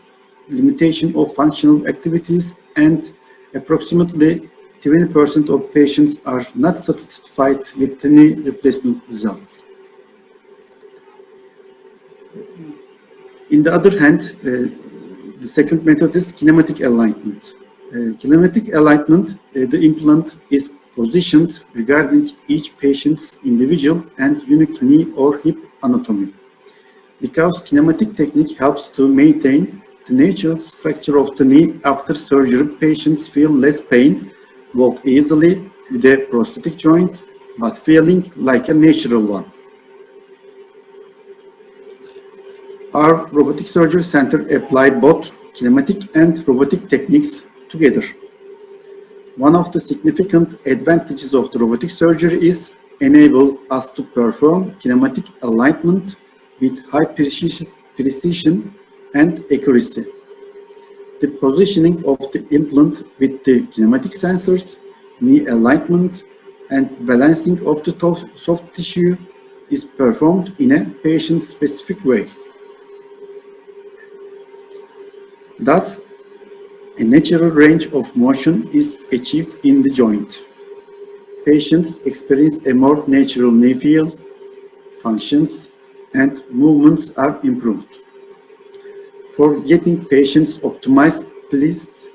limitation of functional activities, and approximately 20% of patients are not satisfied with the knee replacement results. In the other hand, the second method is kinematic alignment. Kinematic alignment, the implant is positioned regarding each patient's individual and unique knee or hip anatomy. Because kinematic technique helps to maintain the natural structure of the knee after surgery, patients feel less pain, walk easily with a prosthetic joint, but feeling like a natural one. Our robotic surgery center apply both kinematic and robotic techniques together. One of the significant advantages of the robotic surgery is enable us to perform kinematic alignment with high precision and accuracy. The positioning of the implant with the kinematic sensors, knee alignment, and balancing of the soft tissue is performed in a patient-specific way. Thus, a natural range of motion is achieved in the joint. Patients experience a more natural knee feel, functions, and movements are improved. For getting patients optimized pleased,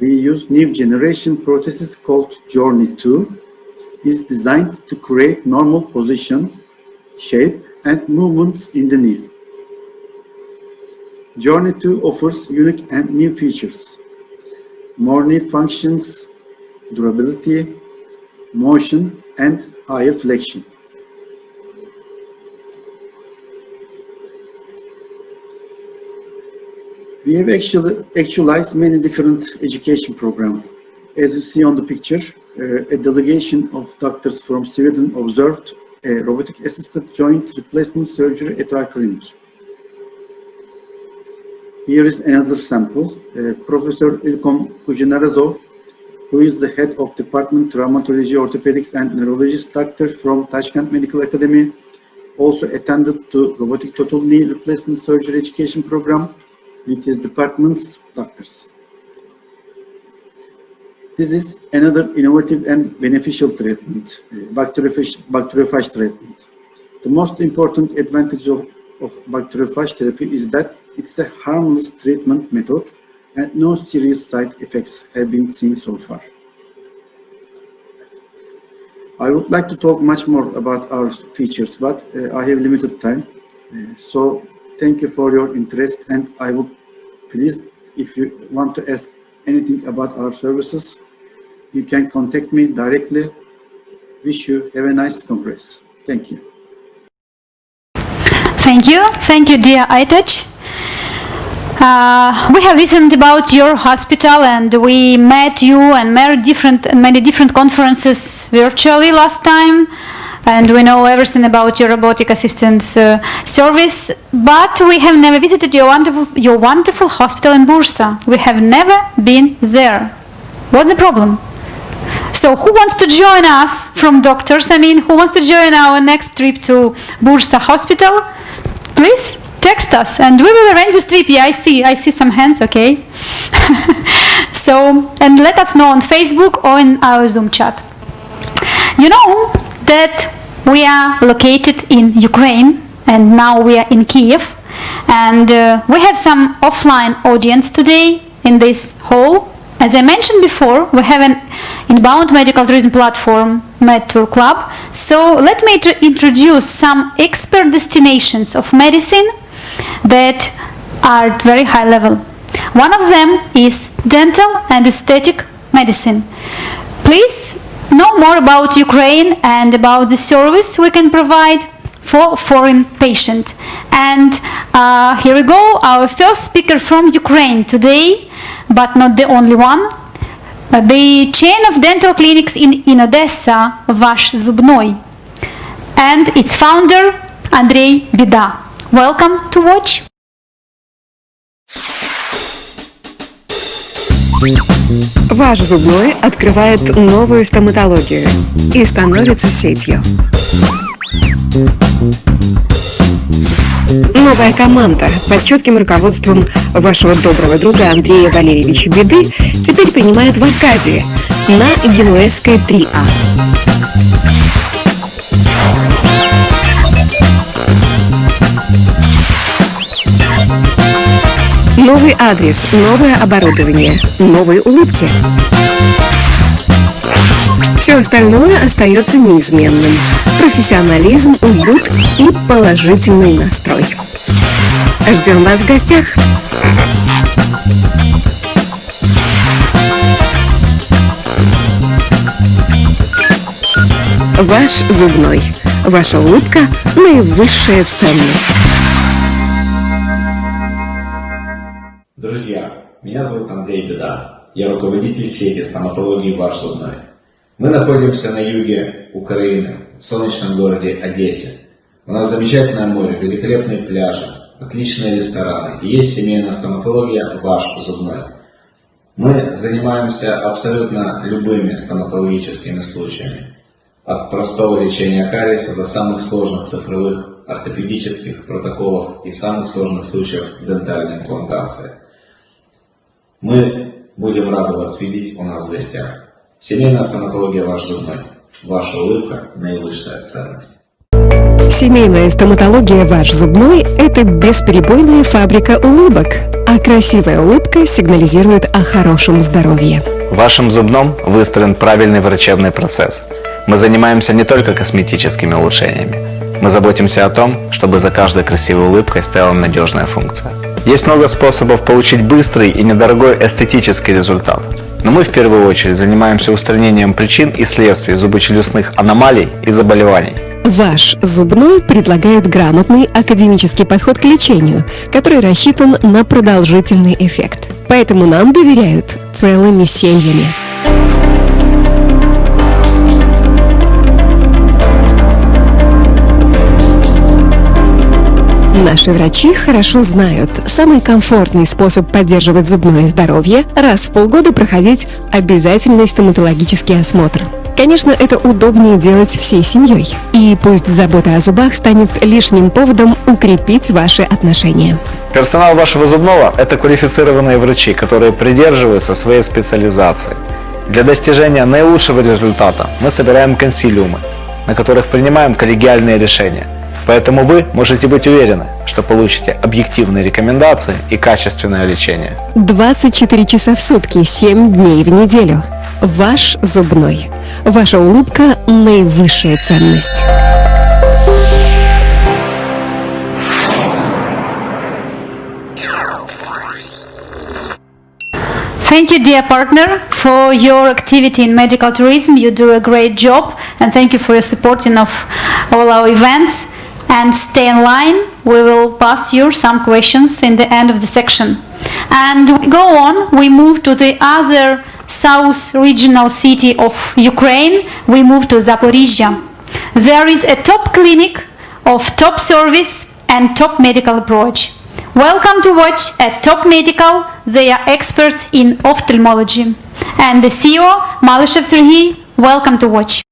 we use new generation prosthesis called Journey 2. Is designed to create normal position, shape, and movements in the knee. Journey 2 offers unique and new features. More knee functions, durability, motion, and higher flexion. We have actualized many different education programs. As you see on the picture, a delegation of doctors from Sweden observed a robotic-assisted joint replacement surgery at our clinic. Here is another sample. Professor Ilkom Kujinarazov, who is the head of Department Traumatology, Orthopedics and Neurologist doctor from Tashkent Medical Academy, also attended to robotic total knee replacement surgery education program with his department's doctors. This is another innovative and beneficial treatment, bacteriophage treatment. The most important advantage of bacteriophage therapy is that it's a harmless treatment method and no serious side effects have been seen so far. I would like to talk much more about our features, but I have limited time. So thank you for your interest, and I would please, if you want to ask anything about our services, you can contact me directly. Wish you have a nice congress. Thank you. Thank you, dear Aytaç. We have listened about your hospital, and we met you and many different conferences virtually last time, and we know everything about your robotic assistance service. But we have never visited your wonderful hospital in Bursa. We have never been there. What's the problem? So who wants to join us from doctors? Who wants to join our next trip to Bursa Hospital? Please text us and we will arrange this trip. Yeah, I see some hands, okay. So, and let us know on Facebook or in our Zoom chat. You know that we are located in Ukraine and now we are in Kyiv, and we have some offline audience today in this hall. As I mentioned before, we have an inbound medical tourism platform, MedTour Club. So let me introduce some expert destinations of medicine that are at very high level. One of them is dental and aesthetic medicine. Please know more about Ukraine and about the service we can provide for foreign patients. And here we go, our first speaker from Ukraine today, but not the only one. The chain of dental clinics in Odessa, Vash Zubnoy, and its founder, Andrei Bida. Welcome to watch. Ваш зубной открывает новую стоматологию и становится сетью. Новая команда под четким руководством вашего доброго друга Андрея Валерьевича Беды теперь принимает в Аркадии на Генуэзской 3А. Новый адрес, новое оборудование, новые улыбки. Все остальное остается неизменным. Профессионализм, уют и положительный настрой. Ждем вас в гостях. Ваш зубной. Ваша улыбка – наивысшая ценность. Друзья, меня зовут Андрей Беда. Я руководитель сети стоматологии «Ваш зубной». Мы находимся на юге Украины, в солнечном городе Одессе. У нас замечательное море, великолепные пляжи, отличные рестораны и есть семейная стоматология «Ваш зубной». Мы занимаемся абсолютно любыми стоматологическими случаями. От простого лечения кариеса до самых сложных цифровых ортопедических протоколов и самых сложных случаев дентальной имплантации. Мы будем рады вас видеть у нас в гостях. Семейная стоматология «Ваш зубной». Ваша улыбка – наивысшая ценность. Семейная стоматология «Ваш зубной» – это бесперебойная фабрика улыбок, а красивая улыбка сигнализирует о хорошем здоровье. В вашем зубном выстроен правильный врачебный процесс. Мы занимаемся не только косметическими улучшениями. Мы заботимся о том, чтобы за каждой красивой улыбкой стояла надежная функция. Есть много способов получить быстрый и недорогой эстетический результат. Но мы в первую очередь занимаемся устранением причин и следствий зубочелюстных аномалий и заболеваний. Ваш зубной предлагает грамотный академический подход к лечению, который рассчитан на продолжительный эффект. Поэтому нам доверяют целыми семьями. Наши врачи хорошо знают, самый комфортный способ поддерживать зубное здоровье – раз в полгода проходить обязательный стоматологический осмотр. Конечно, это удобнее делать всей семьей. И пусть забота о зубах станет лишним поводом укрепить ваши отношения. Персонал вашего зубного – это квалифицированные врачи, которые придерживаются своей специализации. Для достижения наилучшего результата мы собираем консилиумы, на которых принимаем коллегиальные решения. Поэтому вы можете быть уверены, что получите объективные рекомендации и качественное лечение. 24 часа в сутки, 7 дней в неделю. Ваш зубной. Ваша улыбка – наивысшая ценность. Thank you, dear partner, for your activity in medical tourism. You do a great job, and thank you for your supporting of all our events. And stay in line. We will pass you some questions in the end of the section. And we go on. We move to the other south regional city of Ukraine. We move to Zaporizhia. There is a top clinic of top service and top medical approach. Welcome to watch at Top Medical. They are experts in ophthalmology. And the CEO, Malyshev Serhiy, welcome to watch.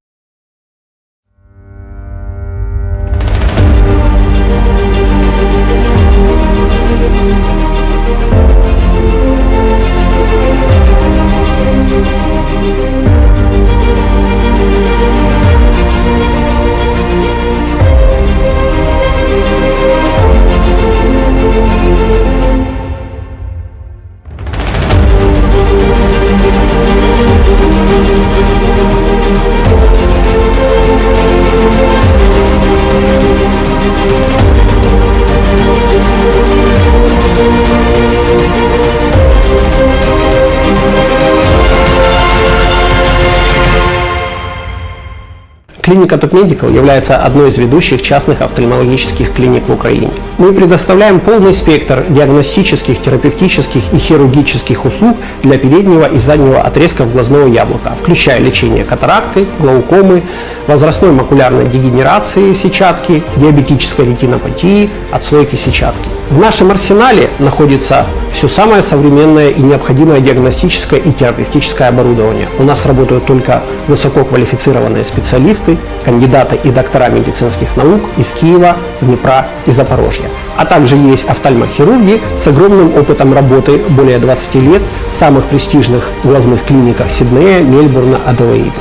Клиника Top Medical является одной из ведущих частных офтальмологических клиник в Украине. мы предоставляем полный спектр диагностических, терапевтических и хирургических услуг для переднего и заднего отрезков глазного яблока, включая лечение катаракты, глаукомы, возрастной макулярной дегенерации сетчатки, диабетической ретинопатии, отслойки сетчатки. В нашем арсенале находится все самое современное и необходимое диагностическое и терапевтическое оборудование. У нас работают только высококвалифицированные специалисты, кандидаты и доктора медицинских наук из Киева, Днепра и Запорожья. А также есть офтальмохирурги с огромным опытом работы более 20 лет в самых престижных глазных клиниках Сиднея, Мельбурна, Аделаиды.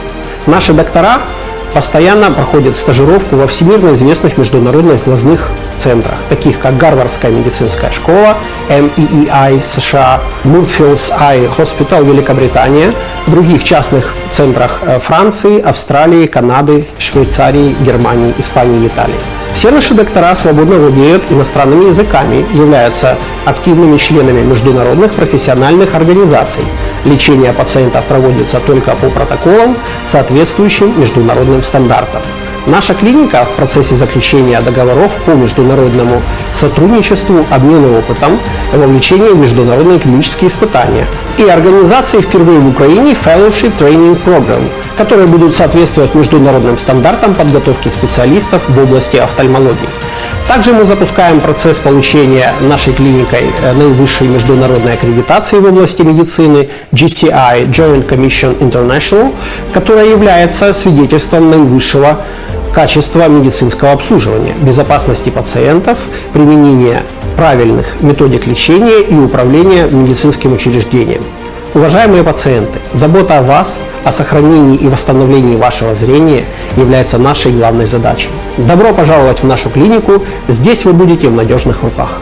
Наши доктора постоянно проходят стажировку во всемирно известных международных глазных центрах, таких как Гарвардская медицинская школа, MEEI США, Moorfields Eye Hospital Великобритания, других частных центрах Франции, Австралии, Канады, Швейцарии, Германии, Испании и Италии. Все наши доктора свободно владеют иностранными языками, являются активными членами международных профессиональных организаций. Лечение пациентов проводится только по протоколам, соответствующим международным стандартам. Наша клиника в процессе заключения договоров по международному сотрудничеству, обмену опытом, вовлечению в международные клинические испытания и организации впервые в Украине Fellowship Training Program, которые будут соответствовать международным стандартам подготовки специалистов в области офтальмологии. Также мы запускаем процесс получения нашей клиникой наивысшей международной аккредитации в области медицины GCI Joint Commission International, которая является свидетельством наивысшего качества медицинского обслуживания, безопасности пациентов, применения правильных методик лечения и управления медицинским учреждением. Уважаемые пациенты, забота о вас, о сохранении и восстановлении вашего зрения является нашей главной задачей. Добро пожаловать в нашу клинику, здесь вы будете в надежных руках.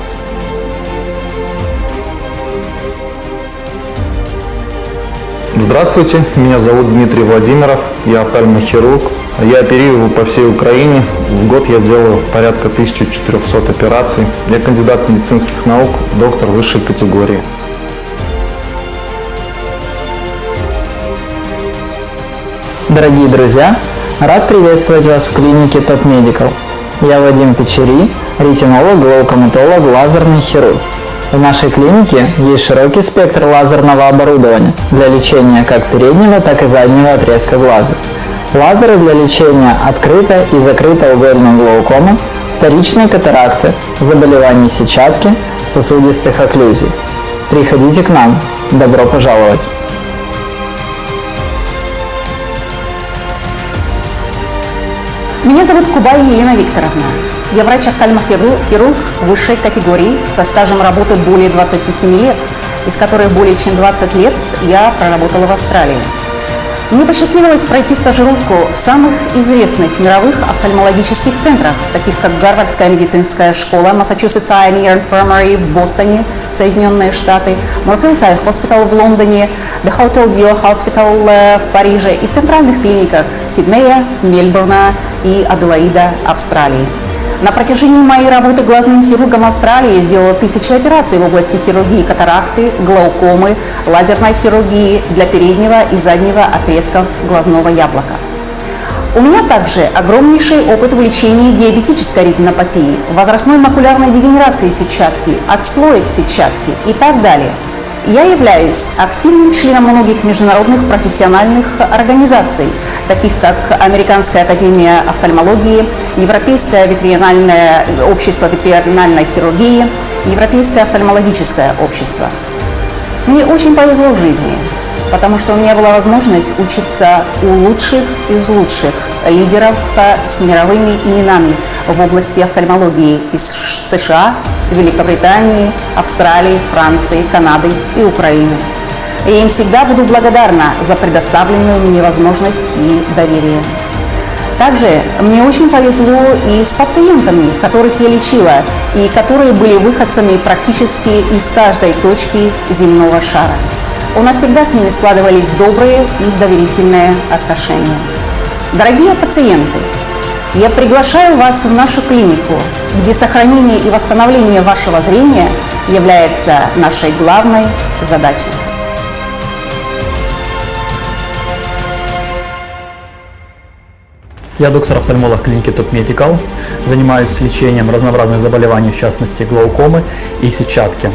Здравствуйте, меня зовут Дмитрий Владимиров, я офтальмохирург. Я оперирую по всей Украине. В год я делаю порядка 1400 операций. Я кандидат медицинских наук, доктор высшей категории. Дорогие друзья, рад приветствовать вас в клинике Top Medical. Я Вадим Печери, ретинолог, глаукоматолог, лазерный хирург. В нашей клинике есть широкий спектр лазерного оборудования для лечения как переднего, так и заднего отрезка глаза. Лазеры для лечения открытой и закрытоугольной глаукомы, вторичной катаракты, заболеваний сетчатки, сосудистых окклюзий. Приходите к нам. Добро пожаловать! Меня зовут Кубай Елена Викторовна. Я врач-офтальмохирург высшей категории со стажем работы более 27 лет, из которых более чем 20 лет я проработала в Австралии. Мне посчастливилось пройти стажировку в самых известных мировых офтальмологических центрах, таких как Гарвардская медицинская школа, Massachusetts Eye and Ear Infirmary в Бостоне, Соединенные Штаты, Moorfields Eye Hospital в Лондоне, The Hotel Dieu Hospital в Париже и в центральных клиниках Сиднея, Мельбурна и Аделаида, Австралии. На протяжении моей работы глазным хирургом Австралии я сделала тысячи операций в области хирургии катаракты, глаукомы, лазерной хирургии для переднего и заднего отрезков глазного яблока. У меня также огромнейший опыт в лечении диабетической ретинопатии, возрастной макулярной дегенерации сетчатки, отслоек сетчатки и так далее. Я являюсь активным членом многих международных профессиональных организаций, таких как Американская академия офтальмологии, Европейское ветеринарное общество ветеринарной хирургии, Европейское офтальмологическое общество. Мне очень повезло в жизни, потому что у меня была возможность учиться у лучших из лучших лидеров с мировыми именами в области офтальмологии из США, Великобритании, Австралии, Франции, Канады и Украины. И я им всегда буду благодарна за предоставленную мне возможность и доверие. Также мне очень повезло и с пациентами, которых я лечила, и которые были выходцами практически из каждой точки земного шара. У нас всегда с ними складывались добрые и доверительные отношения. Дорогие пациенты, я приглашаю вас в нашу клинику, где сохранение и восстановление вашего зрения является нашей главной задачей. Я доктор-офтальмолог клиники Top Medical, занимаюсь лечением разнообразных заболеваний, в частности глаукомы и сетчатки.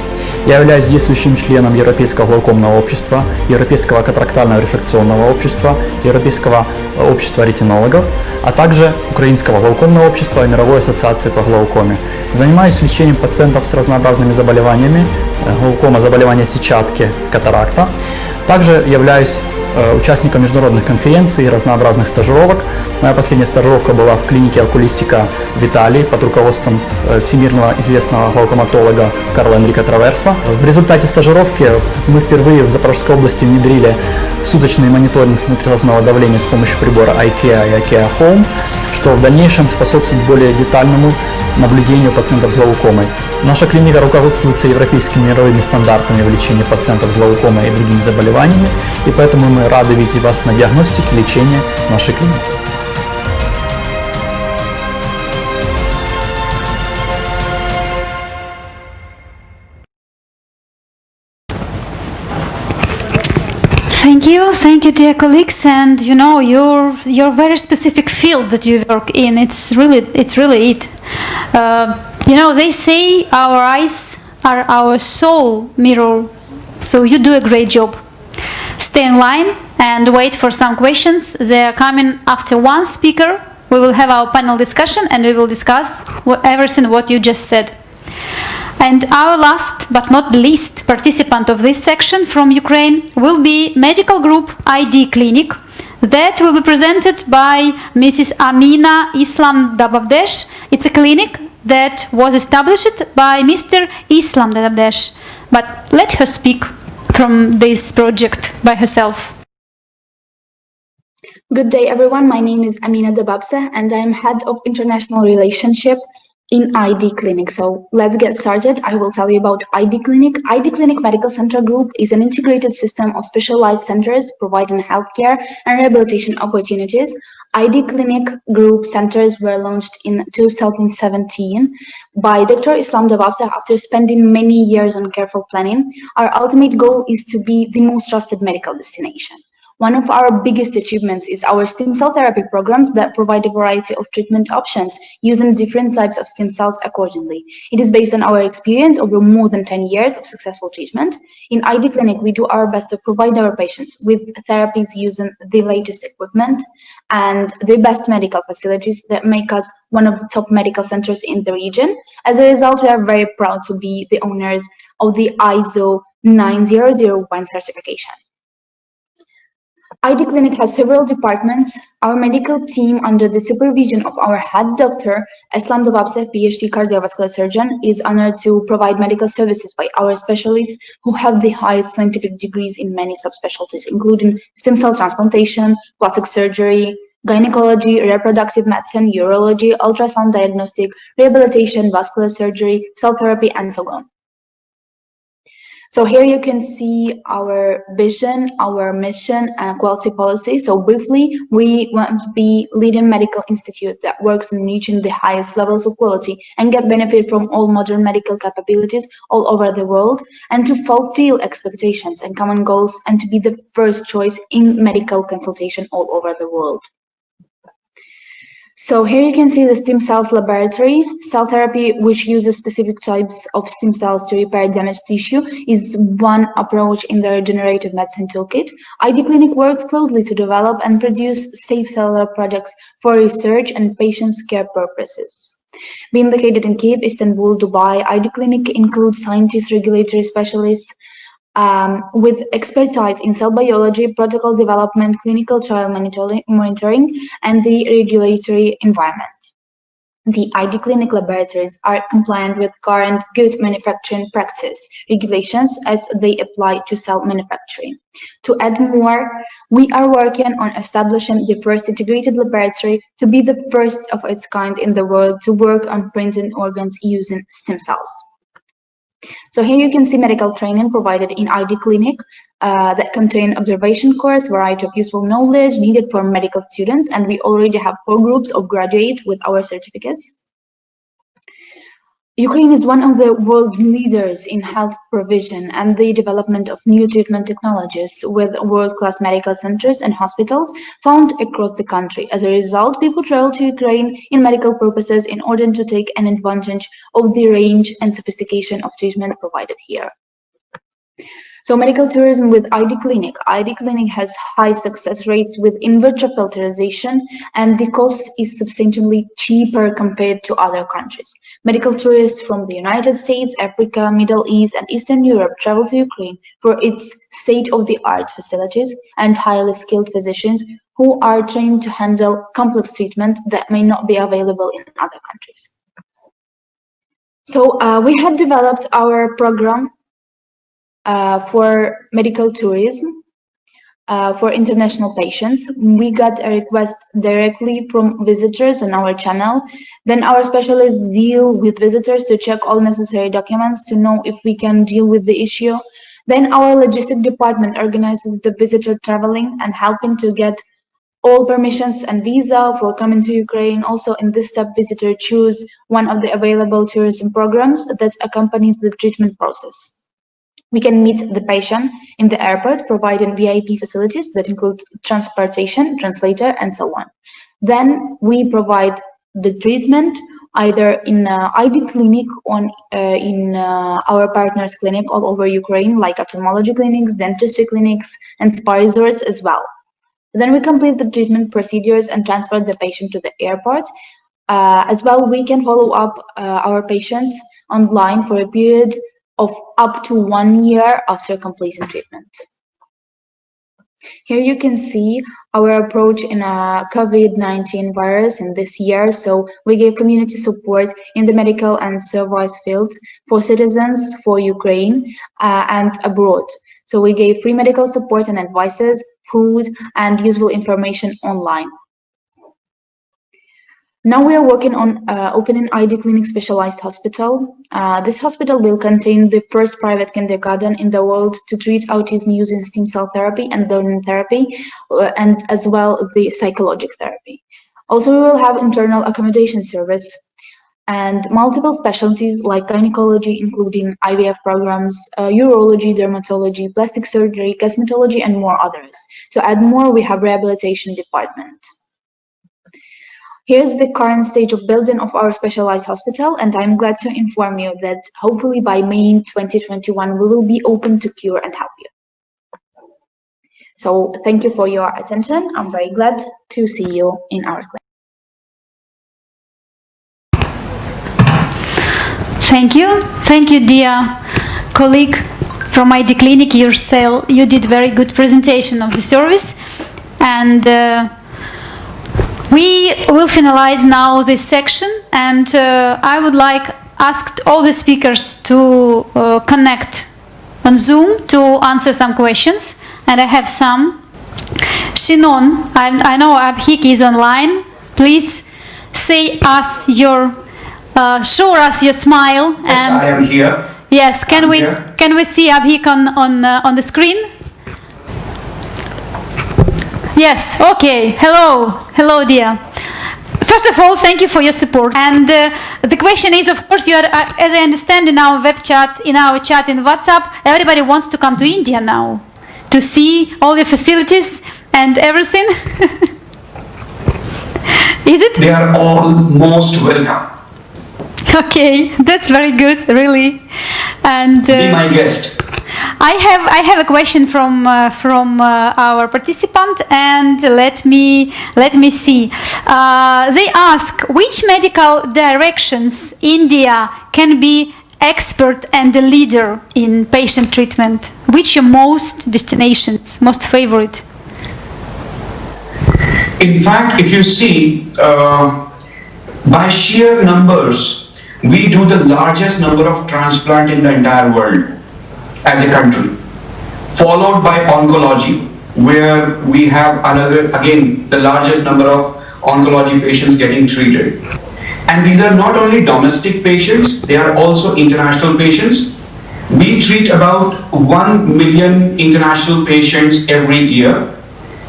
Я являюсь действующим членом Европейского глаукомного общества, Европейского катарактального рефракционного общества, Европейского общества ретинологов, а также Украинского глаукомного общества и Мировой ассоциации по глаукоме. Занимаюсь лечением пациентов с разнообразными заболеваниями, глаукома, заболевания сетчатки, катаракта. Также являюсь участником международных конференций и разнообразных стажировок. Моя последняя стажировка была в клинике окулистика в Италии под руководством всемирно известного глаукоматолога Карла Энрико Траверса. В результате стажировки мы впервые в Запорожской области внедрили суточный мониторинг внутриглазного давления с помощью прибора IKEA и IKEA Home, что в дальнейшем способствует более детальному наблюдению пациентов с глаукомой. Наша клиника руководствуется европейскими мировыми стандартами в лечении пациентов с глаукомой и другими заболеваниями, и поэтому мы рады видеть вас на диагностике и лечении нашей клиники. Thank you, dear colleagues. And you know, your very specific field that you work in, it's really it. You know, they say our eyes are our soul mirror, so you do a great job. Stay in line and wait for some questions. They are coming after one speaker. We will have our panel discussion and we will discuss everything what you just said. And our last but not least participant of this section from Ukraine will be medical group ID Clinic that will be presented by Mrs. Amina Islam Dababdesh. It's a clinic that was established by Mr. Islam Dababdesh. But let her speak from this project by herself. Good day, everyone. My name is Amina Dababse, and I am head of international relationship in ID Clinic. So let's get started. I will tell you about ID Clinic. ID Clinic Medical Center Group is an integrated system of specialized centers providing healthcare and rehabilitation opportunities. ID Clinic Group centers were launched in 2017 by Dr. Islam Dababse after spending many years on careful planning. Our ultimate goal is to be the most trusted medical destination. One of our biggest achievements is our stem cell therapy programs that provide a variety of treatment options using different types of stem cells accordingly. It is based on our experience over more than 10 years of successful treatment. In ID Clinic, we do our best to provide our patients with therapies using the latest equipment and the best medical facilities that make us one of the top medical centers in the region. As a result, we are very proud to be the owners of the ISO 9001 certification. ID Clinic has several departments. Our medical team, under the supervision of our head doctor, Islam Dababse, PhD cardiovascular surgeon, is honored to provide medical services by our specialists who have the highest scientific degrees in many subspecialties, including stem cell transplantation, plastic surgery, gynecology, reproductive medicine, urology, ultrasound diagnostic, rehabilitation, vascular surgery, cell therapy, and so on. So here you can see our vision, our mission, and quality policy. So briefly, we want to be leading medical institute that works in reaching the highest levels of quality and get benefit from all modern medical capabilities all over the world, and to fulfill expectations and common goals, and to be the first choice in medical consultation all over the world. So here you can see the stem cells laboratory. Cell therapy, which uses specific types of stem cells to repair damaged tissue, is one approach in the regenerative medicine toolkit. ID Clinic works closely to develop and produce safe cellular products for research and patients' care purposes. Being located in Kyiv, Istanbul, Dubai, ID Clinic includes scientists, regulatory specialists, with expertise in cell biology, protocol development, clinical trial monitoring, and the regulatory environment. The ID Clinic laboratories are compliant with current good manufacturing practice regulations as they apply to cell manufacturing. To add more, we are working on establishing the first integrated laboratory to be the first of its kind in the world to work on printing organs using stem cells. So here you can see medical training provided in ID Clinic that contain observation course, variety of useful knowledge needed for medical students, and we already have 4 groups of graduates with our certificates. Ukraine is one of the world leaders in health provision and the development of new treatment technologies, with world-class medical centers and hospitals found across the country. As a result, people travel to Ukraine in medical purposes in order to take an advantage of the range and sophistication of treatment provided here. So medical tourism with ID Clinic. ID Clinic has high success rates with in vitro filtration, and the cost is substantially cheaper compared to other countries. Medical tourists from the United States, Africa, Middle East, and Eastern Europe travel to Ukraine for its state-of-the-art facilities and highly skilled physicians who are trained to handle complex treatment that may not be available in other countries. So we had developed our program for medical tourism for international patients. We got a request directly from visitors on our channel. Then our specialists deal with visitors to check all necessary documents to know if we can deal with the issue. Then our logistic department organizes the visitor traveling and helping to get all permissions and visa for coming to Ukraine. Also in this step, visitor choose one of the available tourism programs that accompanies the treatment process. We can meet the patient in the airport, providing VIP facilities that include transportation, translator, and so on. Then we provide the treatment either in ID Clinic or in our partners' clinic all over Ukraine, like ophthalmology clinics, dentistry clinics, and spa resorts as well. Then we complete the treatment procedures and transfer the patient to the airport. As well, we can follow up our patients online for a period of up to 1 year after completing treatment. Here you can see our approach in a COVID-19 virus in this year. So we gave community support in the medical and service fields for citizens for Ukraine and abroad. So we gave free medical support and advices, food, and useful information online. Now we are working on opening ID Clinic specialized hospital. This hospital will contain the first private kindergarten in the world to treat autism using stem cell therapy and learning therapy, and as well the psychologic therapy. Also, we will have internal accommodation service and multiple specialties like gynecology, including IVF programs, urology, dermatology, plastic surgery, cosmetology, and more others. To add more, we have rehabilitation department. Here's the current stage of building of our specialized hospital, and I'm glad to inform you that hopefully by May 2021 we will be open to cure and help you. So thank you for your attention. I'm very glad to see you in our clinic. Thank you, dear colleague from ID Clinic. You did very good presentation of the service, and we will finalize now this section, and I would like ask all the speakers to connect on Zoom to answer some questions, and I have some. Shinon, I know Abhik is online. Please say us your, show us your smile. Yes, and I am here. Yes, can we see Abhik on the screen? Yes, okay. Hello, dear. First of all, thank you for your support. And the question is, of course, you are, as I understand in our web chat, in WhatsApp, everybody wants to come to India now to see all the facilities and everything. Is it? They are all most welcome. Okay, that's very good, really. And be my guest. I have a question from our participant, and let me see. They ask, which medical directions India can be expert and a leader in patient treatment? Which are most destinations, most favorite? In fact, if you see, by sheer numbers, we do the largest number of transplant in the entire world as a country, followed by oncology, where we have another, again, the largest number of oncology patients getting treated. And these are not only domestic patients, they are also international patients. We treat about 1 million international patients every year.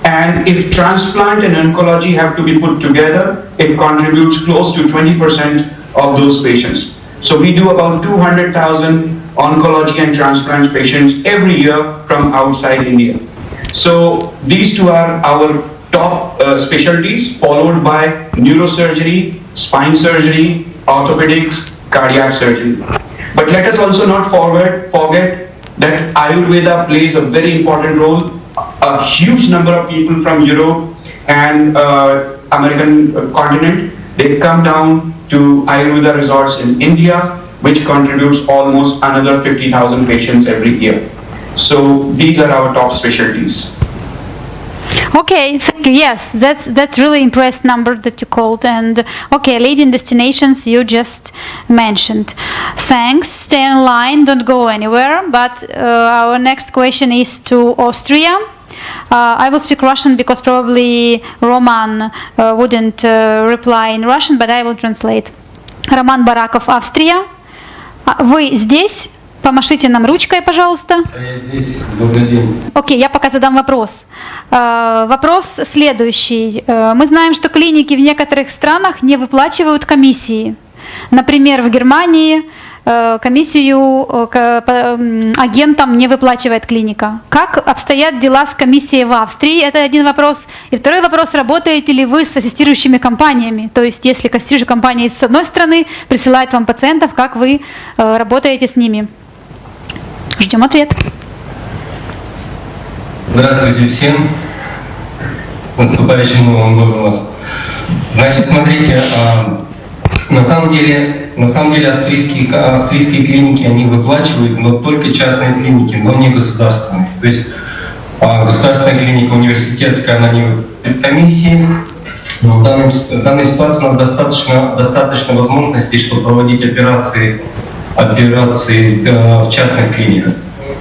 And if transplant and oncology have to be put together, it contributes close to 20% of those patients. So we do about 200,000 oncology and transplant patients every year from outside India. So these two are our top specialties, followed by neurosurgery, spine surgery, orthopedics, cardiac surgery. But let us also not forget that Ayurveda plays a very important role. A huge number of people from Europe and American continent, they come down to Ayurveda resorts in India, which contributes almost another 50,000 patients every year. So these are our top specialties. Okay, thank you. Yes, that's really impressive number that you called. And okay, leading destinations you just mentioned. Thanks. Stay online. Don't go anywhere. But our next question is to Austria. I will speak Russian because probably Roman wouldn't reply in Russian, but I will translate. Роман Бараков, Австрия. Вы здесь? Помашите нам ручкой, пожалуйста. Я здесь. Добрый день. Окей, я пока задам вопрос. Вопрос следующий. Мы знаем, что клиники в некоторых странах не выплачивают комиссии. Например, в Германии комиссию агентам не выплачивает клиника. Как обстоят дела с комиссией в Австрии? Это один вопрос. И второй вопрос, работаете ли вы с ассистирующими компаниями? То есть, если ассистирующая компания с одной стороны присылает вам пациентов, как вы работаете с ними? Ждем ответ. Здравствуйте всем. С наступающим Новым годом вас. Значит, смотрите, на самом деле австрийские клиники, они выплачивают, но только частные клиники, но не государственные. То есть государственная клиника университетская, она не выплачивает комиссии. Но в данной ситуации у нас достаточно возможностей, чтобы проводить операции в частных клиниках.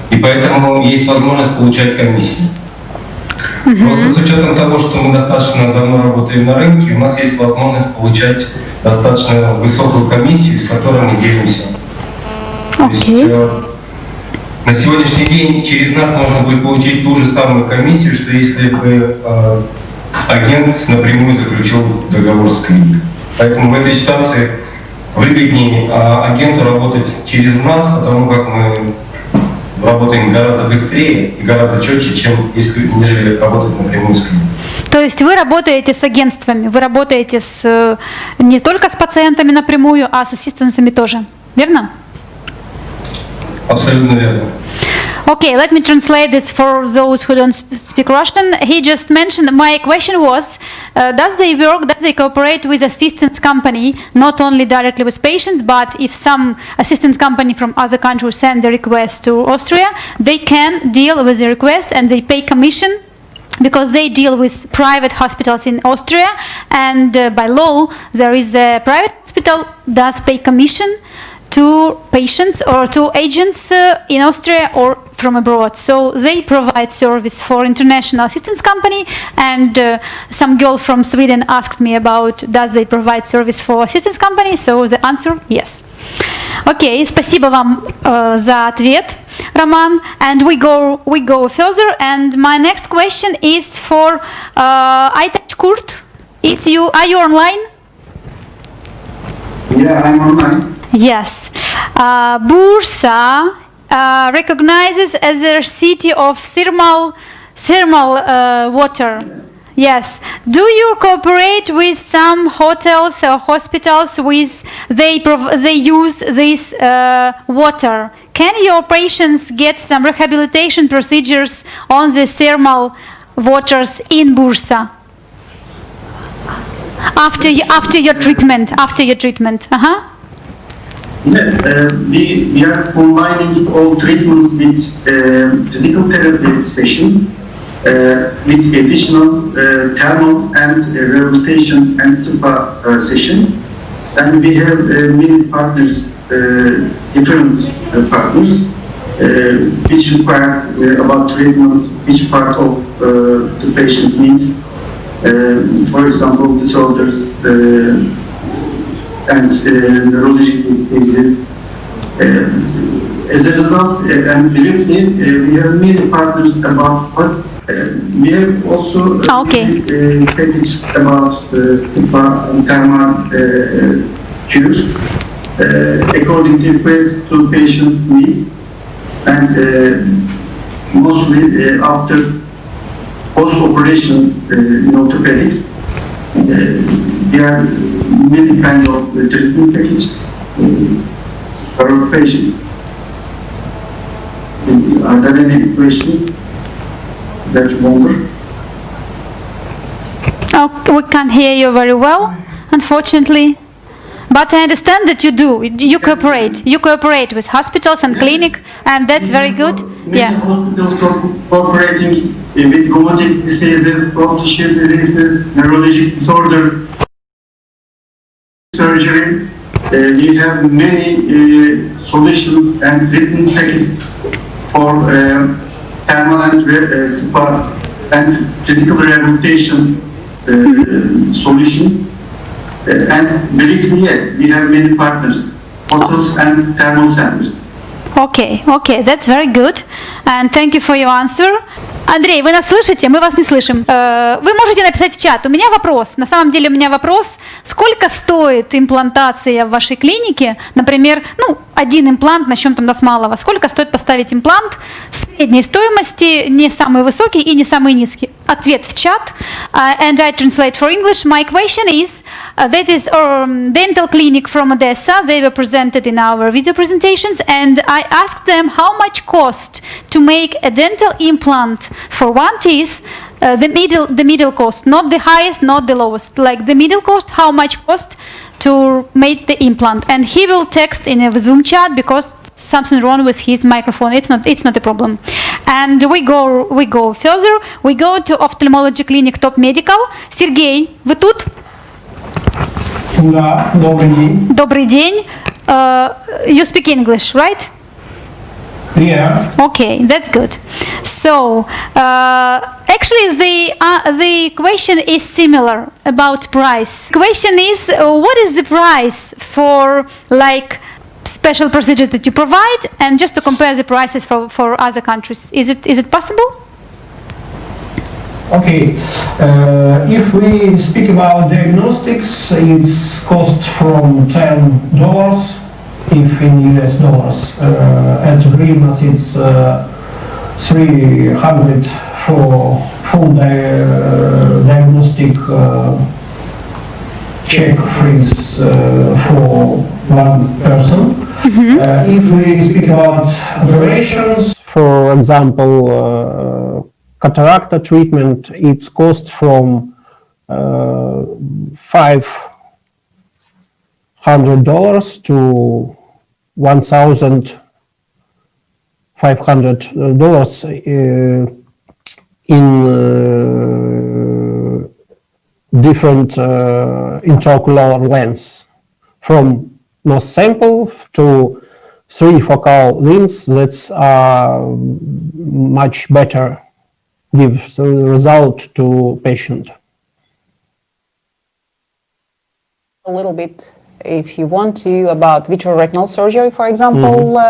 И поэтому есть возможность получать комиссию. Просто с учетом того, что мы достаточно давно работаем на рынке, у нас есть возможность получать достаточно высокую комиссию, с которой мы делимся. То есть, на сегодняшний день через нас можно будет получить ту же самую комиссию, что если бы агент напрямую заключил договор с клиникой. Поэтому в этой ситуации выгоднее агенту работать через нас, потому как мы работаем гораздо быстрее и гораздо четче, нежели работать напрямую с клиникой. То есть вы работаете с агентствами, вы работаете не только с пациентами напрямую, а с ассистентами тоже, верно? Абсолютно верно. Okay, let me translate this for those who don't speak Russian. He just mentioned, my question was, does they cooperate with assistance company, not only directly with patients, but if some assistance company from other countries send the request to Austria, they can deal with the request and they pay commission because they deal with private hospitals in Austria, and by law there is a private hospital does pay commission to patients or to agents in Austria or from abroad. So they provide service for international assistance company, and some girl from Sweden asked me about does they provide service for assistance company, so the answer yes. Okay, спасибо вам за ответ, Роман. And we go further, and my next question is for Aytaç Kurt. Are you online? Yeah, I'm online. Yes. Bursa recognizes as a city of thermal water. Yes. Do you cooperate with some hotels or hospitals with they use this water? Can your patients get some rehabilitation procedures on the thermal waters in Bursa? After your treatment. We are combining all treatments with physical therapy session with additional thermal and rehabilitation and spa sessions, and we have many partners, different partners, which require about treatment which part of the patient needs. For example, disorders and neurological disease. As a result, and briefly, we have many partners about what we have also topics about spa and thermal cures. according to request to patient's needs, and mostly after post-operation in orthopedics, there are many kind of treatment packages for our patient. Are there any questions that you wonder? Oh, we can't hear you very well, unfortunately. But I understand that you do. You cooperate. You cooperate with hospitals and clinic, and that's very good. Yeah. Hospitals cooperating with rheumatic diseases, cognitive diseases, neurologic disorders, surgery. We have many solutions and treatment packages for permanent spa and physical rehabilitation solution. And believe me, yes, we have many partners, hotels and thermal centers. Okay, that's very good. And thank you for your answer. Андрей, вы нас слышите? Мы вас не слышим. Вы можете написать в чат. У меня вопрос. На самом деле у меня вопрос. Сколько стоит имплантация в вашей клинике? Например, один имплант, начнем там с малого. Сколько стоит поставить имплант средней стоимости, не самый высокий и не самый низкий? Ответ в чат. And I translate for English. My question is, that is dental clinic from Odessa. They were presented in our video presentations, and I asked them how much cost to make a dental implant for one teeth. The middle cost, not the highest, not the lowest, like the middle cost, how much cost to make the implant. And he will text in a Zoom chat because something wrong with his microphone. It's not a problem. And we go further. We go to ophthalmology clinic Top Medical. Сергей, вы тут? Да, добрый день. Добрый день. You speak English, right? Yeah. Okay, that's good. So, actually, the question is similar about price. Question is, what is the price for special procedures that you provide, and just to compare the prices for other countries? Is it possible? Okay. If we speak about diagnostics, it's cost from $10. If in US dollars, at hryvnias it's 300 for full diagnostic check freeze for one person. If we speak about operations, for example, cataract treatment, it's cost from $500 to $1,500 in different intraocular lens, from no sample to 3 focal lens. That's much better, gives the result to patient. A little bit, if you want to, about vitreoretinal surgery, for example.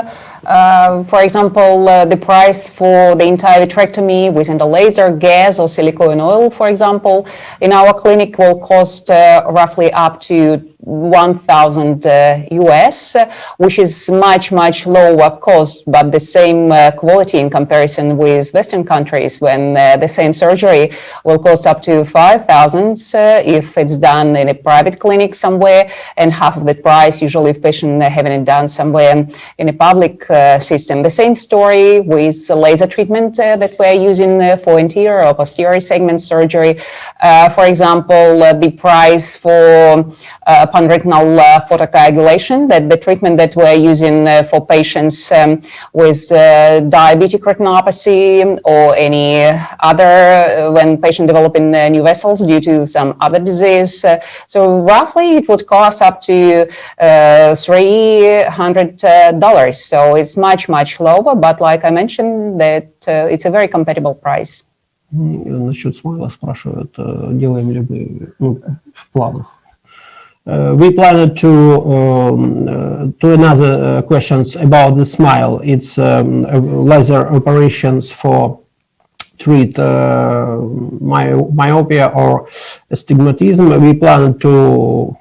The price for the entire vitrectomy with the laser, gas, or silicone oil, for example, in our clinic will cost roughly up to $1,000 US, which is much lower cost, but the same quality in comparison with Western countries, when the same surgery will cost up to $5,000 if it's done in a private clinic somewhere, and half of the price usually if patient having it done somewhere in a public system. The same story with laser treatment that we're using for anterior or posterior segment surgery. For example, the price for panretinal photocoagulation, that the treatment that we're using for patients with diabetic retinopathy or any other, when patient developing new vessels due to some other disease. So roughly it would cost up to $300. So it's much lower, but like I mentioned, that it's a very compatible price. Насчет смайла спрашивают, делаем ли мы в планах. We planned to another questions about the smile. It's laser operations for treat myopia or astigmatism. We plan to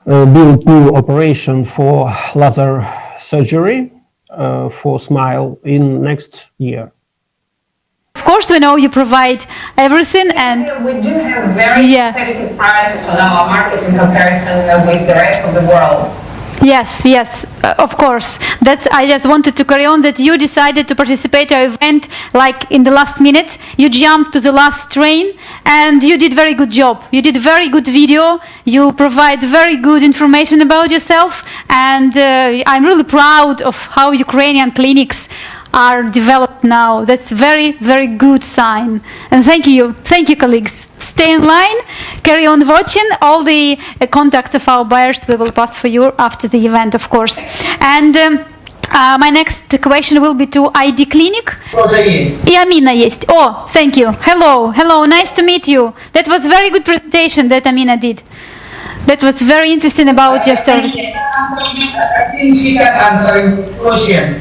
build new operation for laser surgery for smile in next year. Of course, we know you provide everything, and we do have very competitive prices on our market in comparison with the rest of the world. Yes, yes, of course. I just wanted to carry on that you decided to participate in our event like in the last minute. You jumped to the last train and you did very good job. You did very good video. You provide very good information about yourself, and I'm really proud of how Ukrainian clinics are developed now. That's very, very good sign. And thank you, colleagues. Stay in line, carry on watching. All the contacts of our buyers we will pass for you after the event, of course. And my next question will be to ID Clinic. И Amina есть. Oh, thank you. Hello, hello, nice to meet you. That was very good presentation that Amina did. That was very interesting about your service. I think she can answer this question.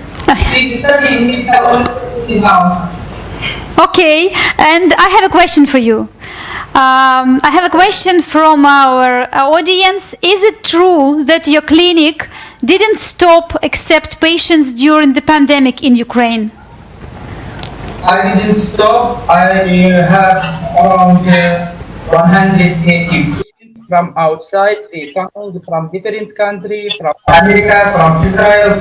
Okay, and I have a question for you. I have a question from our audience. Is it true that your clinic didn't stop accept patients during the pandemic in Ukraine? I didn't stop. I have around 180 from outside. They found from different countries, from America, from Israel,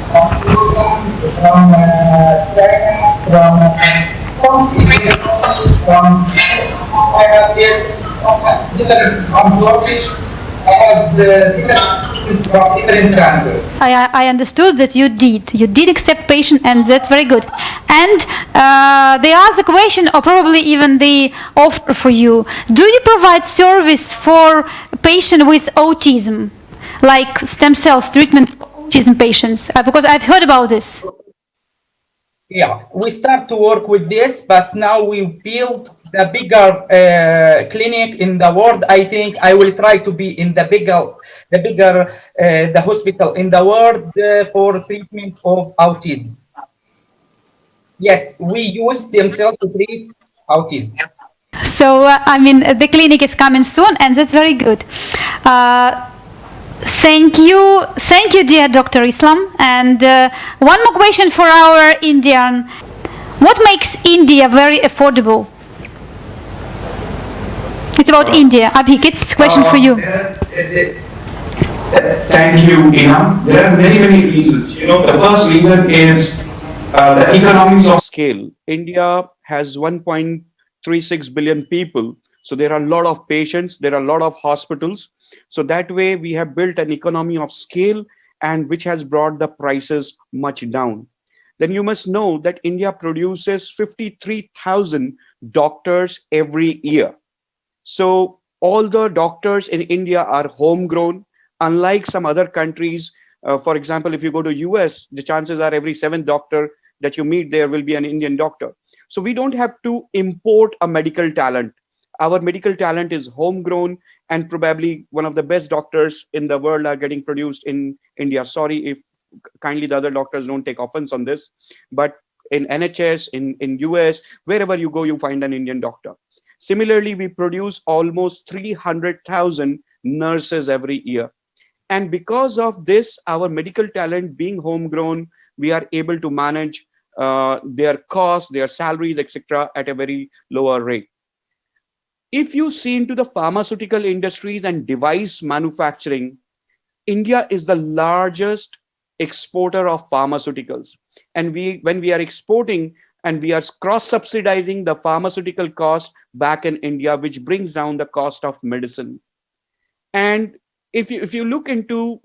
from China, from Turkish. I have from different countries. I understood that you did accept patient, and that's very good. And the other question, or probably even the offer for you, do you provide service for patient with autism, like stem cells treatment for autism patients? Because I've heard about this. Yeah, we start to work with this, but now we build the bigger clinic in the world. I think I will try to be in the bigger the hospital in the world for treatment of autism. Yes, we use stem cells to treat autism. So, I mean, the clinic is coming soon, and that's very good. Thank you, dear Dr. Islam. And one more question for our Indian. What makes India very affordable? It's about India. Abhik, it's a question for you. Thank you, Ina. There are many, many reasons. You know, the first reason is the economies of scale. India has 1.36 billion people. So there are a lot of patients, there are a lot of hospitals. So that way we have built an economy of scale, and which has brought the prices much down. Then you must know that India produces 53,000 doctors every year. So all the doctors in India are homegrown, unlike some other countries. For example, if you go to US, the chances are every 7th doctor that you meet there will be an Indian doctor. So we don't have to import a medical talent. Our medical talent is homegrown, and probably one of the best doctors in the world are getting produced in India. Sorry if kindly the other doctors don't take offense on this, but in NHS, in US, wherever you go, you find an Indian doctor. Similarly, we produce almost 300,000 nurses every year. And because of this, our medical talent being homegrown, we are able to manage their costs, their salaries, etc. at a very lower rate. If you see into the pharmaceutical industries and device manufacturing, India is the largest exporter of pharmaceuticals. And when we are exporting and we are cross-subsidizing the pharmaceutical cost back in India, which brings down the cost of medicine. And if you look into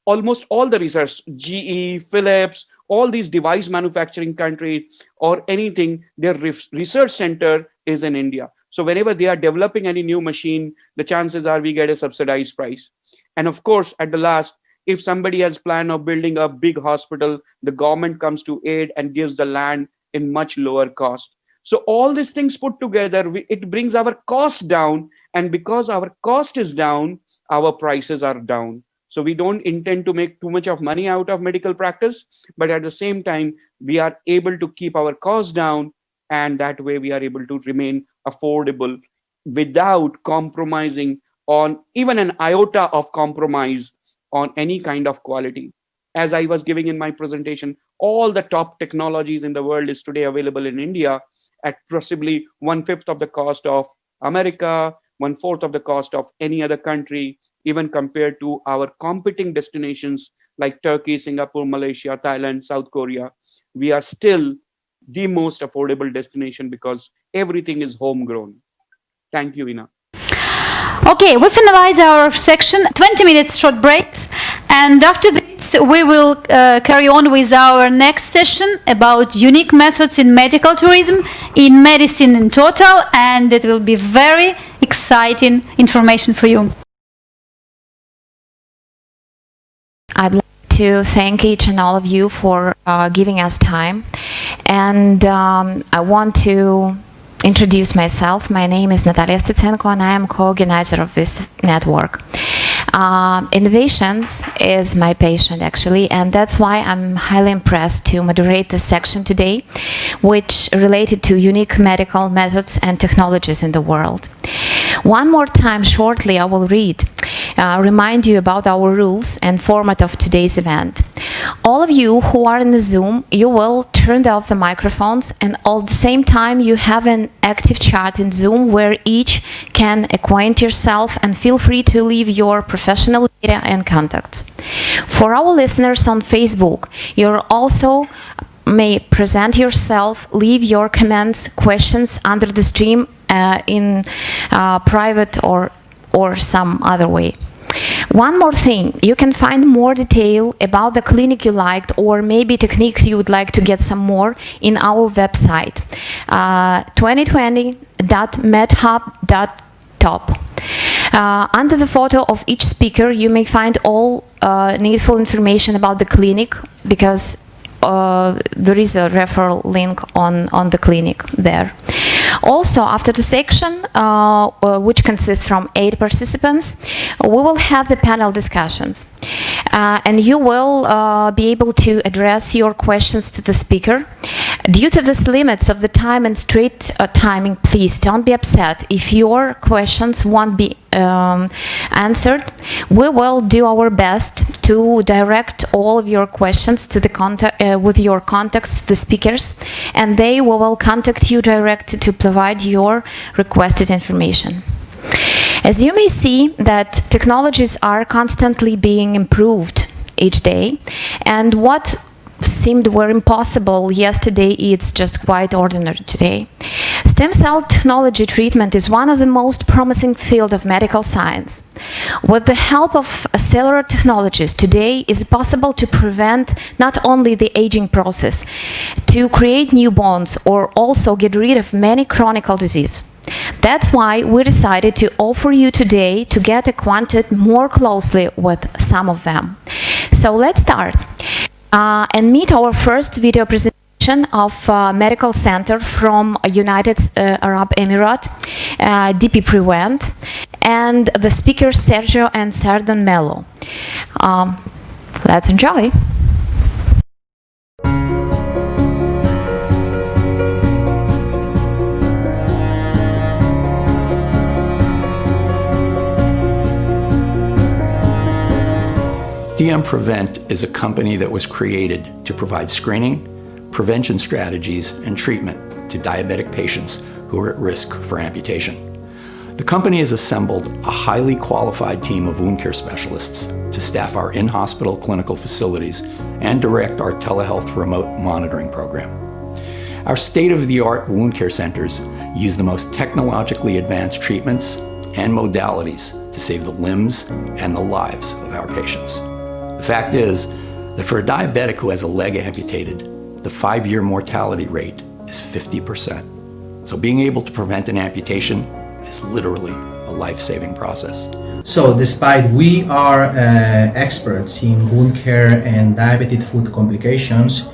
almost all the research, GE, Philips, all these device manufacturing countries or anything, their research center is in India. So whenever they are developing any new machine, the chances are we get a subsidized price. And of course, at the last, if somebody has plan of building a big hospital, the government comes to aid and gives the land in much lower cost. So all these things put together, it brings our cost down. And because our cost is down, our prices are down. So we don't intend to make too much of money out of medical practice, but at the same time, we are able to keep our costs down, and that way we are able to remain affordable without compromising on even an iota of compromise on any kind of quality. As I was giving in my presentation, all the top technologies in the world is today available in India at possibly 1/5 of the cost of America, 1/4 of the cost of any other country, even compared to our competing destinations like Turkey, Singapore, Malaysia, Thailand, South Korea. We are still the most affordable destination because everything is homegrown. Thank you, Ina. Okay, we finalize our section, 20 minutes short breaks, and after this we will carry on with our next session about unique methods in medical tourism, in medicine in total, and it will be very exciting information for you. I'd like to thank each and all of you for giving us time, and I want to introduce myself. My name is Natalia Stitsenko and I am co-organizer of this network. Innovations is my passion actually, and that's why I'm highly impressed to moderate this section today, which related to unique medical methods and technologies in the world. One more time shortly I will remind you about our rules and format of today's event. All of you who are in the Zoom, you will turn off the microphones, and all the same time you have an active chat in Zoom where each can acquaint yourself and feel free to leave your professional data and contacts. For our listeners on Facebook, you also may present yourself, leave your comments, questions under the stream in private or some other way. One more thing, you can find more detail about the clinic you liked or maybe technique you would like to get some more in our website, 2020.medhub.top. Under the photo of each speaker, you may find all needful information about the clinic, because there is a referral link on the clinic there. Also, after the section, which consists from 8 participants, we will have the panel discussions. And you will be able to address your questions to the speaker. Due to the limits of the time and strict timing, please don't be upset if your questions won't be answered. We will do our best to direct all of your questions to the with your contacts to the speakers, and they will contact you direct to provide your requested information. As you may see, that technologies are constantly being improved each day, and what seemed were impossible yesterday, it's just quite ordinary today. Stem cell technology treatment is one of the most promising fields of medical science. With the help of cellular technologies, today it is possible to prevent not only the aging process, to create new bones, or also get rid of many chronic diseases. That's why we decided to offer you today to get acquainted more closely with some of them. So let's start. And meet our first video presentation of medical center from United Arab Emirates, DP Prevent, and the speakers Sergio and Sardan Mello. Let's enjoy. DM Prevent is a company that was created to provide screening, prevention strategies, and treatment to diabetic patients who are at risk for amputation. The company has assembled a highly qualified team of wound care specialists to staff our in-hospital clinical facilities and direct our telehealth remote monitoring program. Our state-of-the-art wound care centers use the most technologically advanced treatments and modalities to save the limbs and the lives of our patients. The fact is that for a diabetic who has a leg amputated, the 5-year mortality rate is 50%. So being able to prevent an amputation is literally a life-saving process. So despite we are experts in wound care and diabetic foot complications,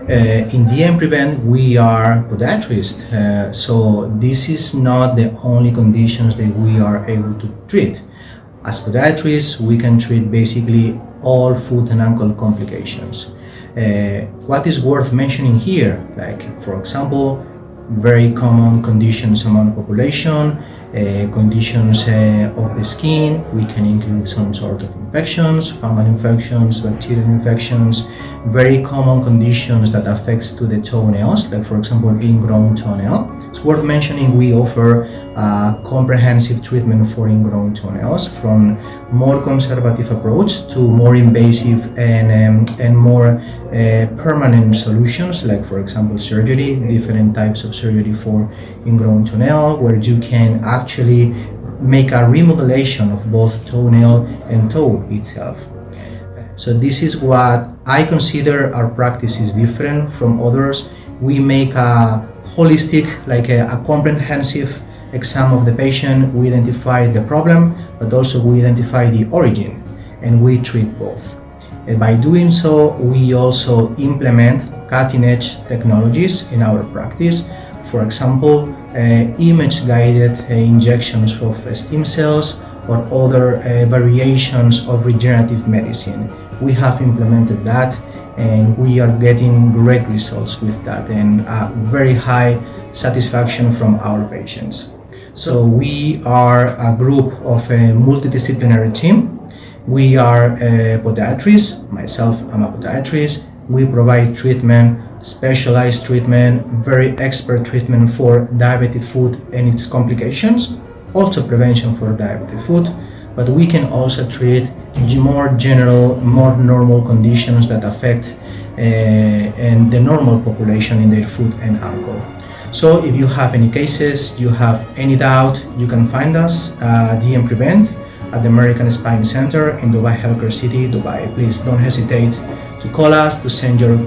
in DM Prevent we are podiatrists, so this is not the only conditions that we are able to treat. As podiatrists, we can treat basically all foot and ankle complications. What is worth mentioning here, like for example, very common conditions among the population, conditions of the skin. We can include some sort of infections, fungal infections, bacterial infections, very common conditions that affects to the toenails, like for example ingrown toenail. It's worth mentioning we offer a comprehensive treatment for ingrown toenails, from more conservative approach to more invasive and more permanent solutions, like for example surgery, different types of surgery for ingrown toenail, where you can actually make a remodelation of both toenail and toe itself. So this is what I consider our practice is different from others. We make a holistic, like a comprehensive exam of the patient. We identify the problem, but also we identify the origin, and we treat both. And by doing so, we also implement cutting-edge technologies in our practice. For example, image-guided injections of stem cells or other variations of regenerative medicine. We have implemented that, and we are getting great results with that, and very high satisfaction from our patients. So we are a group of a multidisciplinary team. We are podiatrists. Myself, I'm a podiatrist. We provide treatment, specialized treatment, very expert treatment for diabetic foot and its complications, also prevention for diabetic foot, but we can also treat more general, more normal conditions that affect and the normal population in their foot and ankle. So if you have any cases, you have any doubt, you can find us DM Prevent at the American Spine Center in Dubai Healthcare City, Dubai. Please don't hesitate to call us, to send your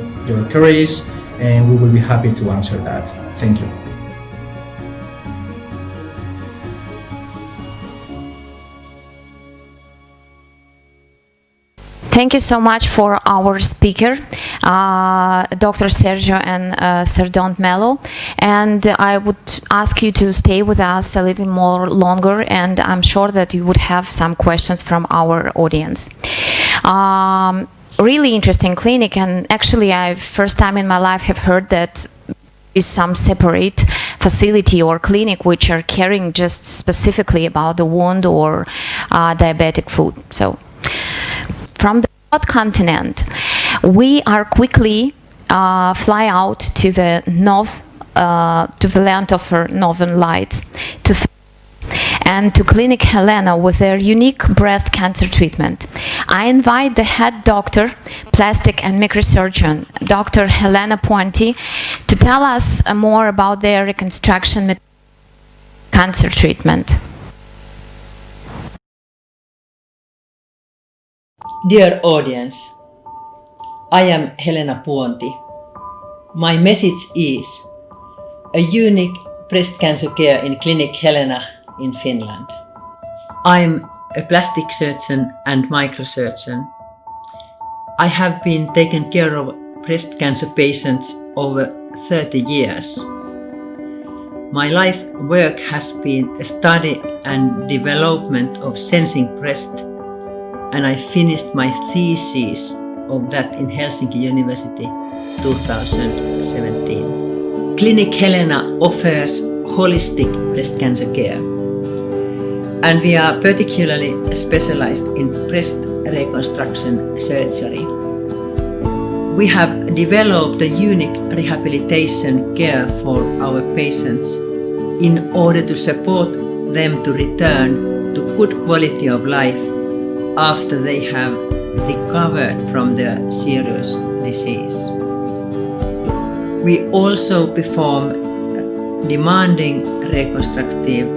queries, and we will be happy to answer that. Thank you. Thank you so much for our speaker, Dr. Sergio and Sir Don Mello. And I would ask you to stay with us a little more longer, and I'm sure that you would have some questions from our audience. Really interesting clinic, and actually I first time in my life have heard that is some separate facility or clinic which are caring just specifically about the wound or diabetic foot. So from the North continent, we are quickly fly out to the north, to the land of our northern lights, and to Clinic Helena with their unique breast cancer treatment. I invite the head doctor, plastic and microsurgeon, Dr. Helena Puanti, to tell us more about their reconstruction cancer treatment. Dear audience, I am Helena Puanti. My message is a unique breast cancer care in Clinic Helena in Finland. I'm a plastic surgeon and microsurgeon. I have been taking care of breast cancer patients over 30 years. My life work has been a study and development of sensing breast, and I finished my thesis of that in Helsinki University 2017. Clinic Helena offers holistic breast cancer care, and we are particularly specialized in breast reconstruction surgery. We have developed a unique rehabilitation care for our patients in order to support them to return to good quality of life after they have recovered from their serious disease. We also perform demanding reconstructive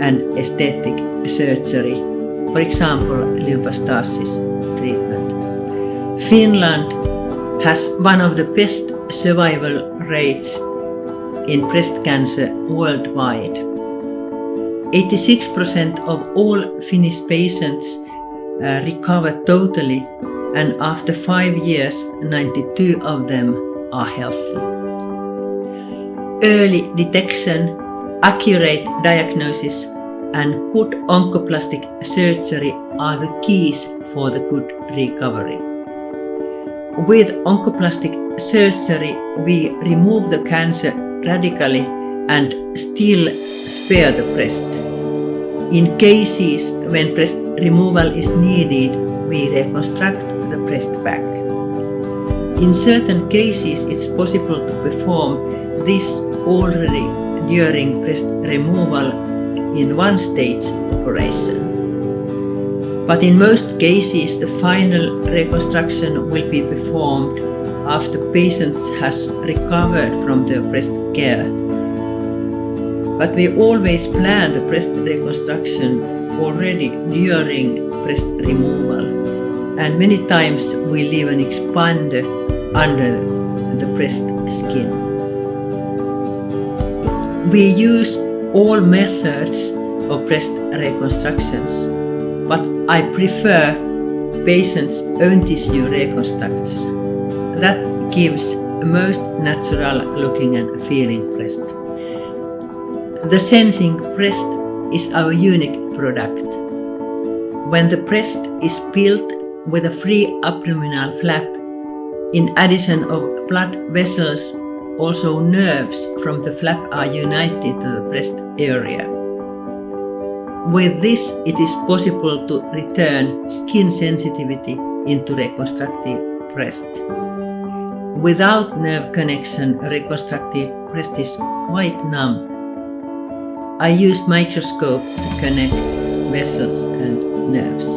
and aesthetic surgery, for example, lymphostasis treatment. Finland has one of the best survival rates in breast cancer worldwide. 86% of all Finnish patients recover totally, and after 5 years, 92 of them are healthy. Early detection, accurate diagnosis, and good oncoplastic surgery are the keys for the good recovery. With oncoplastic surgery, we remove the cancer radically and still spare the breast. In cases when breast removal is needed, we reconstruct the breast back. In certain cases, it's possible to perform this already during breast removal in one-stage operation. But in most cases, the final reconstruction will be performed after patient has recovered from the breast care. But we always plan the breast reconstruction already during breast removal, and many times we leave an expander under the breast skin. We use all methods of breast reconstructions, but I prefer patient's own tissue reconstructs. That gives a most natural looking and feeling breast. The sensing breast is our unique product. When the breast is built with a free abdominal flap, in addition of blood vessels, also nerves from the flap are united to the breast area. With this, it is possible to return skin sensitivity into reconstructed breast. Without nerve connection, a reconstructed breast is quite numb. I use microscope to connect vessels and nerves.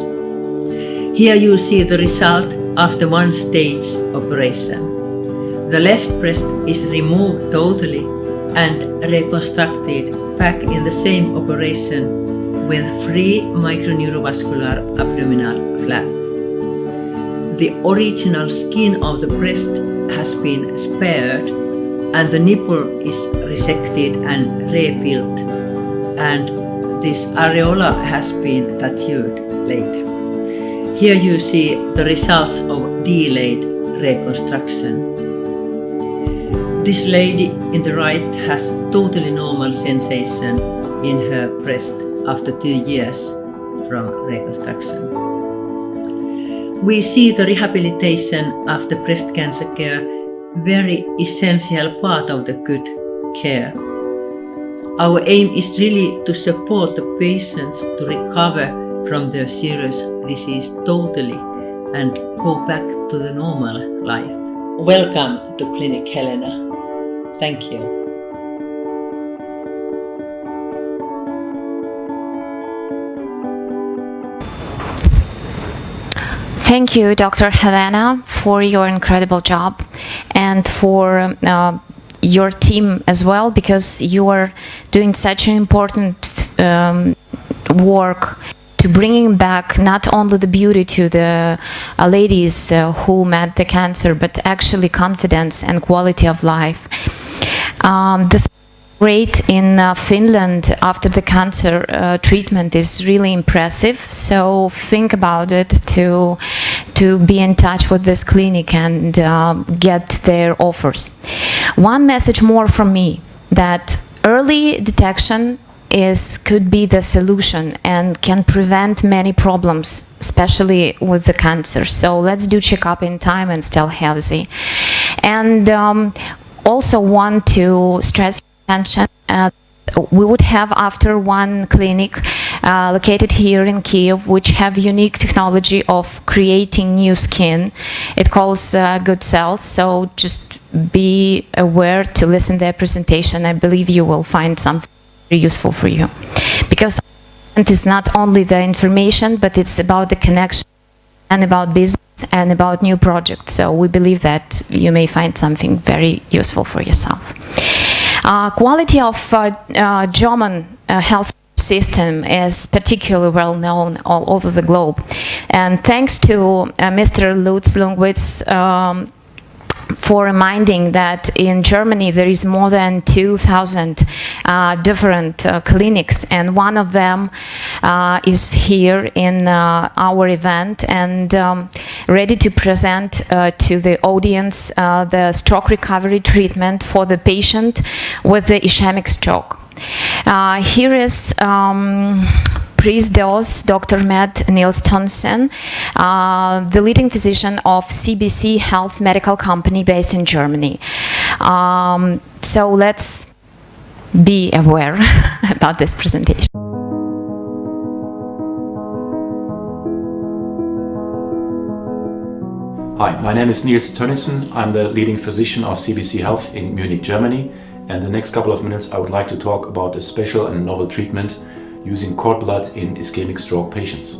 Here you see the result after one stage operation. The left breast is removed totally and reconstructed back in the same operation with free microneurovascular abdominal flap. The original skin of the breast has been spared and the nipple is resected and rebuilt, and this areola has been tattooed later. Here you see the results of delayed reconstruction. This lady in the right has totally normal sensation in her breast after 2 years from reconstruction. We see the rehabilitation after breast cancer care very essential part of the good care. Our aim is really to support the patients to recover from their serious disease totally and go back to the normal life. Welcome to Clinic Helena. Thank you. Thank you, Dr. Helena, for your incredible job and for your team as well, because you are doing such an important work to bringing back not only the beauty to the ladies who met the cancer, but actually confidence and quality of life. This rate in Finland after the cancer treatment is really impressive, so think about it to be in touch with this clinic and get their offers. One message more from me, that early detection could be the solution and can prevent many problems, especially with the cancer. So let's do checkup in time and still healthy. And also want to stress attention. We would have after one clinic located here in Kyiv, which have unique technology of creating new skin. It calls good cells, so just be aware to listen to their presentation. I believe you will find something very useful for you, because it is not only the information, but it's about the connection and about business and about new projects. So we believe that you may find something very useful for yourself. Quality of German health system is particularly well known all over the globe, and thanks to Mr. Lutz Lungwitz for reminding that in Germany there is more than 2,000 different clinics, and one of them is here in our event and ready to present to the audience the stroke recovery treatment for the patient with the ischemic stroke. Here is Priest Dr. Med Niels Thomsen, the leading physician of CBC Health Medical Company based in Germany. So let's be aware about this presentation. Hi, my name is Niels Tönnissen. I'm the leading physician of CBC Health in Munich, Germany. And the next couple of minutes I would like to talk about a special and novel treatment using cord blood in ischemic stroke patients.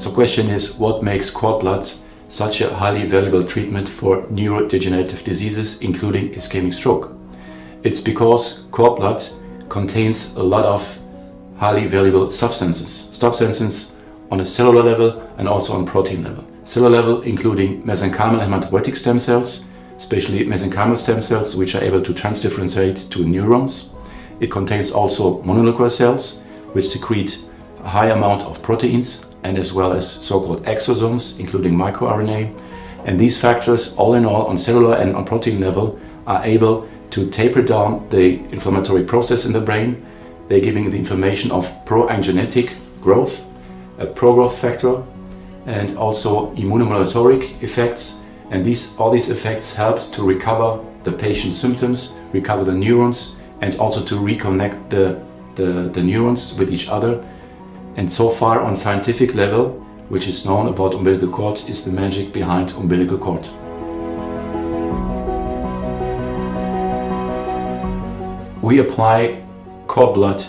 So question is, what makes cord blood such a highly valuable treatment for neurodegenerative diseases, including ischemic stroke? It's because cord blood contains a lot of highly valuable substances on a cellular level and also on protein level. Cellular level including mesenchymal hematopoietic stem cells, especially mesenchymal stem cells which are able to transdifferentiate to neurons. It contains also mononuclear cells which secrete a high amount of proteins and as well as so-called exosomes including microRNA. And these factors all in all on cellular and on protein level are able to taper down the inflammatory process in the brain. They're giving the information of pro-angiogenic growth, a pro-growth factor, and also immunomodulatory effects. And all these effects help to recover the patient's symptoms, recover the neurons, and also to reconnect the neurons with each other. And so far on scientific level, which is known about umbilical cord, is the magic behind umbilical cord. We apply cord blood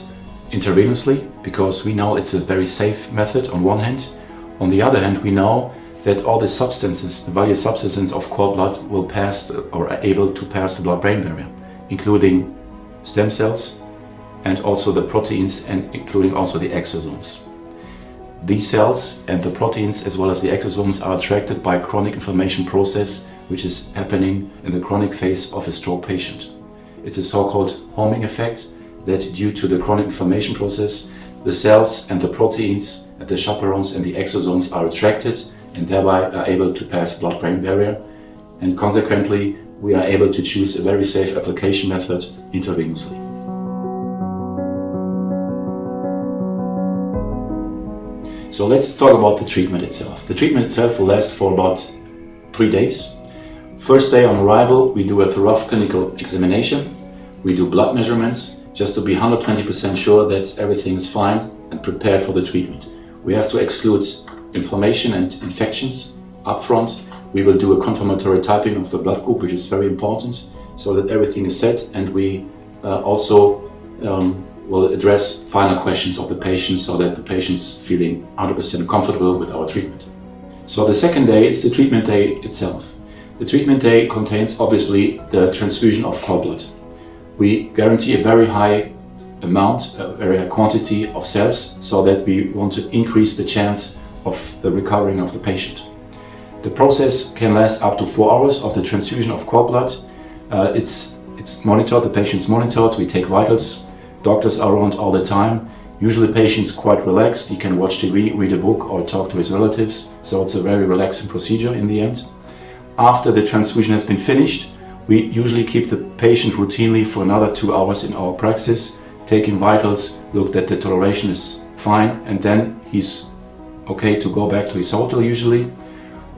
intravenously because we know it's a very safe method on one hand. On the other hand, we know that all the substances, the valuable substances of cord blood will pass or are able to pass the blood-brain barrier, including stem cells and also the proteins and including also the exosomes. These cells and the proteins as well as the exosomes are attracted by a chronic inflammation process which is happening in the chronic phase of a stroke patient. It's a so-called homing effect that due to the chronic inflammation process, the cells and the proteins and the chaperones and the exosomes are attracted and thereby are able to pass the blood-brain barrier. And consequently, we are able to choose a very safe application method intravenously. So let's talk about the treatment itself. The treatment itself will last for about 3 days. First day on arrival, we do a thorough clinical examination. We do blood measurements just to be 120% sure that everything is fine and prepared for the treatment. We have to exclude inflammation and infections up front. We will do a confirmatory typing of the blood group, which is very important, so that everything is set, and we also will address final questions of the patient so that the patient's feeling 100% comfortable with our treatment. So the second day is the treatment day itself. The treatment day contains obviously the transfusion of cord blood. We guarantee a very high amount, a very high quantity of cells so that we want to increase the chance of the recovering of the patient. The process can last up to 4 hours of the transfusion of cord blood. It's monitored, the patient's monitored, we take vitals, doctors are around all the time. Usually the patient's quite relaxed, he can watch TV, read a book or talk to his relatives, so it's a very relaxing procedure in the end. After the transfusion has been finished, we usually keep the patient routinely for another 2 hours in our praxis, taking vitals, look that the toleration is fine, and then he's okay to go back to his hotel usually.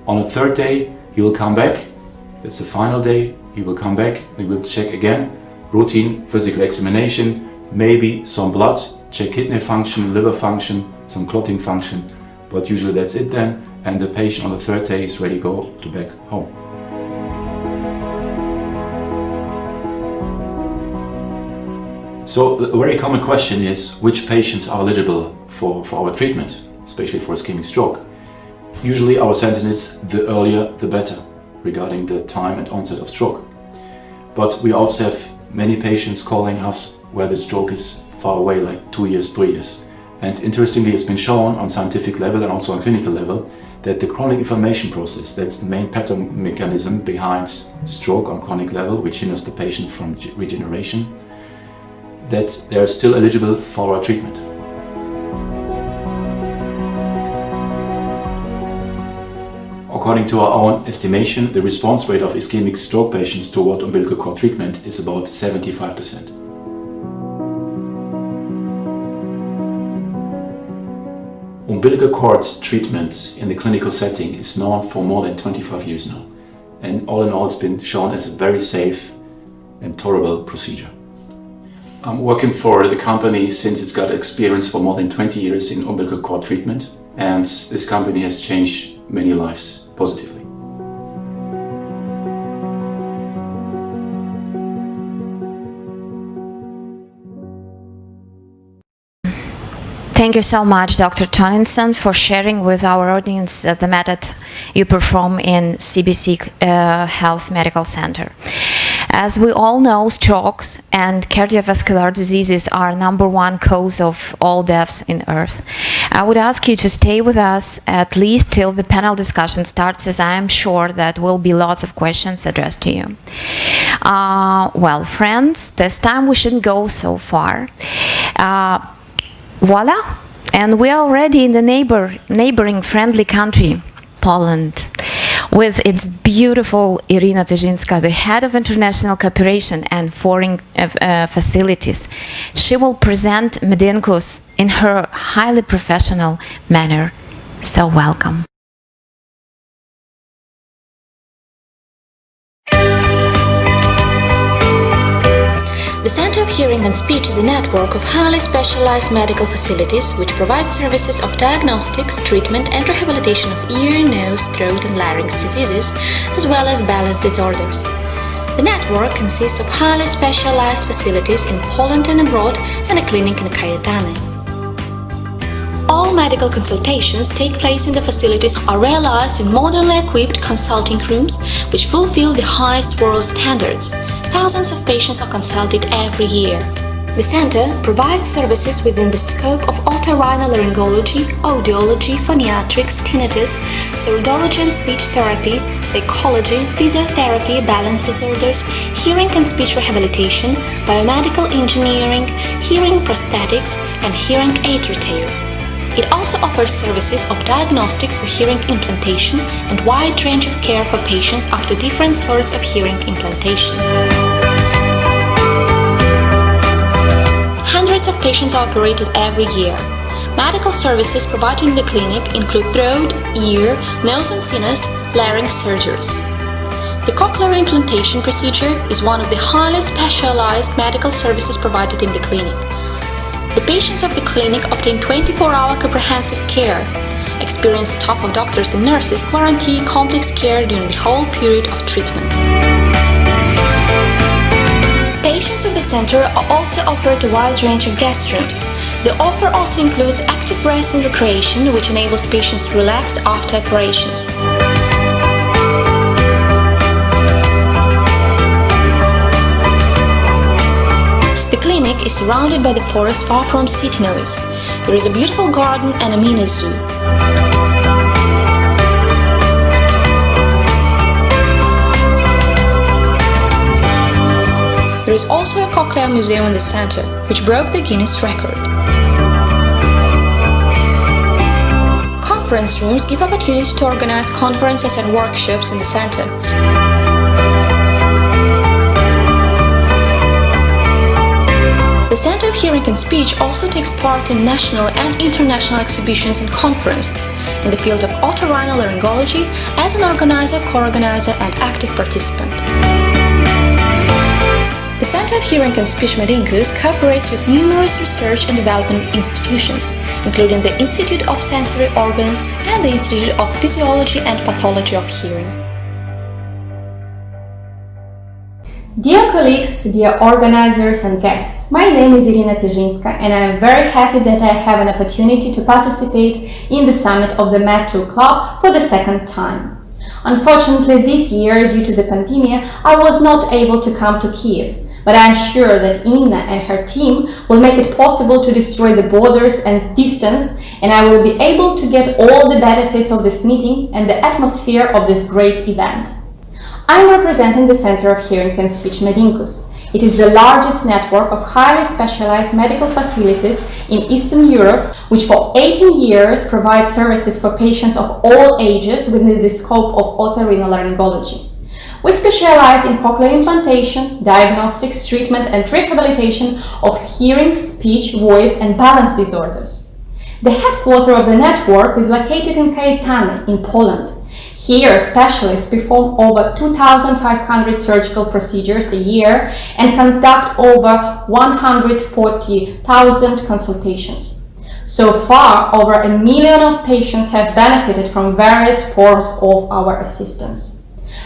On the third day, he will come back. That's the final day. He will come back. We will check again. Routine physical examination, maybe some blood, check kidney function, liver function, some clotting function. But usually that's it then. And the patient on the third day is ready to go back home. So a very common question is which patients are eligible for our treatment, especially for ischemic stroke. Usually our sentence is the earlier the better regarding the time and onset of stroke. But we also have many patients calling us where the stroke is far away, like 2 years, 3 years. And interestingly, it's been shown on scientific level and also on clinical level that the chronic inflammation process, that's the main pattern mechanism behind stroke on chronic level, which hinders the patient from regeneration, that they are still eligible for our treatment. According to our own estimation, the response rate of ischemic stroke patients toward umbilical cord treatment is about 75%. Umbilical cord treatment in the clinical setting is known for more than 25 years now. And all in all, it's been shown as a very safe and tolerable procedure. I'm working for the company since it's got experience for more than 20 years in umbilical cord treatment, and this company has changed many lives positively. Thank you so much, Dr. Toninson, for sharing with our audience the method you perform in CBC Health Medical Center. As we all know, strokes and cardiovascular diseases are #1 cause of all deaths in Earth. I would ask you to stay with us at least till the panel discussion starts, as I am sure that will be lots of questions addressed to you. Well, friends, this time we shouldn't go so far. Voila! And we are already in the neighboring friendly country, Poland, with its beautiful Irina Pezhinska, the head of international cooperation and foreign facilities. She will present Medinkus in her highly professional manner. So welcome. The Center of Hearing and Speech is a network of highly specialized medical facilities which provide services of diagnostics, treatment and rehabilitation of ear, nose, throat and larynx diseases, as well as balance disorders. The network consists of highly specialized facilities in Poland and abroad and a clinic in Kyiv. All medical consultations take place in the facilities are realized in modernly equipped consulting rooms which fulfill the highest world standards. Thousands of patients are consulted every year. The center provides services within the scope of otorhinolaryngology, audiology, phoniatrics, tinnitus, surdology and speech therapy, psychology, physiotherapy, balance disorders, hearing and speech rehabilitation, biomedical engineering, hearing prosthetics, and hearing aid retail. It also offers services of diagnostics for hearing implantation and wide range of care for patients after different sorts of hearing implantation. Hundreds of patients are operated every year. Medical services provided in the clinic include throat, ear, nose and sinus, larynx surgeries. The cochlear implantation procedure is one of the highly specialized medical services provided in the clinic. The patients of the clinic obtain 24-hour comprehensive care. Experienced staff of doctors and nurses guarantee complex care during the whole period of treatment. Patients of the center are also offered a wide range of guest rooms. The offer also includes active rest and recreation, which enables patients to relax after operations. The clinic is surrounded by the forest far from city noise. There is a beautiful garden and a mini zoo. There is also a cochlear museum in the center, which broke the Guinness record. Conference rooms give opportunity to organize conferences and workshops in the center. The Center of Hearing and Speech also takes part in national and international exhibitions and conferences in the field of otorhinolaryngology as an organizer, co-organizer and active participant. The Center of Hearing and Speech Medinkus cooperates with numerous research and development institutions, including the Institute of Sensory Organs and the Institute of Physiology and Pathology of Hearing. Dear colleagues, dear organizers and guests, my name is Irina Pezhinska and I am very happy that I have an opportunity to participate in the summit of the MedTour Club for the second time. Unfortunately, this year, due to the pandemic, I was not able to come to Kyiv, but I am sure that Inna and her team will make it possible to destroy the borders and distance, and I will be able to get all the benefits of this meeting and the atmosphere of this great event. I am representing the Center of Hearing and Speech Medinkus. It is the largest network of highly specialized medical facilities in Eastern Europe, which for 18 years provides services for patients of all ages within the scope of otorhinolaryngology. We specialize in cochlear implantation, diagnostics, treatment and rehabilitation of hearing, speech, voice and balance disorders. The headquarters of the network is located in Kyiv in Poland. Here, specialists perform over 2,500 surgical procedures a year and conduct over 140,000 consultations. So far, over 1 million of patients have benefited from various forms of our assistance.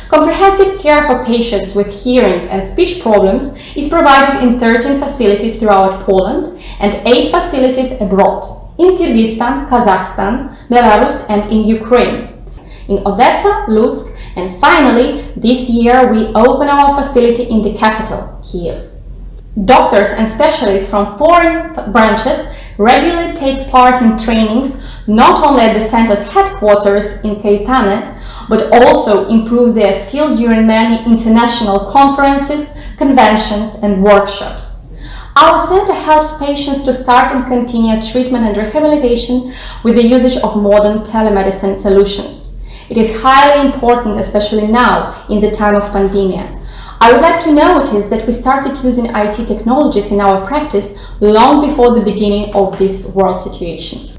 Comprehensive care for patients with hearing and speech problems is provided in 13 facilities throughout Poland and 8 facilities abroad, in Kyrgyzstan, Kazakhstan, Belarus and in Ukraine, in Odessa, Lutsk, and finally, this year we open our facility in the capital, Kyiv. Doctors and specialists from foreign branches regularly take part in trainings not only at the center's headquarters in Kyiv, but also improve their skills during many international conferences, conventions, and workshops. Our center helps patients to start and continue treatment and rehabilitation with the usage of modern telemedicine solutions. It is highly important, especially now, in the time of pandemic. I would like to notice that we started using IT technologies in our practice long before the beginning of this world situation.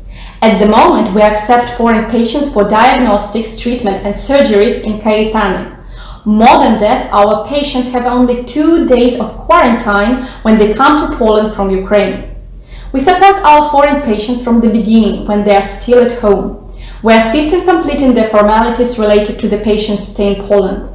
At the moment, we accept foreign patients for diagnostics, treatment and surgeries in Kyiv. More than that, our patients have only 2 days of quarantine when they come to Poland from Ukraine. We support our foreign patients from the beginning when they are still at home. We assist in completing the formalities related to the patient's stay in Poland.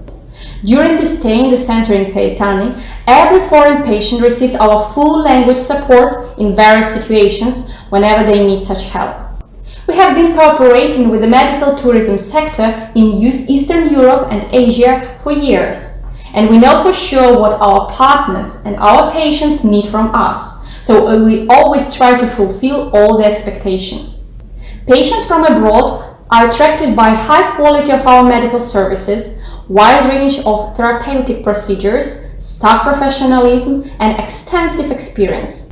During the stay in the center in Kyiv, every foreign patient receives our full language support in various situations whenever they need such help. We have been cooperating with the medical tourism sector in Eastern Europe and Asia for years, and we know for sure what our partners and our patients need from us, so we always try to fulfill all the expectations. Patients from abroad are attracted by high quality of our medical services, wide range of therapeutic procedures, staff professionalism, and extensive experience.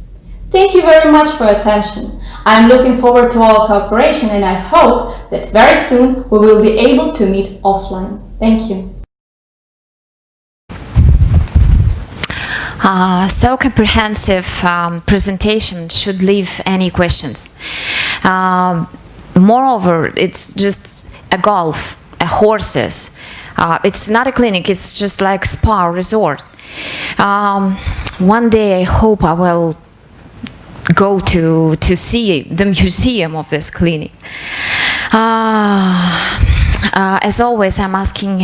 Thank you very much for your attention. I am looking forward to our cooperation and I hope that very soon we will be able to meet offline. Thank you. So comprehensive presentation should leave any questions. Moreover, it's just a golf, a horses. It's not a clinic, it's just like spa resort. One day I hope I will go to see the museum of this clinic. As always, I'm asking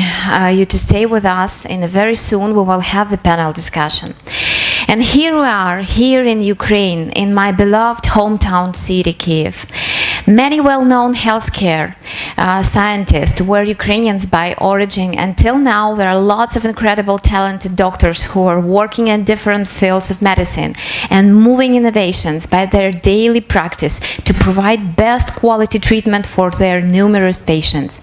you to stay with us, and very soon we will have the panel discussion. And here we are, here in Ukraine, in my beloved hometown city, Kyiv. Many well-known healthcare scientists were Ukrainians by origin. Until now, there are lots of incredible talented doctors who are working in different fields of medicine and moving innovations by their daily practice to provide best quality treatment for their numerous patients.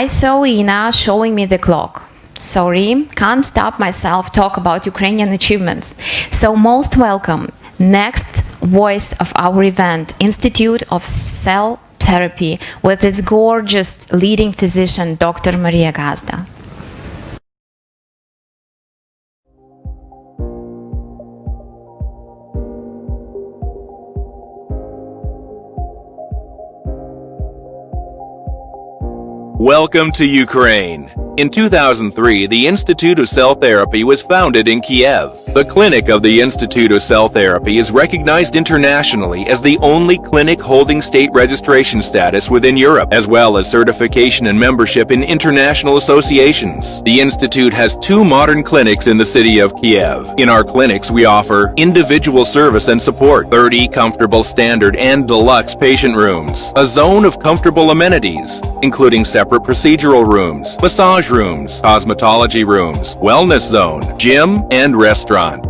I saw Ina showing me the clock. Sorry, can't stop myself talk about Ukrainian achievements. So most welcome. Next voice of our event, Institute of Cell Therapy, with its gorgeous leading physician, Dr. Maria Gazda. Welcome to Ukraine. In 2003, the Institute of Cell Therapy was founded in Kyiv. The clinic of the Institute of Cell Therapy is recognized internationally as the only clinic holding state registration status within Europe, as well as certification and membership in international associations. The Institute has 2 modern clinics in the city of Kyiv. In our clinics, we offer individual service and support, 30 comfortable standard and deluxe patient rooms, a zone of comfortable amenities, including separate procedural rooms, massage rooms, cosmetology rooms, wellness zone, gym, and restaurant.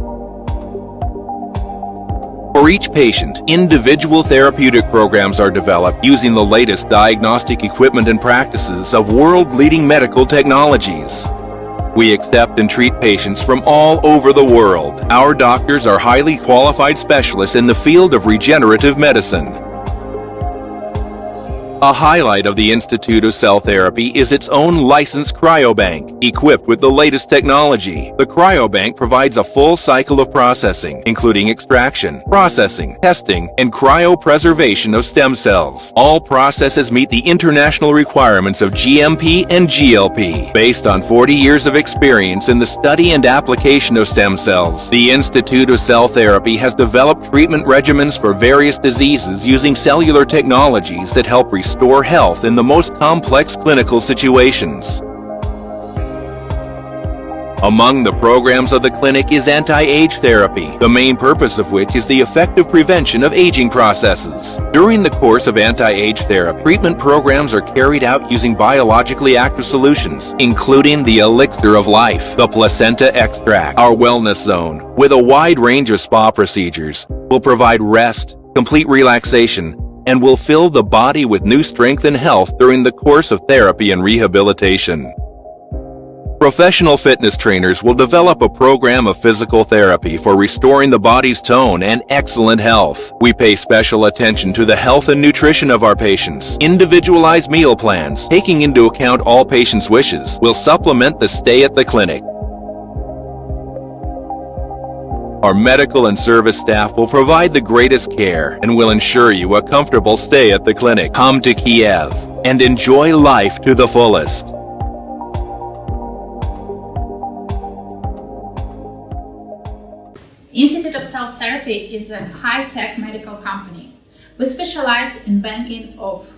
For each patient, individual therapeutic programs are developed using the latest diagnostic equipment and practices of world-leading medical technologies. We accept and treat patients from all over the world. Our doctors are highly qualified specialists in the field of regenerative medicine. A highlight of the Institute of Cell Therapy is its own licensed cryobank, equipped with the latest technology. The cryobank provides a full cycle of processing, including extraction, processing, testing, and cryopreservation of stem cells. All processes meet the international requirements of GMP and GLP. Based on 40 years of experience in the study and application of stem cells, the Institute of Cell Therapy has developed treatment regimens for various diseases using cellular technologies that help restore health in the most complex clinical situations. Among the programs of the clinic is anti-age therapy, the main purpose of which is the effective prevention of aging processes. During the course of anti-age therapy, treatment programs are carried out using biologically active solutions, including the elixir of life, the placenta extract. Our wellness zone, with a wide range of spa procedures, will provide rest, complete relaxation, and will fill the body with new strength and health during the course of therapy and rehabilitation. Professional fitness trainers will develop a program of physical therapy for restoring the body's tone and excellent health. We pay special attention to the health and nutrition of our patients. Individualized meal plans, taking into account all patients' wishes, will supplement the stay at the clinic. Our medical and service staff will provide the greatest care and will ensure you a comfortable stay at the clinic. Come to Kyiv and enjoy life to the fullest. Institute of Cell Therapy is a high-tech medical company. We specialize in banking of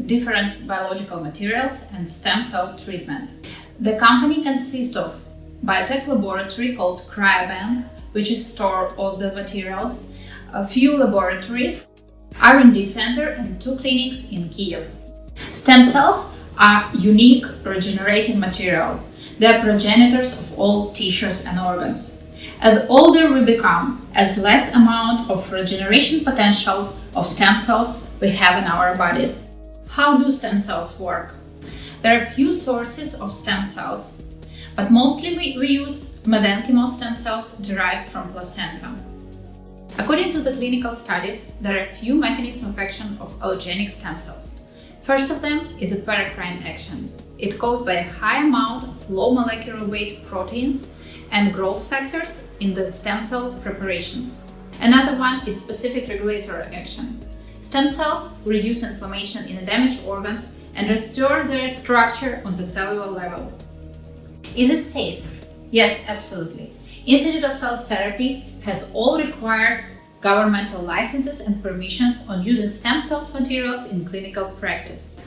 different biological materials and stem cell treatment. The company consists of biotech laboratory called Cryobank, which is store all the materials, a few laboratories, R&D center and 2 clinics in Kyiv. Stem cells are unique regenerative material. They are progenitors of all tissues and organs. As older we become, as less amount of regeneration potential of stem cells we have in our bodies. How do stem cells work? There are few sources of stem cells, but mostly we use mesenchymal stem cells derived from placenta. According to the clinical studies, there are few mechanisms of action of allogenic stem cells. First of them is a paracrine action. It caused by a high amount of low molecular weight proteins and growth factors in the stem cell preparations. Another one is specific regulatory action. Stem cells reduce inflammation in the damaged organs and restore their structure on the cellular level. Is it safe? Yes, absolutely. Institute of Cell Therapy has all required governmental licenses and permissions on using stem cell materials in clinical practice.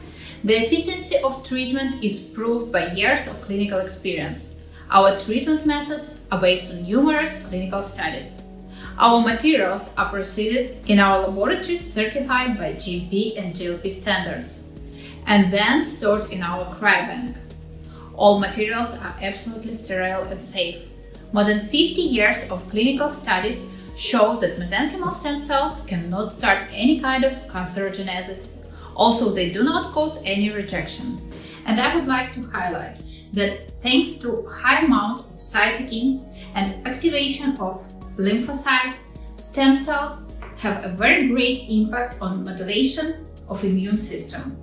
The efficiency of treatment is proved by years of clinical experience. Our treatment methods are based on numerous clinical studies. Our materials are processed in our laboratories certified by GMP and GLP standards, and then stored in our cryobank. All materials are absolutely sterile and safe. More than 50 years of clinical studies show that mesenchymal stem cells cannot start any kind of cancerogenesis. Also, they do not cause any rejection. And I would like to highlight that thanks to high amount of cytokines and activation of lymphocytes, stem cells have a very great impact on modulation of immune system.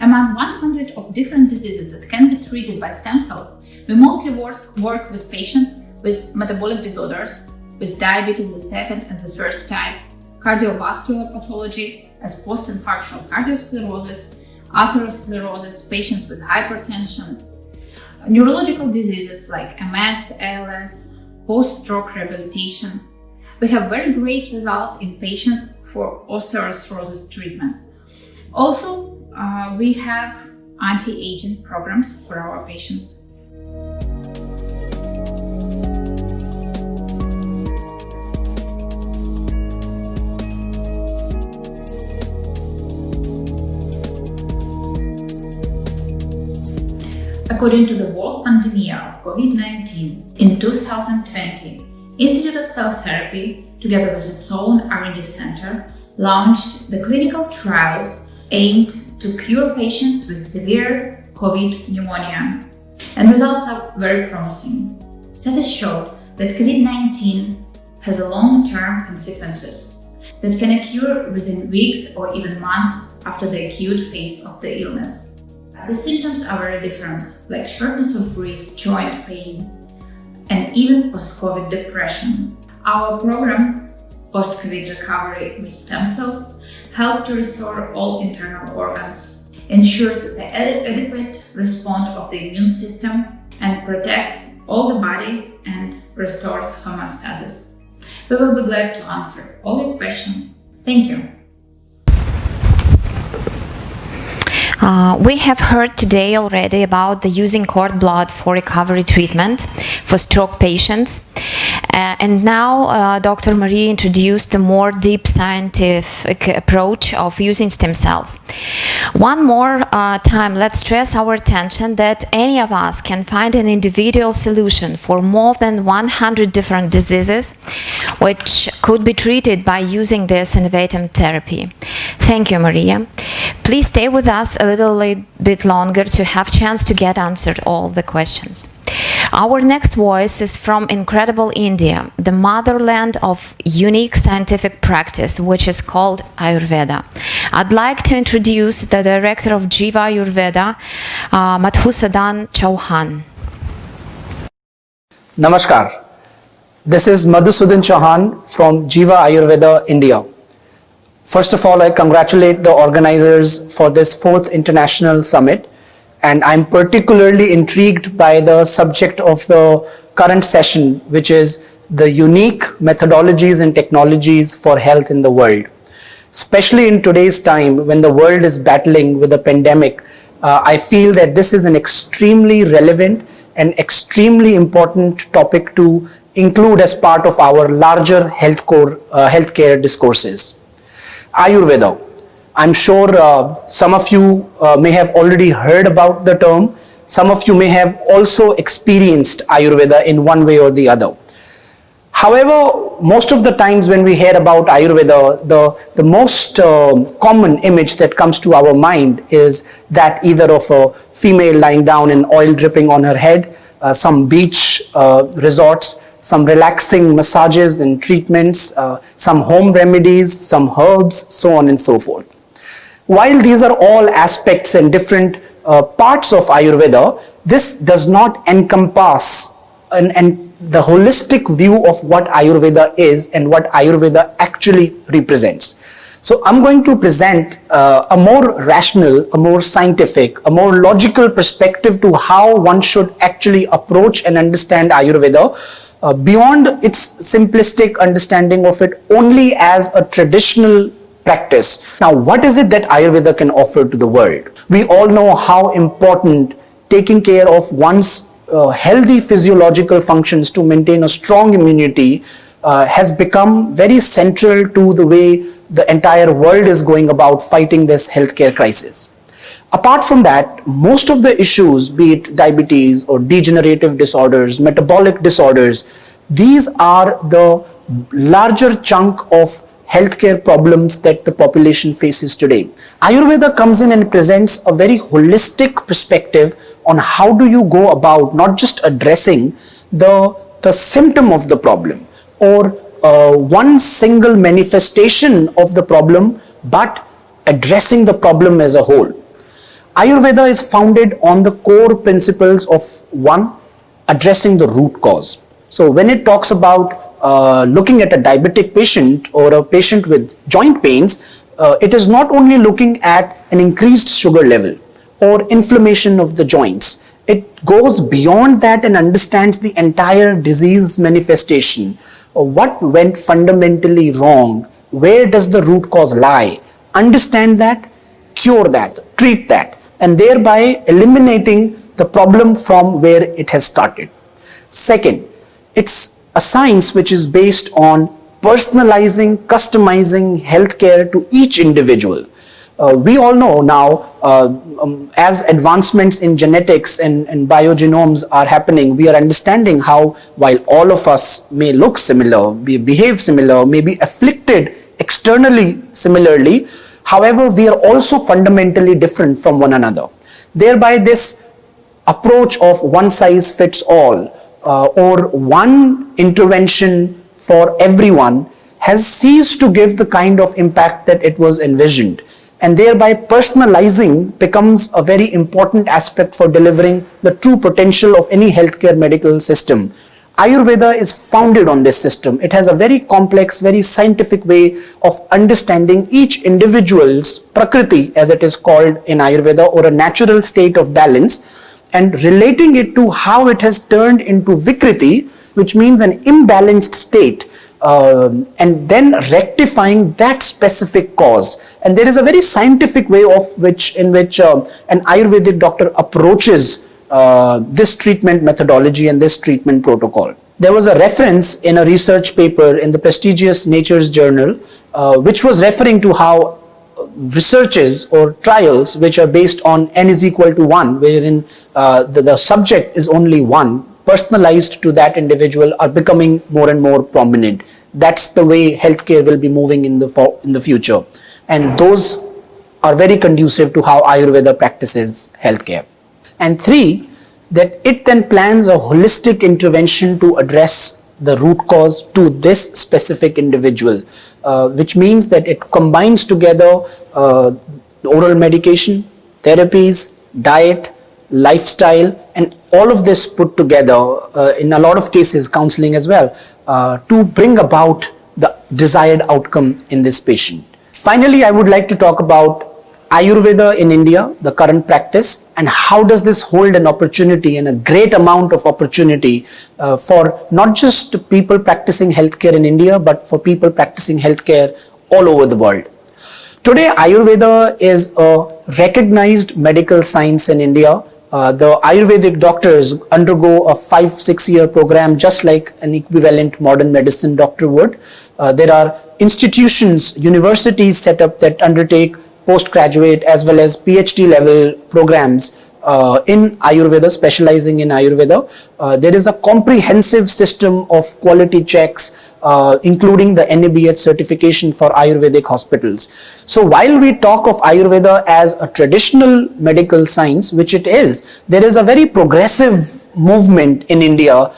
Among 100 of different diseases that can be treated by stem cells, we mostly work with patients with metabolic disorders, with diabetes the second and the first type, cardiovascular pathology as post-infarctional cardiosclerosis, atherosclerosis, patients with hypertension, neurological diseases like MS, ALS, post-stroke rehabilitation. We have very great results in patients for osteoarthritis treatment. Also, we have anti-aging programs for our patients. According to the world pandemic of COVID-19, in 2020, Institute of Cell Therapy, together with its own R&D center, launched the clinical trials aimed to cure patients with severe COVID pneumonia. And results are very promising. Studies showed that COVID-19 has long-term consequences that can occur within weeks or even months after the acute phase of the illness. The symptoms are very different, like shortness of breath, joint pain, and even post-COVID depression. Our program, Post-COVID Recovery with Stem Cells, helps to restore all internal organs, ensures the adequate response of the immune system, and protects all the body and restores homeostasis. We will be glad to answer all your questions. Thank you. We have heard today already about the using cord blood for recovery treatment for stroke patients. And now Dr. Maria introduced a more deep scientific approach of using stem cells. One more time, let's stress our attention that any of us can find an individual solution for more than 100 different diseases, which could be treated by using this innovative therapy. Thank you, Maria. Please stay with us a little bit longer to have a chance to get answered all the questions. Our next voice is from incredible India, the motherland of unique scientific practice, which is called Ayurveda. I'd like to introduce the director of Jiva Ayurveda, Madhusudan Chauhan. Namaskar. This is Madhusudan Chauhan from Jiva Ayurveda, India. First of all, I congratulate the organizers for this 4th International Summit. And I'm particularly intrigued by the subject of the current session, which is the unique methodologies and technologies for health in the world. Especially in today's time when the world is battling with a pandemic, I feel that this is an extremely relevant and extremely important topic to include as part of our larger healthcare discourses. Ayurveda. I'm sure some of you may have already heard about the term. Some of you may have also experienced Ayurveda in one way or the other. However, most of the times when we hear about Ayurveda, the most common image that comes to our mind is that either of a female lying down and oil dripping on her head, some beach resorts, some relaxing massages and treatments, some home remedies, some herbs, so on and so forth. While these are all aspects and different parts of Ayurveda, this does not encompass and the holistic view of what Ayurveda is and what Ayurveda actually represents. So I'm going to present a more rational, a more scientific, a more logical perspective to how one should actually approach and understand Ayurveda beyond its simplistic understanding of it only as a traditional practice. Now, what is it that Ayurveda can offer to the world? We all know how important taking care of one's healthy physiological functions to maintain a strong immunity has become very central to the way the entire world is going about fighting this healthcare crisis. Apart from that, most of the issues, be it diabetes or degenerative disorders, metabolic disorders, these are the larger chunk of healthcare problems that the population faces today. Ayurveda comes in and presents a very holistic perspective on how do you go about not just addressing the symptom of the problem or one single manifestation of the problem, but addressing the problem as a whole. Ayurveda is founded on the core principles of one, addressing the root cause. So when it talks about looking at a diabetic patient or a patient with joint pains, it is not only looking at an increased sugar level or inflammation of the joints. It goes beyond that and understands the entire disease manifestation. What went fundamentally wrong? Where does the root cause lie? Understand that, cure that, treat that, and thereby eliminating the problem from where it has started. Second, it's a science which is based on personalizing, customizing healthcare to each individual. We all know now, as advancements in genetics and biogenomes are happening, we are understanding how while all of us may look similar, behave similar, may be afflicted externally similarly, however, we are also fundamentally different from one another. Thereby this approach of one size fits all or one intervention for everyone has ceased to give the kind of impact that it was envisioned. and thereby personalizing becomes a very important aspect for delivering the true potential of any healthcare medical system. Ayurveda is founded on this system. It has a very complex, very scientific way of understanding each individual's prakriti, as it is called in Ayurveda, or a natural state of balance, and relating it to how it has turned into vikriti, which means an imbalanced state, and then rectifying that specific cause. And there is a very scientific way in which an Ayurvedic doctor approaches this treatment methodology and this treatment protocol. There was a reference in a research paper in the prestigious Nature's journal, which was referring to how researches or trials which are based on n is equal to 1, wherein the subject is only 1, personalized to that individual, are becoming more and more prominent. That's the way healthcare will be moving in the future. And those are very conducive to how Ayurveda practices healthcare. And 3, that it then plans a holistic intervention to address the root cause to this specific individual, which means that it combines together oral medication, therapies, diet, lifestyle, and all of this put together, in a lot of cases counseling as well, to bring about the desired outcome in this patient. Finally, I would like to talk about Ayurveda in India, the current practice, and how does this hold an opportunity and a great amount of opportunity for not just people practicing healthcare in India, but for people practicing healthcare all over the world. Today, Ayurveda is a recognized medical science in India. The Ayurvedic doctors undergo a 5-6 year program just like an equivalent modern medicine doctor would. There are institutions, universities set up that undertake postgraduate as well as PhD level programs in Ayurveda, specializing in Ayurveda. There is a comprehensive system of quality checks, including the NABH certification for Ayurvedic hospitals. So while we talk of Ayurveda as a traditional medical science, which it is, there is a very progressive movement in India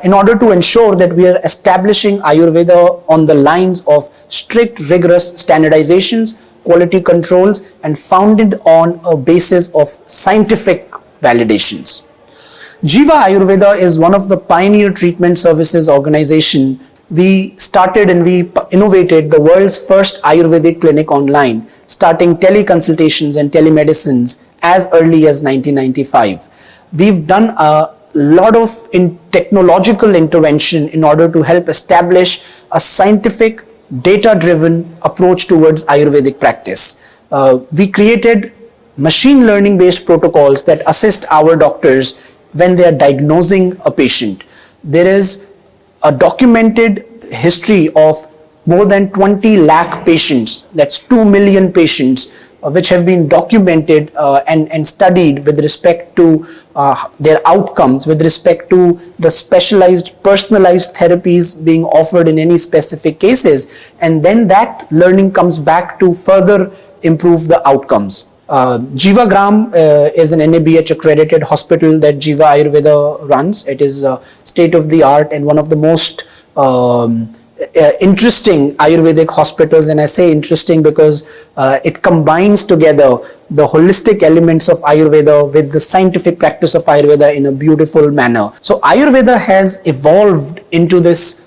in order to ensure that we are establishing Ayurveda on the lines of strict, rigorous standardizations, quality controls, and founded on a basis of scientific validations. Jiva Ayurveda is one of the pioneer treatment services organization. We started and we innovated the world's first Ayurvedic clinic online, starting teleconsultations and telemedicines as early as 1995. We've done a lot of technological intervention in order to help establish a scientific, data-driven approach towards Ayurvedic practice. We created machine learning based protocols that assist our doctors when they are diagnosing a patient. There is a documented history of more than 20 lakh patients, that's 2 million patients, which have been documented and studied with respect to their outcomes, with respect to the specialized, personalized therapies being offered in any specific cases. And then that learning comes back to further improve the outcomes. Jiva Gram is an NABH accredited hospital that Jiva Ayurveda runs. It is state of the art and one of the most interesting Ayurvedic hospitals, and I say interesting because it combines together the holistic elements of Ayurveda with the scientific practice of Ayurveda in a beautiful manner. So Ayurveda has evolved into this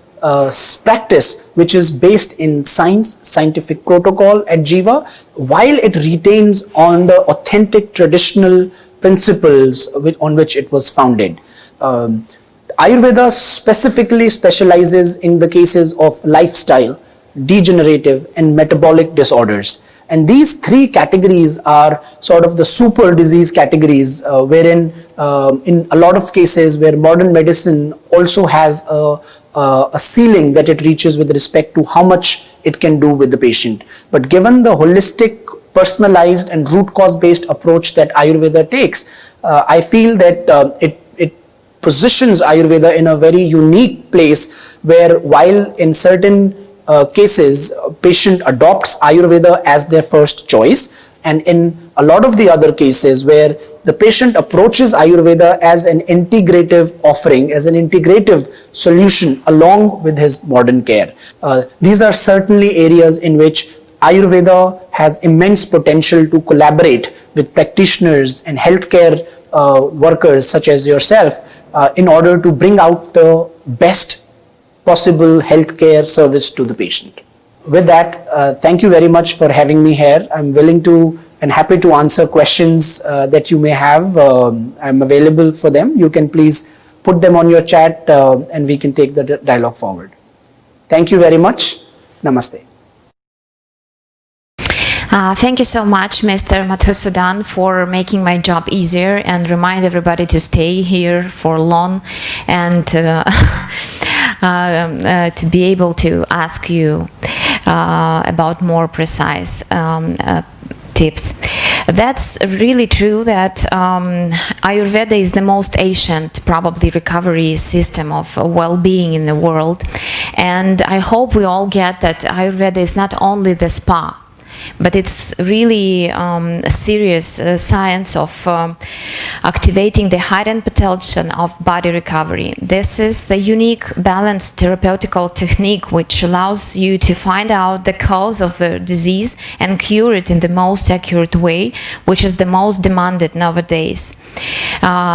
practice which is based in science, scientific protocol at Jiva, while it retains on the authentic traditional principles on which it was founded. Ayurveda specifically specializes in the cases of lifestyle, degenerative and metabolic disorders. And these 3 categories are sort of the super disease categories wherein in a lot of cases where modern medicine also has a ceiling that it reaches with respect to how much it can do with the patient. But given the holistic, personalized and root cause based approach that Ayurveda takes, I feel that it positions Ayurveda in a very unique place where while in certain cases patient adopts Ayurveda as their first choice, and in a lot of the other cases where the patient approaches Ayurveda as an integrative offering, as an integrative solution along with his modern care. These are certainly areas in which Ayurveda has immense potential to collaborate with practitioners and healthcare workers such as yourself in order to bring out the best possible healthcare service to the patient. With that, thank you very much for having me here. I'm willing to and happy to answer questions that you may have. I'm available for them. You can please put them on your chat and we can take the dialogue forward. Thank you very much. Namaste. Thank you so much, Mr. Madhusudan, for making my job easier and remind everybody to stay here for long and to be able to ask you about more precise tips. That's really true that Ayurveda is the most ancient, probably, recovery system of well-being in the world. And I hope we all get that Ayurveda is not only the spa, but it's really a serious science of activating the hidden potential of body recovery. This is the unique, balanced therapeutical technique which allows you to find out the cause of the disease and cure it in the most accurate way, which is the most demanded nowadays.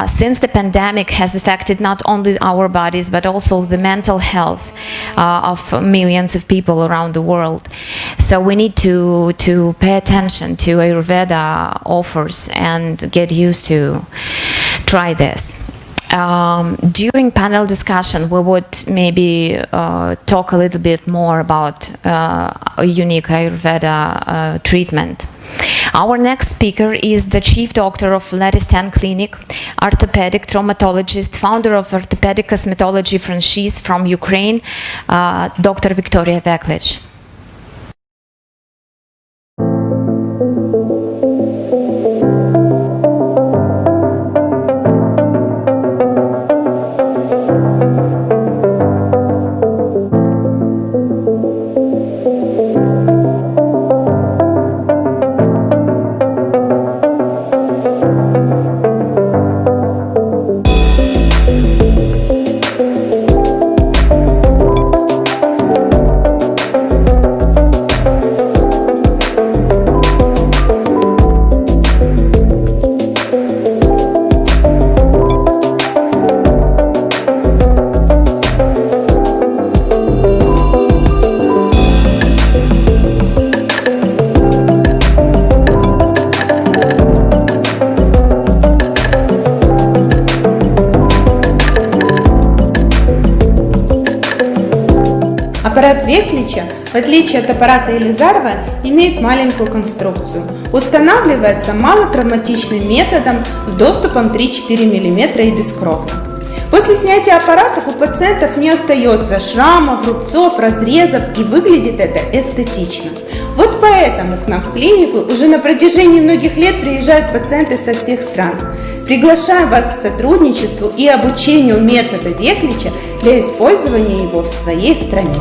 Since the pandemic has affected not only our bodies but also the mental health of millions of people around the world. So we need to pay attention to Ayurveda offers and get used to try this. During panel discussion, we would maybe talk a little bit more about a unique Ayurveda treatment. Our next speaker is the Chief Doctor of Laristan Clinic, orthopedic traumatologist, founder of Orthopedic Cosmetology franchise from Ukraine, Dr. Victoria Veklich. Аппарат Веклича, в отличие от аппарата Елизарова, имеет маленькую конструкцию. Устанавливается малотравматичным методом с доступом 3-4 мм и бескровно. После снятия аппаратов у пациентов не остается шрамов, рубцов, разрезов, и выглядит это эстетично. Вот поэтому к нам в клинику уже на протяжении многих лет приезжают пациенты со всех стран. Приглашаем вас к сотрудничеству и обучению метода Веклича для использования его в своей стране.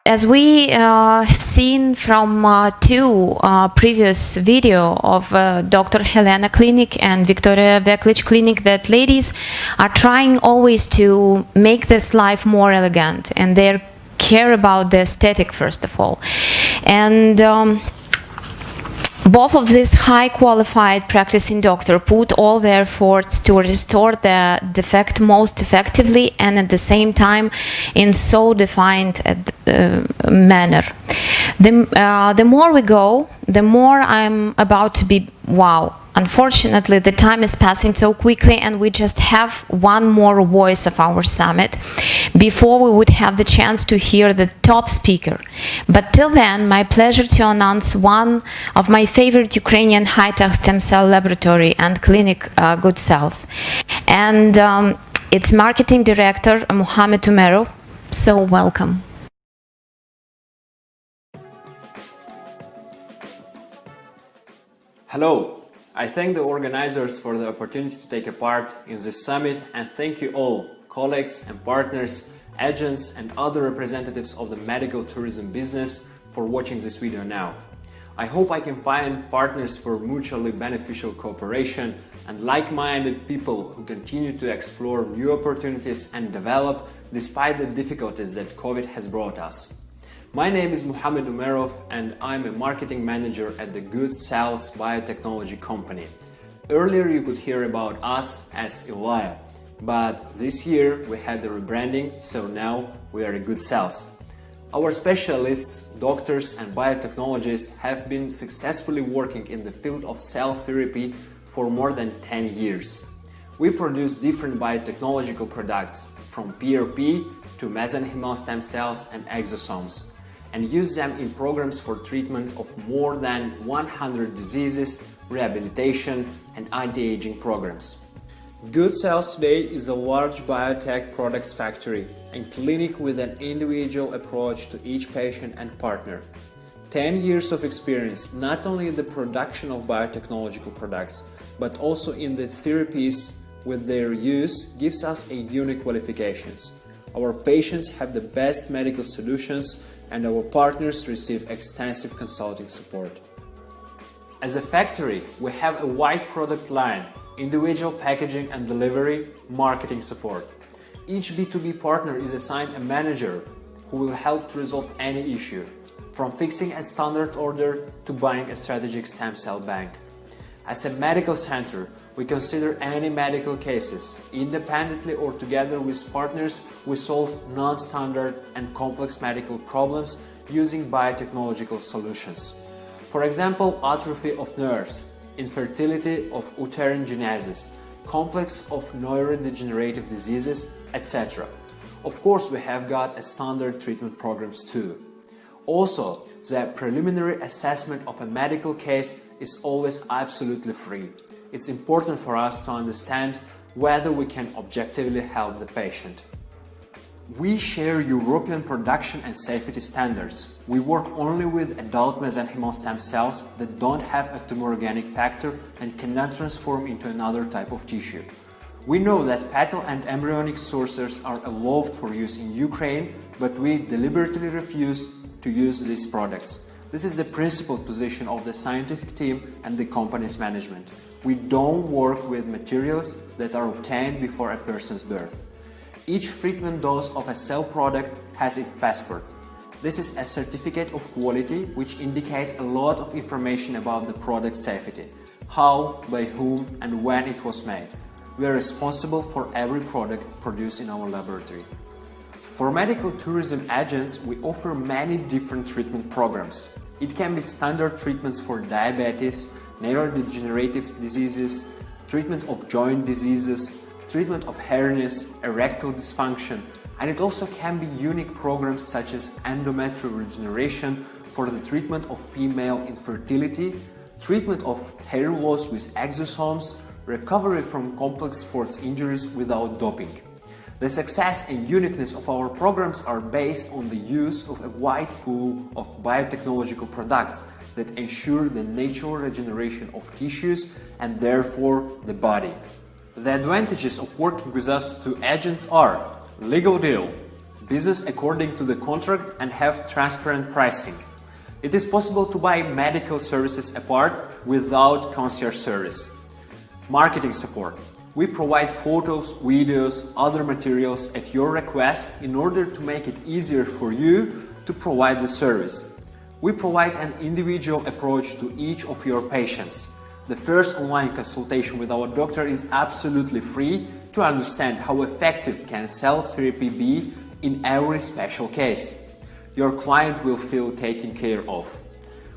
as we have seen from two previous video of Dr. Helena Clinic and Victoria Veklich Clinic, that ladies are trying always to make this life more elegant, and they care about the aesthetic first of all. And both of these high qualified practicing doctors put all their efforts to restore the defect most effectively and at the same time in so defined manner. The more we go, the more I'm about to be wow. Unfortunately, the time is passing so quickly, and we just have one more voice of our summit before we would have the chance to hear the top speaker. But till then, my pleasure to announce one of my favorite Ukrainian high-tech stem cell laboratory and clinic, Good Cells. And its marketing director, Mohamed Umerov. So welcome. Hello. I thank the organizers for the opportunity to take a part in this summit, and thank you all, colleagues and partners, agents and other representatives of the medical tourism business for watching this video now. I hope I can find partners for mutually beneficial cooperation and like-minded people who continue to explore new opportunities and develop despite the difficulties that COVID has brought us. My name is Mohamed Umerov, and I'm a marketing manager at the Good Cells biotechnology company. Earlier you could hear about us as Elia, but this year we had the rebranding, so now we are Good Cells. Our specialists, doctors and biotechnologists have been successfully working in the field of cell therapy for more than 10 years. We produce different biotechnological products from PRP to mesenchymal stem cells and exosomes, and use them in programs for treatment of more than 100 diseases, rehabilitation and anti-aging programs. Good Cells today is a large biotech products factory and clinic with an individual approach to each patient and partner. 10 years of experience not only in the production of biotechnological products, but also in the therapies with their use gives us a unique qualifications. Our patients have the best medical solutions, and our partners receive extensive consulting support. As a factory, we have a wide product line, individual packaging and delivery, marketing support. Each B2B partner is assigned a manager who will help to resolve any issue, from fixing a standard order to buying a strategic stem cell bank. As a medical center, we consider any medical cases. Independently or together with partners, we solve non-standard and complex medical problems using biotechnological solutions. For example, atrophy of nerves, infertility of uterine genesis, complex of neurodegenerative diseases, etc. Of course, we have got a standard treatment programs too. Also, the preliminary assessment of a medical case is always absolutely free. It's important for us to understand whether we can objectively help the patient. We share European production and safety standards. We work only with adult mesenchymal stem cells that don't have a tumorigenic factor and cannot transform into another type of tissue. We know that fetal and embryonic sources are allowed for use in Ukraine, but we deliberately refuse to use these products. This is the principal position of the scientific team and the company's management. We don't work with materials that are obtained before a person's birth. Each treatment dose of a cell product has its passport. This is a certificate of quality which indicates a lot of information about the product's safety, how, by whom and when it was made. We are responsible for every product produced in our laboratory. For medical tourism agents, we offer many different treatment programs. It can be standard treatments for diabetes, neurodegenerative diseases, treatment of joint diseases, treatment of hernias, erectile dysfunction, and it also can be unique programs such as endometrial regeneration for the treatment of female infertility, treatment of hair loss with exosomes, recovery from complex sports injuries without doping. The success and uniqueness of our programs are based on the use of a wide pool of biotechnological products that ensure the natural regeneration of tissues and therefore the body. The advantages of working with us to agents are legal deal, business according to the contract and have transparent pricing. It is possible to buy medical services apart without concierge service. Marketing support. We provide photos, videos, other materials at your request in order to make it easier for you to provide the service. We provide an individual approach to each of your patients. The first online consultation with our doctor is absolutely free to understand how effective can cell therapy be in every special case. Your client will feel taken care of.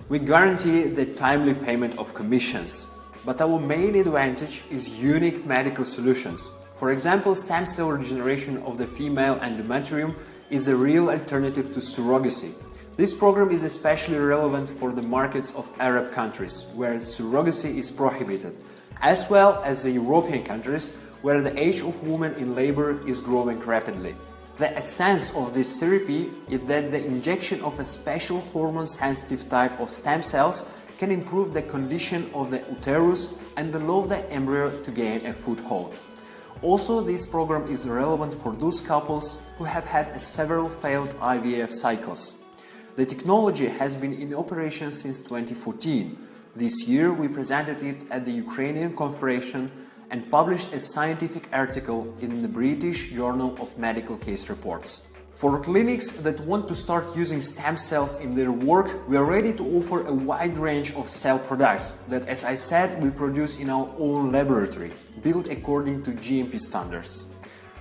We guarantee the timely payment of commissions. But our main advantage is unique medical solutions. For example, stem cell regeneration of the female endometrium is a real alternative to surrogacy. This program is especially relevant for the markets of Arab countries, where surrogacy is prohibited, as well as the European countries, where the age of women in labor is growing rapidly. The essence of this therapy is that the injection of a special hormone-sensitive type of stem cells can improve the condition of the uterus and allow the embryo to gain a foothold. Also, this program is relevant for those couples who have had several failed IVF cycles. The technology has been in operation since 2014. This year we presented it at the Ukrainian Confederation and published a scientific article in the British Journal of Medical Case Reports. For clinics that want to start using stem cells in their work, we are ready to offer a wide range of cell products that, as I said, we produce in our own laboratory, built according to GMP standards.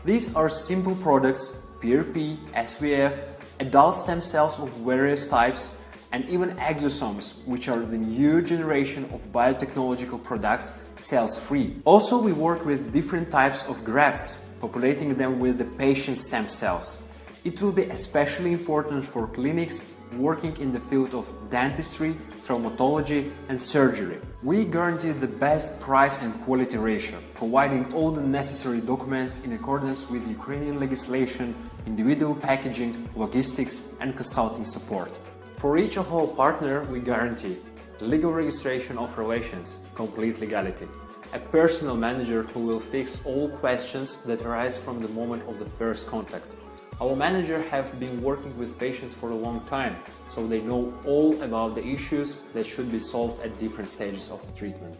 These are simple products: PRP, SVF, adult stem cells of various types, and even exosomes, which are the new generation of biotechnological products, cells-free. Also, we work with different types of grafts, populating them with the patient's stem cells. It will be especially important for clinics working in the field of dentistry, traumatology, and surgery. We guarantee the best price and quality ratio, providing all the necessary documents in accordance with Ukrainian legislation, individual packaging, logistics, and consulting support. For each of our partners, we guarantee legal registration of relations, complete legality, a personal manager who will fix all questions that arise from the moment of the first contact. Our managers have been working with patients for a long time, so they know all about the issues that should be solved at different stages of treatment.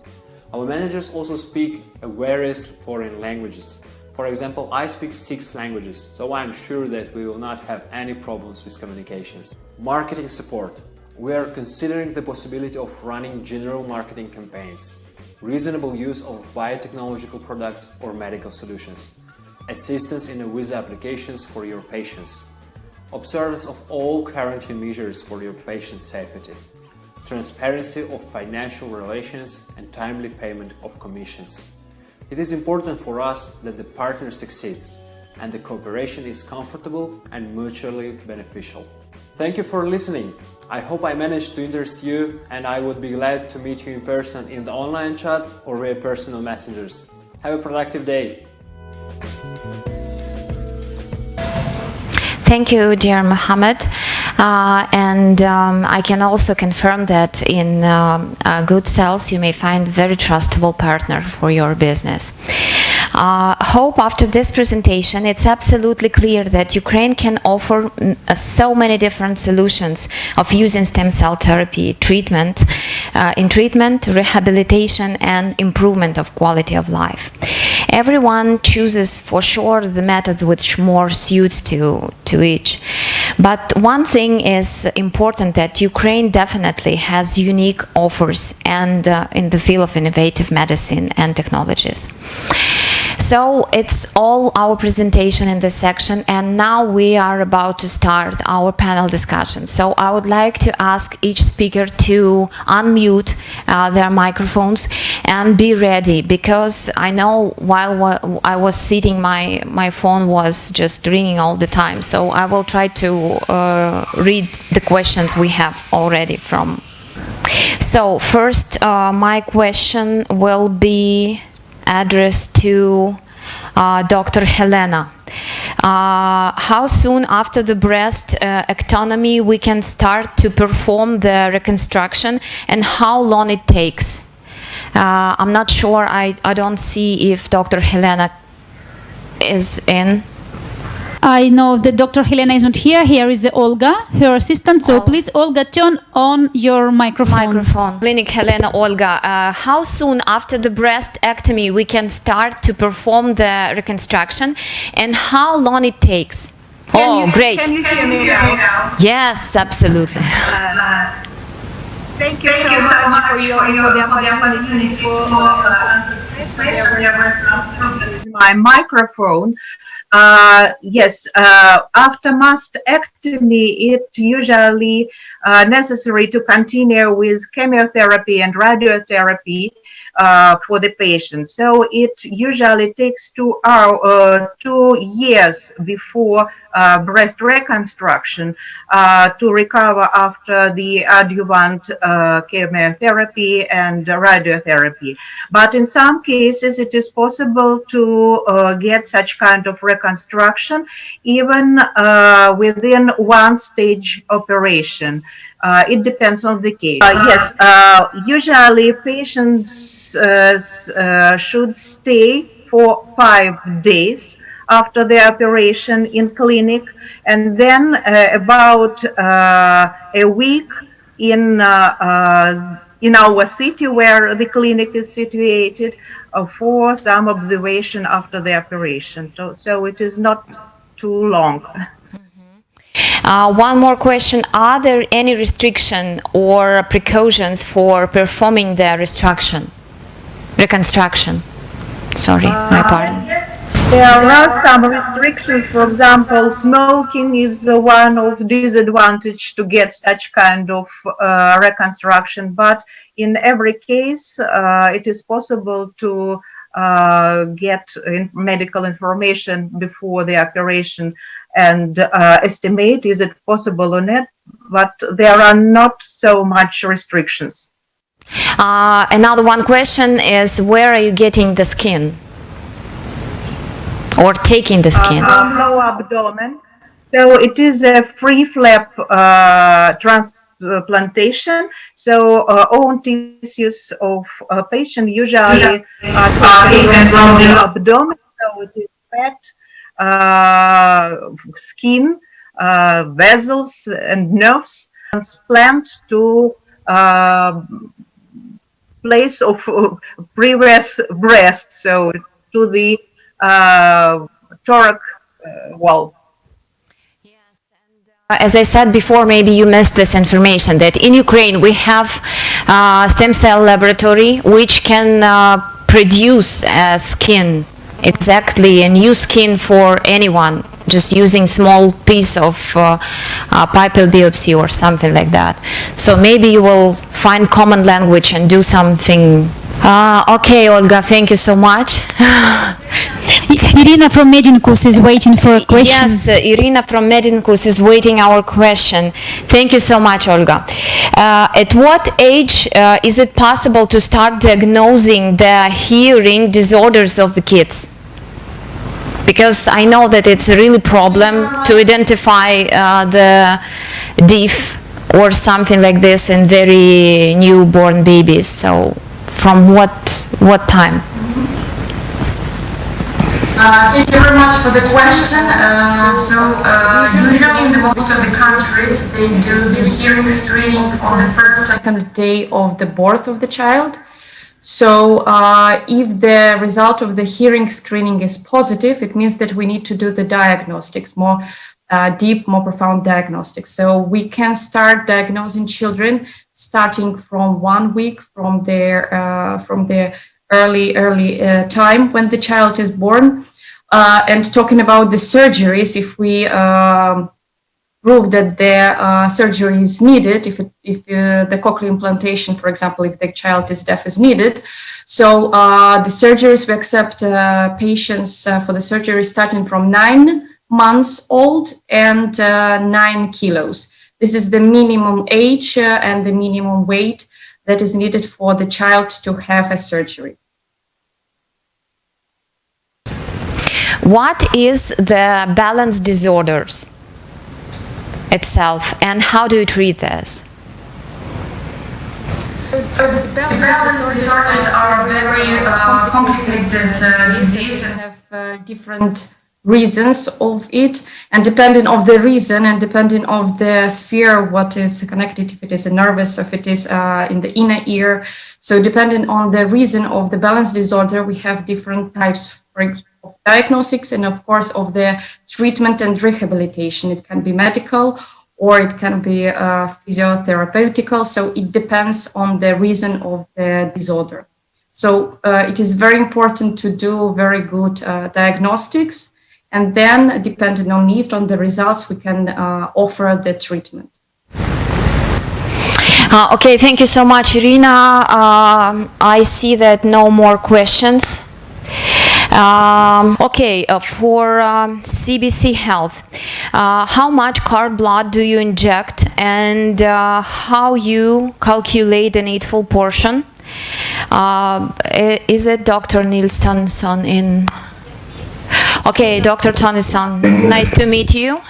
Our managers also speak various foreign languages. For example, I speak 6 languages, so I'm sure that we will not have any problems with communications. Marketing support. We are considering the possibility of running general marketing campaigns, reasonable use of biotechnological products or medical solutions, assistance in the visa applications for your patients, observance of all quarantine measures for your patient's safety, transparency of financial relations and timely payment of commissions. It is important for us that the partner succeeds and the cooperation is comfortable and mutually beneficial. Thank you for listening. I hope I managed to interest you, and I would be glad to meet you in person in the online chat or via personal messengers. Have a productive day. Thank you, dear Mohammed. I can also confirm that in Good Cells you may find a very trustable partner for your business. Hope after this presentation it's absolutely clear that Ukraine can offer so many different solutions of using stem cell therapy in treatment, rehabilitation and improvement of quality of life. Everyone chooses for sure the method which more suits to each. But one thing is important, that Ukraine definitely has unique offers and in the field of innovative medicine and technologies. So it's all our presentation in this section, and now we are about to start our panel discussion. So I would like to ask each speaker to unmute their microphones and be ready, because I know while I was sitting, my phone was just ringing all the time. So I will try to read the questions we have already from. So first, my question will be addressed to Dr. Helena. How soon after the breast ectomy we can start to perform the reconstruction, and how long it takes? I'm not sure, I don't see if Dr. Helena is in. I know that Dr. Helena is not here. Here is Olga, her assistant. So please, Olga, turn on your microphone. Clinic Helena, Olga. How soon after the breastectomy we can start to perform the reconstruction, and how long it takes? Great. Can you hear me now? Yes, absolutely. Thank you so much for the opportunity for my microphone. Yes, after mastectomy, it usually necessary to continue with chemotherapy and radiotherapy for the patient. So it usually takes 2 years before breast reconstruction to recover after the adjuvant chemotherapy and radiotherapy. But in some cases, it is possible to get such kind of reconstruction even within one-stage operation. It depends on the case. Yes, usually patients should stay for 5 days after the operation in clinic, and then about a week in our city where the clinic is situated for some observation after the operation. So it is not too long. One more question. Are there any restriction or precautions for performing the reconstruction? Sorry, my pardon. There are some restrictions. For example, smoking is one of disadvantage to get such kind of reconstruction. But in every case, it is possible to get medical information before the operation and estimate is it possible or not. But there are not so much restrictions. Another one question is, where are you getting the skin? Or taking the skin? Lower abdomen. So it is a free flap transplantation. So own tissues of a patient usually are taken from the abdomen. So it is fat, skin, vessels, and nerves. Transplant to place of previous breast. So to the thorax wall. As I said before, maybe you missed this information, that in Ukraine we have stem cell laboratory which can produce skin, exactly a new skin for anyone, just using small piece of pipal biopsy or something like that. So maybe you will find common language and do something. Okay, Olga, thank you so much. Irina from Medinkus is waiting for a question. Yes, Irina from Medinkus is waiting our question. Thank you so much, Olga. At what age is it possible to start diagnosing the hearing disorders of the kids? Because I know that it's a really problem to identify the deaf or something like this in very newborn babies. So from what time? Thank you very much for the question. Usually in most of the countries, they do the hearing screening on the first, second day of the birth of the child. So if the result of the hearing screening is positive, it means that we need to do the diagnostics, more deep, more profound diagnostics. So we can start diagnosing children starting from 1 week from their early time when the child is born. And talking about the surgeries, if we prove that the surgery is needed, if the cochlear implantation, for example, if the child is deaf, is needed. So the surgeries, we accept patients for the surgery starting from 9 months old and 9 kilos. This is the minimum age and the minimum weight that is needed for the child to have a surgery. What is the balance disorders itself, and how do you treat this? So balance disorders are very complicated disease and have different reasons of it, and depending on the reason and depending on the sphere, what is connected, if it is a nervous, if it is in the inner ear. So depending on the reason of the balance disorder, we have different types of diagnostics and of course of the treatment and rehabilitation. It can be medical or it can be physiotherapeutical. So it depends on the reason of the disorder. So it is very important to do very good diagnostics, and then depending on need, on the results, we can offer the treatment. Okay, thank you so much, Irina. I see that no more questions. Okay, for CBC Health, how much cord blood do you inject, and how you calculate the needful portion? Is it Dr. Nils Tonnesson in? Okay, Dr. Tonnesson, nice to meet you.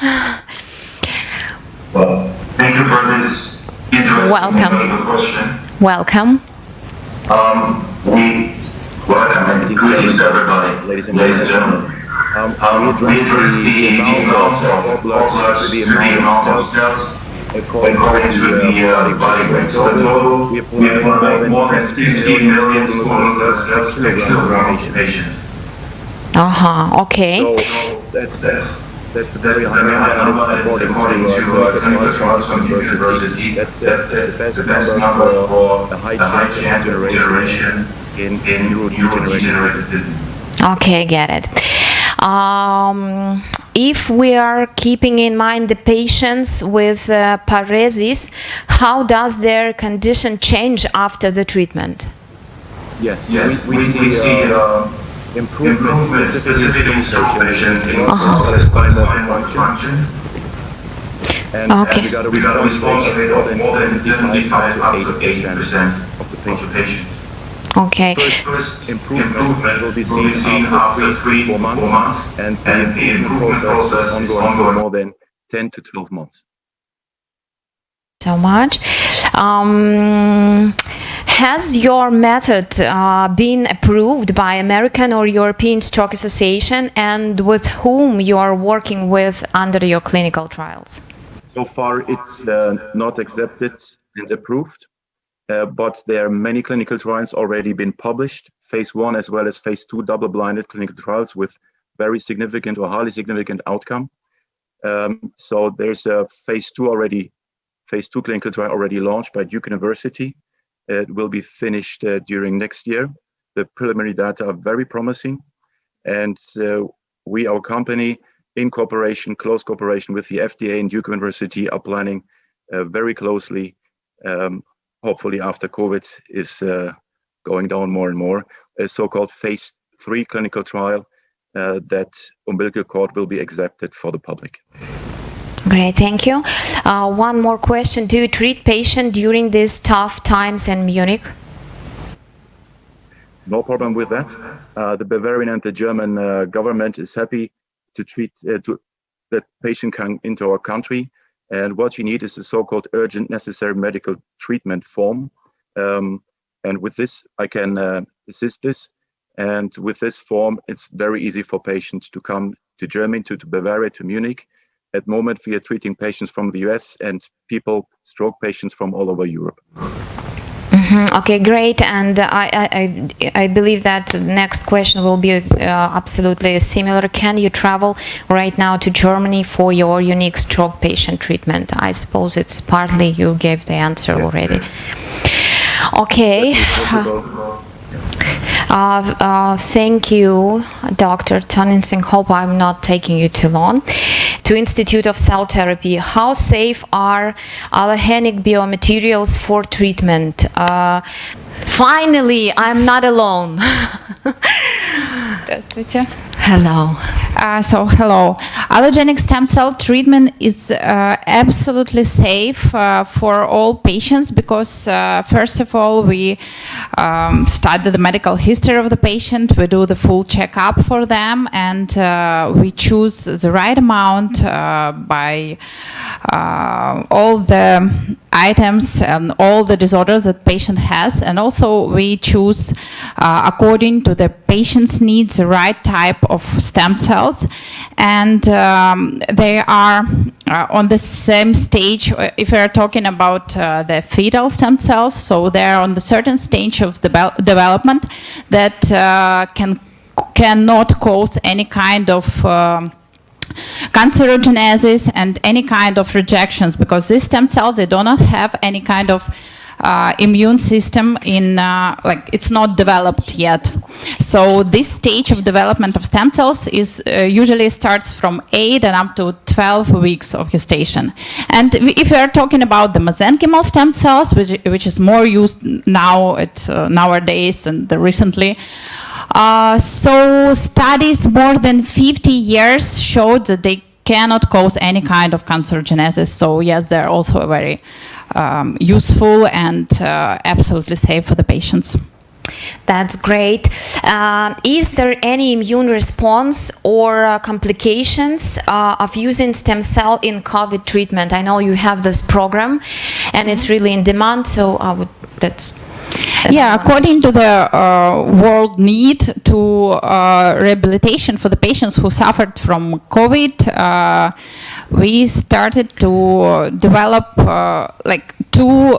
Well, thank you for this interesting question. Welcome. Welcome and greetings to everybody, ladies and gentlemen. We address the amount of blood to the amount of cells according to the body weight. So in total, we apply more than 15 million cells per kilogram of patient. Okay. So that's a very high number. It's according to clinical trials from the university. That's the best number for a high chance generation in neurodegenerative disease. Okay, get it. If we are keeping in mind the patients with paresis, how does their condition change after the treatment? Yes, we see improvement specifically in stroke patients in spinal function. And we got a response rate of more than 75 to 80% of the patients. Okay. First improvement will be seen after 3-4 months, and the improvement process is ongoing more than 10 to 12 months. So much. Has your method been approved by American or European Stroke Association, and with whom you are working with under your clinical trials? So far, it's not accepted and approved. But there are many clinical trials already been published, phase 1 as well as phase 2 double-blinded clinical trials with very significant or highly significant outcome. So there's a phase 2 clinical trial already launched by Duke University. It will be finished during next year. The preliminary data are very promising, and we, our company, in close cooperation with the FDA and Duke University, are planning very closely. Hopefully after COVID is going down more and more, a so-called phase 3 clinical trial that umbilical cord will be accepted for the public. Great, thank you. One more question. Do you treat patients during these tough times in Munich? No problem with that. The Bavarian and the German government is happy to treat that patient come into our country. And what you need is a so-called urgent necessary medical treatment form. And with this, I can assist this. And with this form, it's very easy for patients to come to Germany, to Bavaria, to Munich. At the moment, we are treating patients from the US and stroke patients from all over Europe. Okay, great. And I believe that the next question will be absolutely similar. Can you travel right now to Germany for your unique stroke patient treatment? I suppose it's partly you gave the answer already. Okay. Thank you, Dr. Tonnesson. Hope I'm not taking you too long. To Institute of Cell Therapy, how safe are allogenic biomaterials for treatment? Finally, I'm not alone. Hello. Hello. Allogenic stem cell treatment is absolutely safe for all patients because, first of all, we study the medical history of the patient, we do the full checkup for them, and we choose the right amount by all the items and all the disorders that patient has, and also we choose according to the patient's needs the right type of stem cells, and they are on the same stage. If we are talking about the fetal stem cells, so they are on the certain stage of development that cannot cause any kind of cancerogenesis and any kind of rejections, because these stem cells, they do not have any kind of immune system in like it's not developed yet. So this stage of development of stem cells is usually starts from 8 and up to 12 weeks of gestation. And if we are talking about the mesenchymal stem cells, which is more used now nowadays and recently, so studies more than 50 years showed that they cannot cause any kind of cancerogenesis. So yes, they're also very useful and absolutely safe for the patients. That's great. Is there any immune response or complications of using stem cell in COVID treatment? I know you have this program and it's really in demand, so according to the world need to rehabilitation for the patients who suffered from COVID, we started to develop like two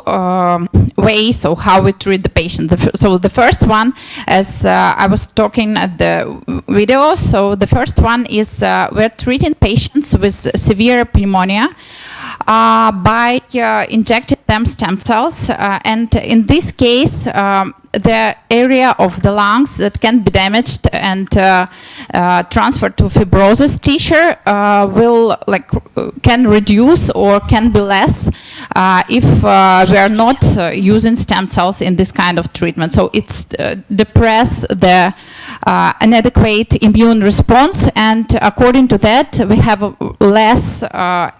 ways of how we treat the patient. So the first one, as I was talking at the video, so the first one is we're treating patients with severe pneumonia by injecting them stem cells, and in this case the area of the lungs that can be damaged and transferred to fibrosis tissue can reduce or can be less if we are not using stem cells in this kind of treatment. So it's depress the inadequate immune response, and according to that we have a less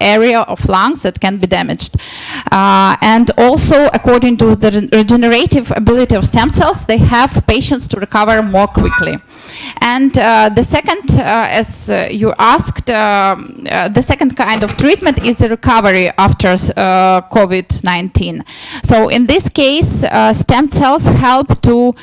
area of lungs that can be damaged. And also according to the regenerative ability of stem cells, they have patients to recover more quickly. And the second, as you asked, the second kind of treatment is the recovery after COVID-19. So in this case, stem cells help to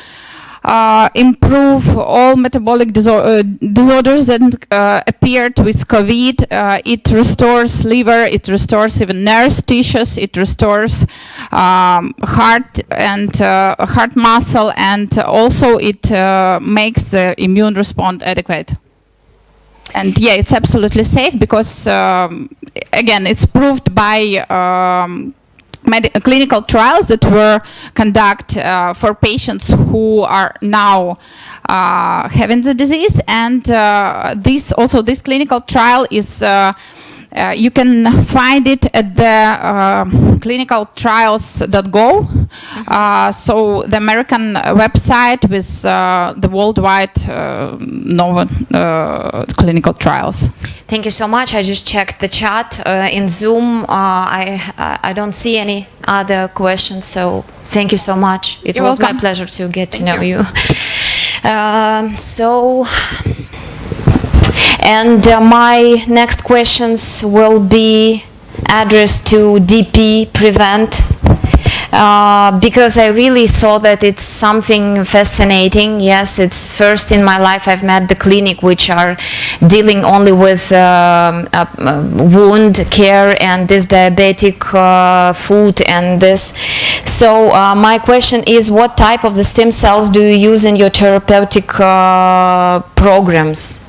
improve all metabolic disorders that appeared with COVID. It restores liver, it restores even nerve tissues, it restores heart and heart muscle, and also it makes the immune response adequate. And yeah, it's absolutely safe because, again, it's proved by clinical trials that were conducted for patients who are now having the disease, and this clinical trial is you can find it at the clinicaltrials.gov. So the American website with the worldwide clinical trials. Thank you so much. I just checked the chat in Zoom. I don't see any other questions, so thank you so much. It was my pleasure to get to know you. And my next questions will be addressed to DP Prevent, because I really saw that it's something fascinating. Yes, it's first in my life I've met the clinic which are dealing only with wound care and this diabetic food and this. So my question is, what type of the stem cells do you use in your therapeutic programs?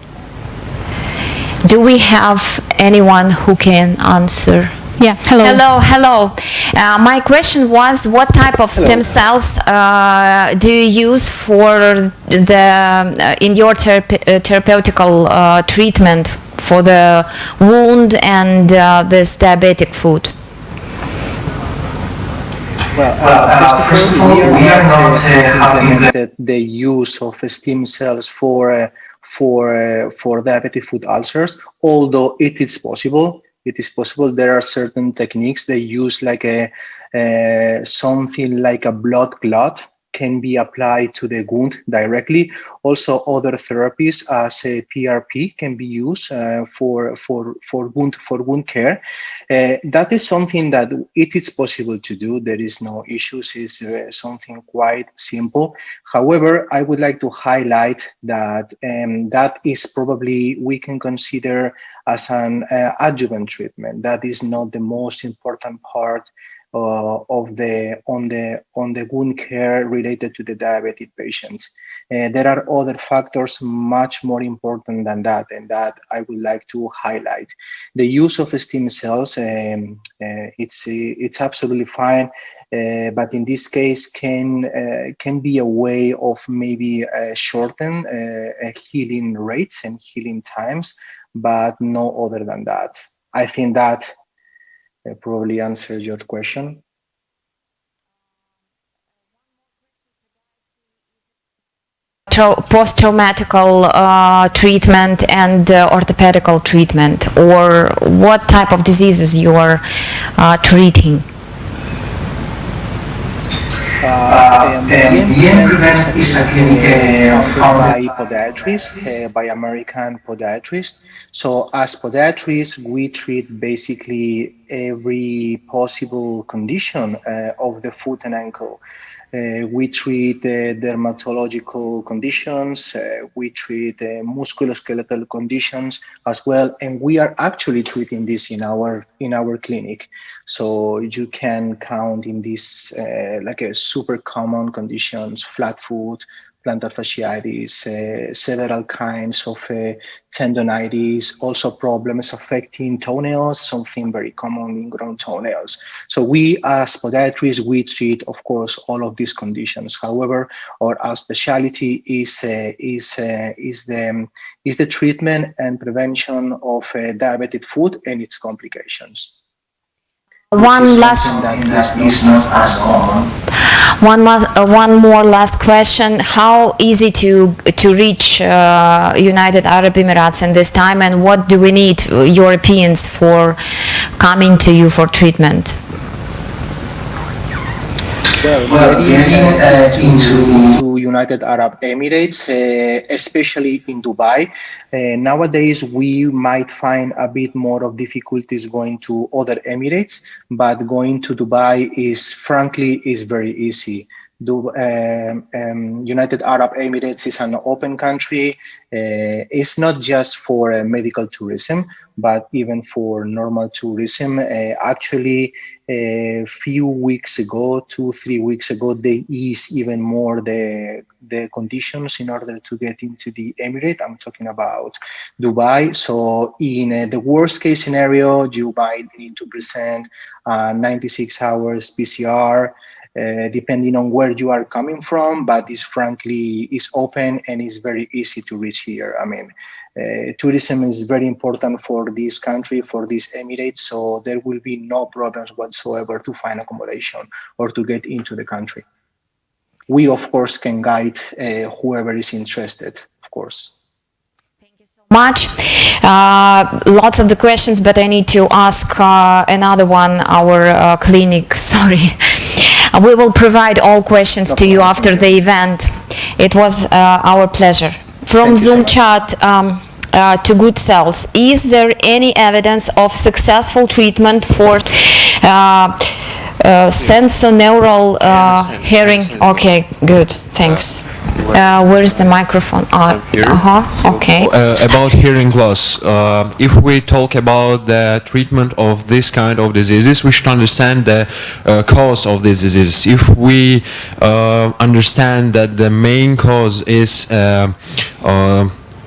Do we have anyone who can answer? Yeah, hello. Hello. My question was, what type of stem cells do you use for in your therapeutical treatment for the wound and this diabetic food? First of all, we are not having the use of stem cells for for diabetic foot ulcers, although it is possible. It is possible. There are certain techniques they use, like something like a blood clot can be applied to the wound directly. Also, other therapies as a PRP can be used for wound care. That is something that it is possible to do. There is no issues. It's something quite simple. However, I would like to highlight that that is probably we can consider as an adjuvant treatment. That is not the most important part on the wound care related to the diabetic patient. There are other factors much more important than that, and that I would like to highlight. The use of stem cells, it's absolutely fine, but in this case can be a way of maybe shorten healing rates and healing times, but no other than that. I think that probably answers your question. Post-traumatic treatment and orthopedical treatment, or what type of diseases you are treating? MedTourNetworkingHub is a clinic offered by podiatrists, by American podiatrists. So as podiatrists, we treat basically every possible condition of the foot and ankle. We treat dermatological conditions, we treat musculoskeletal conditions as well, and we are actually treating this in our clinic. So you can count in this like a super common conditions: flat foot, plantar fasciitis, several kinds of tendonitis, also problems affecting toenails, something very common in grown toenails. So we as podiatrists, we treat, of course, all of these conditions. However, our specialty is the treatment and prevention of diabetic foot and its complications. One more last question. How easy to reach United Arab Emirates in this time, and what do we need Europeans for coming to you for treatment? Well, getting into United Arab Emirates, especially in Dubai, nowadays we might find a bit more of difficulties going to other Emirates, but going to Dubai is very easy. United Arab Emirates is an open country. It's not just for medical tourism, but even for normal tourism. Actually, a few weeks ago, 2-3 weeks ago, they eased even more the conditions in order to get into the Emirate. I'm talking about Dubai. So in the worst case scenario, you might need to present 96 hours PCR, depending on where you are coming from, but it's open and it's very easy to reach here. I mean, tourism is very important for this country, for this Emirates, so there will be no problems whatsoever to find accommodation or to get into the country. We, of course, can guide whoever is interested, of course. Much. Lots of the questions, but I need to ask another one, our clinic, sorry. We will provide all questions to you after the event. It was our pleasure. From Zoom chat to good cells, is there any evidence of successful treatment for sensorineural hearing? Okay, good, thanks. Where is the microphone? Okay. About hearing loss, if we talk about the treatment of this kind of diseases, we should understand the cause of this disease. If we understand that the main cause is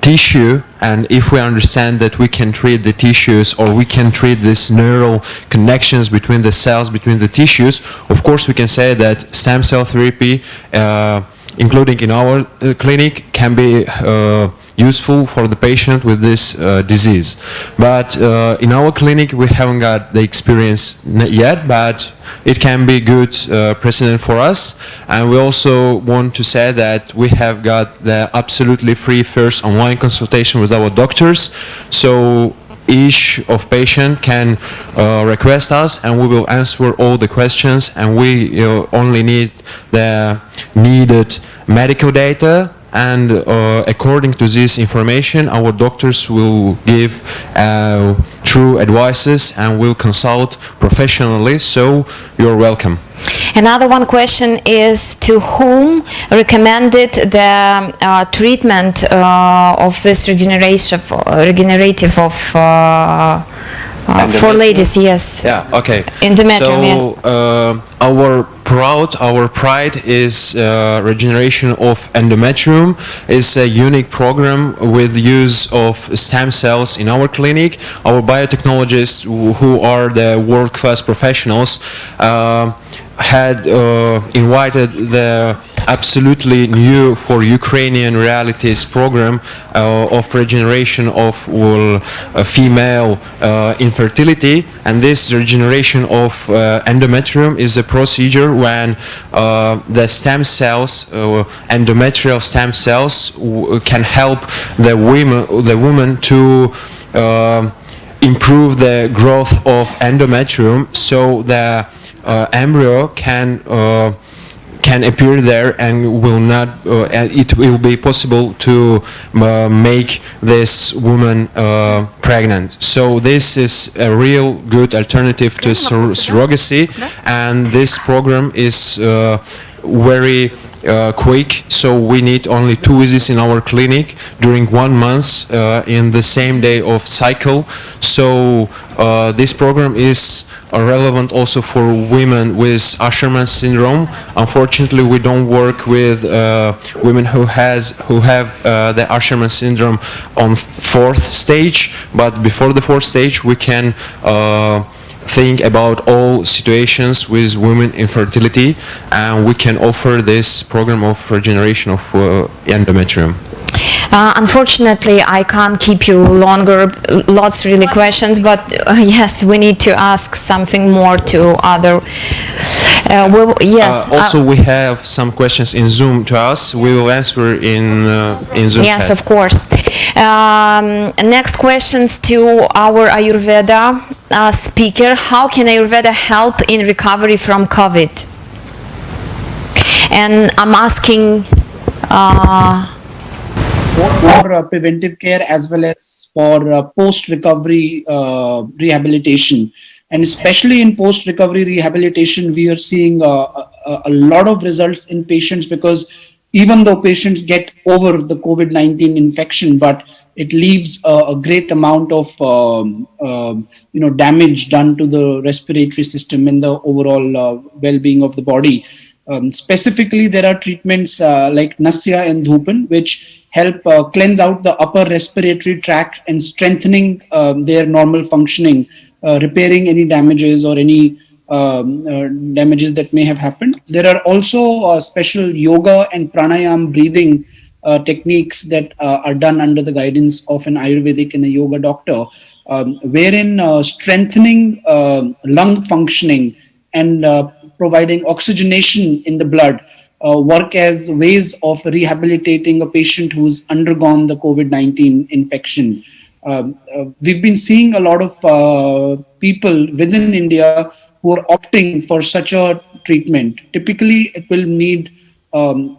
tissue, and if we understand that we can treat the tissues, or we can treat these neural connections between the cells, between the tissues, of course we can say that stem cell therapy, including in our clinic, can be useful for the patient with this disease. But in our clinic we haven't got the experience yet, but it can be good precedent for us. And we also want to say that we have got the absolutely free first online consultation with our doctors. So each of patient can request us and we will answer all the questions, and we only need the needed medical data, and according to this information our doctors will give true advices and will consult professionally. So you're welcome. Another one question is, to whom recommended the treatment of this regenerative of for ladies? Yes. Yeah. Okay. Endometrium. Yes. Our pride is regeneration of endometrium. It's a unique program with use of stem cells in our clinic. Our biotechnologists, who are the world-class professionals, had invited the absolutely new for Ukrainian realities program of regeneration of female infertility, and this regeneration of endometrium is a procedure when the stem cells, endometrial stem cells, can help the woman to improve the growth of endometrium, so the embryo can appear there and will not. It will be possible to make this woman pregnant. So this is a real good alternative to surrogacy, and this program is very quick. So we need only 2 visits in our clinic during 1 month in the same day of cycle. So this program is relevant also for women with Asherman syndrome. Unfortunately, we don't work with women who have the Asherman syndrome on 4th stage, but before the 4th stage we can think about all situations with women infertility, and we can offer this program of regeneration of endometrium. Unfortunately, I can't keep you longer. Lots really questions, but yes, we need to ask something more to other. Yes. Also, we have some questions in Zoom to us. We will answer in Zoom. Yes, of course. Next questions to our Ayurveda speaker. How can Ayurveda help in recovery from COVID? And I'm asking. For preventive care as well as for post-recovery rehabilitation. And especially in post-recovery rehabilitation, we are seeing a lot of results in patients, because even though patients get over the COVID-19 infection, but it leaves a great amount of damage done to the respiratory system and the overall well-being of the body. Specifically, there are treatments like Nasya and Dhupan, which help cleanse out the upper respiratory tract and strengthening their normal functioning, repairing any damages or any damages that may have happened. There are also special yoga and pranayam breathing techniques that are done under the guidance of an Ayurvedic and a yoga doctor, wherein strengthening lung functioning and providing oxygenation in the blood work as ways of rehabilitating a patient who's undergone the COVID-19 infection. We've been seeing a lot of people within India who are opting for such a treatment. Typically, it will need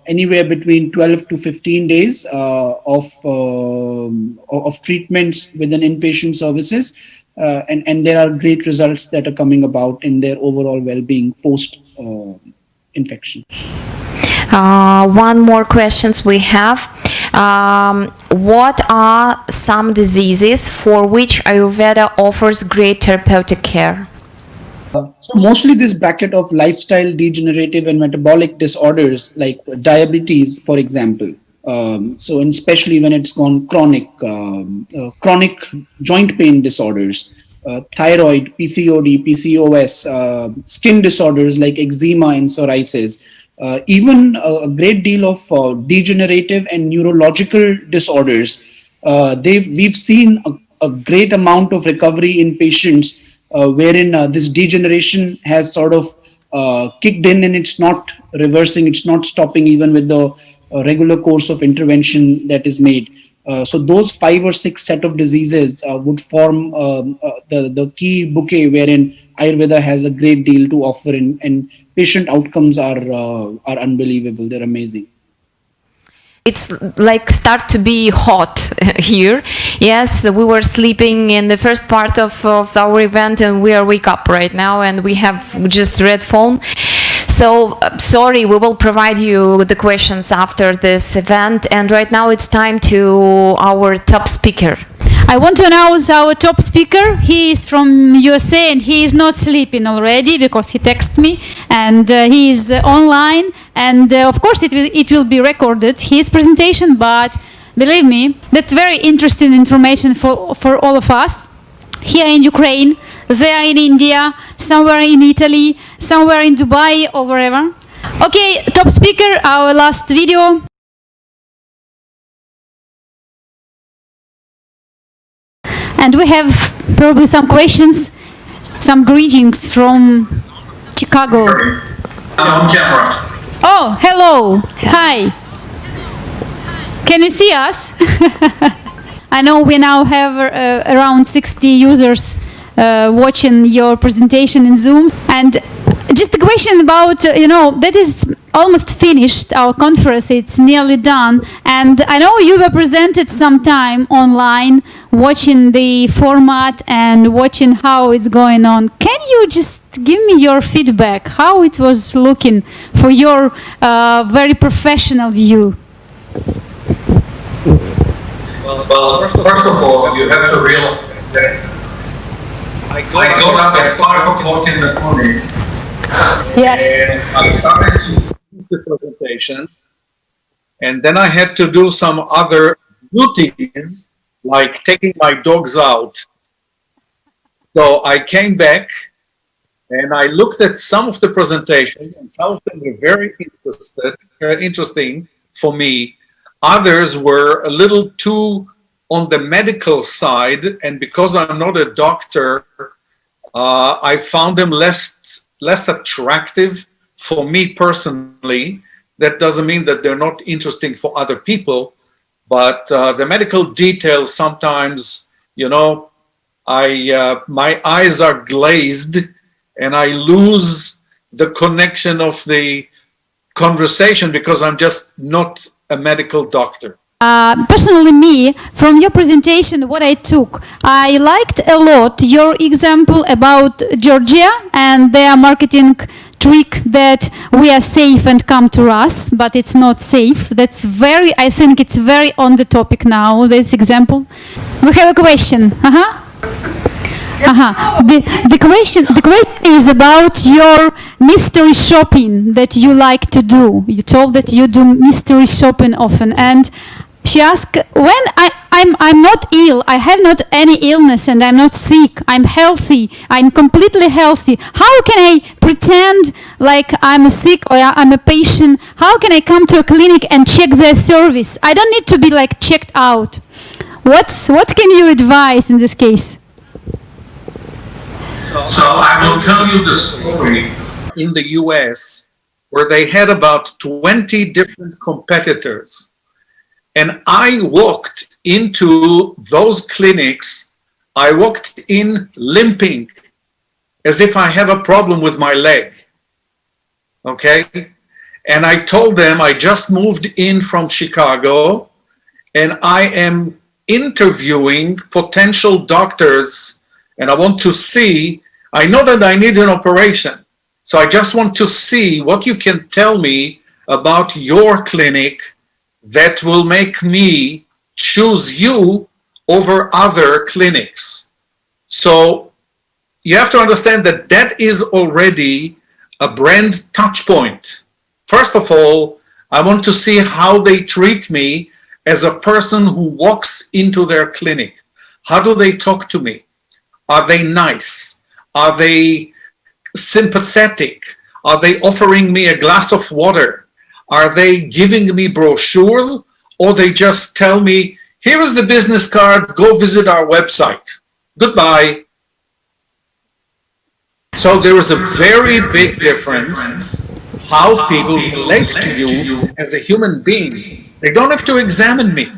anywhere between 12 to 15 days of treatments within inpatient services. And there are great results that are coming about in their overall well-being post-infection. One more questions we have. What are some diseases for which Ayurveda offers great therapeutic care? So mostly this bracket of lifestyle degenerative and metabolic disorders like diabetes, for example. So and especially when it's gone chronic, chronic joint pain disorders, thyroid, PCOD, PCOS, skin disorders like eczema and psoriasis, even a great deal of degenerative and neurological disorders. We've seen a great amount of recovery in patients wherein this degeneration has sort of kicked in and it's not reversing, it's not stopping even with the regular course of intervention that is made. So those 5 or 6 set of diseases would form the key bouquet wherein Ayurveda has a great deal to offer, and patient outcomes are unbelievable. They're amazing. It's like start to be hot here. Yes, we were sleeping in the first part of our event and we are wake up right now and we have just red phone. So sorry, we will provide you the questions after this event, and right now it's time to our top speaker. I want to announce our top speaker. He is from USA and he is not sleeping already because he texted me, and he is online, and of course it will be recorded, his presentation, but believe me, that's very interesting information for all of us here in Ukraine, there in India, somewhere in Italy, somewhere in Dubai or wherever. Okay, top speaker, our last video. And we have probably some questions, some greetings from Chicago. I'm on camera. Oh, hello. Hi. Can you see us? I know we now have around 60 users watching your presentation in Zoom. And just a question about, that is almost finished, our conference, it's nearly done. And I know you were presented some time online, watching the format and watching how it's going on. Can you just give me your feedback, how it was looking for your very professional view? Well, first of all, you have to realize that I got up at 5 o'clock in the morning. Yes. And I started to do the presentations, and then I had to do some other duties, like taking my dogs out. So I came back and I looked at some of the presentations, and some of them were very interesting for me. Others were a little too on the medical side, and because I'm not a doctor, I found them less attractive for me personally. That doesn't mean that they're not interesting for other people, but the medical details sometimes, my eyes are glazed and I lose the connection of the conversation because I'm just not a medical doctor. Personally, me, from your presentation, what I took, I liked a lot your example about Georgia and their marketing trick that we are safe and come to us, but it's not safe. I think it's very on the topic now, this example. We have a question. The question is about your mystery shopping that you like to do. You told that you do mystery shopping often, and she asked, when I'm not ill, I have not any illness and I'm not sick, I'm healthy, I'm completely healthy, how can I pretend like I'm sick or I'm a patient? How can I come to a clinic and check their service? I don't need to be like checked out. What can you advise in this case? So I will tell you the story in the US where they had about 20 different competitors. And I walked into those clinics, I walked in limping as if I have a problem with my leg. Okay? And I told them I just moved in from Chicago and I am interviewing potential doctors and I want to see, I know that I need an operation. So I just want to see what you can tell me about your clinic that will make me choose you over other clinics. So you have to understand that that is already a brand touch point. First of all, I want to see how they treat me as a person who walks into their clinic. How do they talk to me? Are they nice? Are they sympathetic? Are they offering me a glass of water? Are they giving me brochures? Or they just tell me, here is the business card, go visit our website. Goodbye. So there is a very big difference how people relate to you as a human being. They don't have to examine me.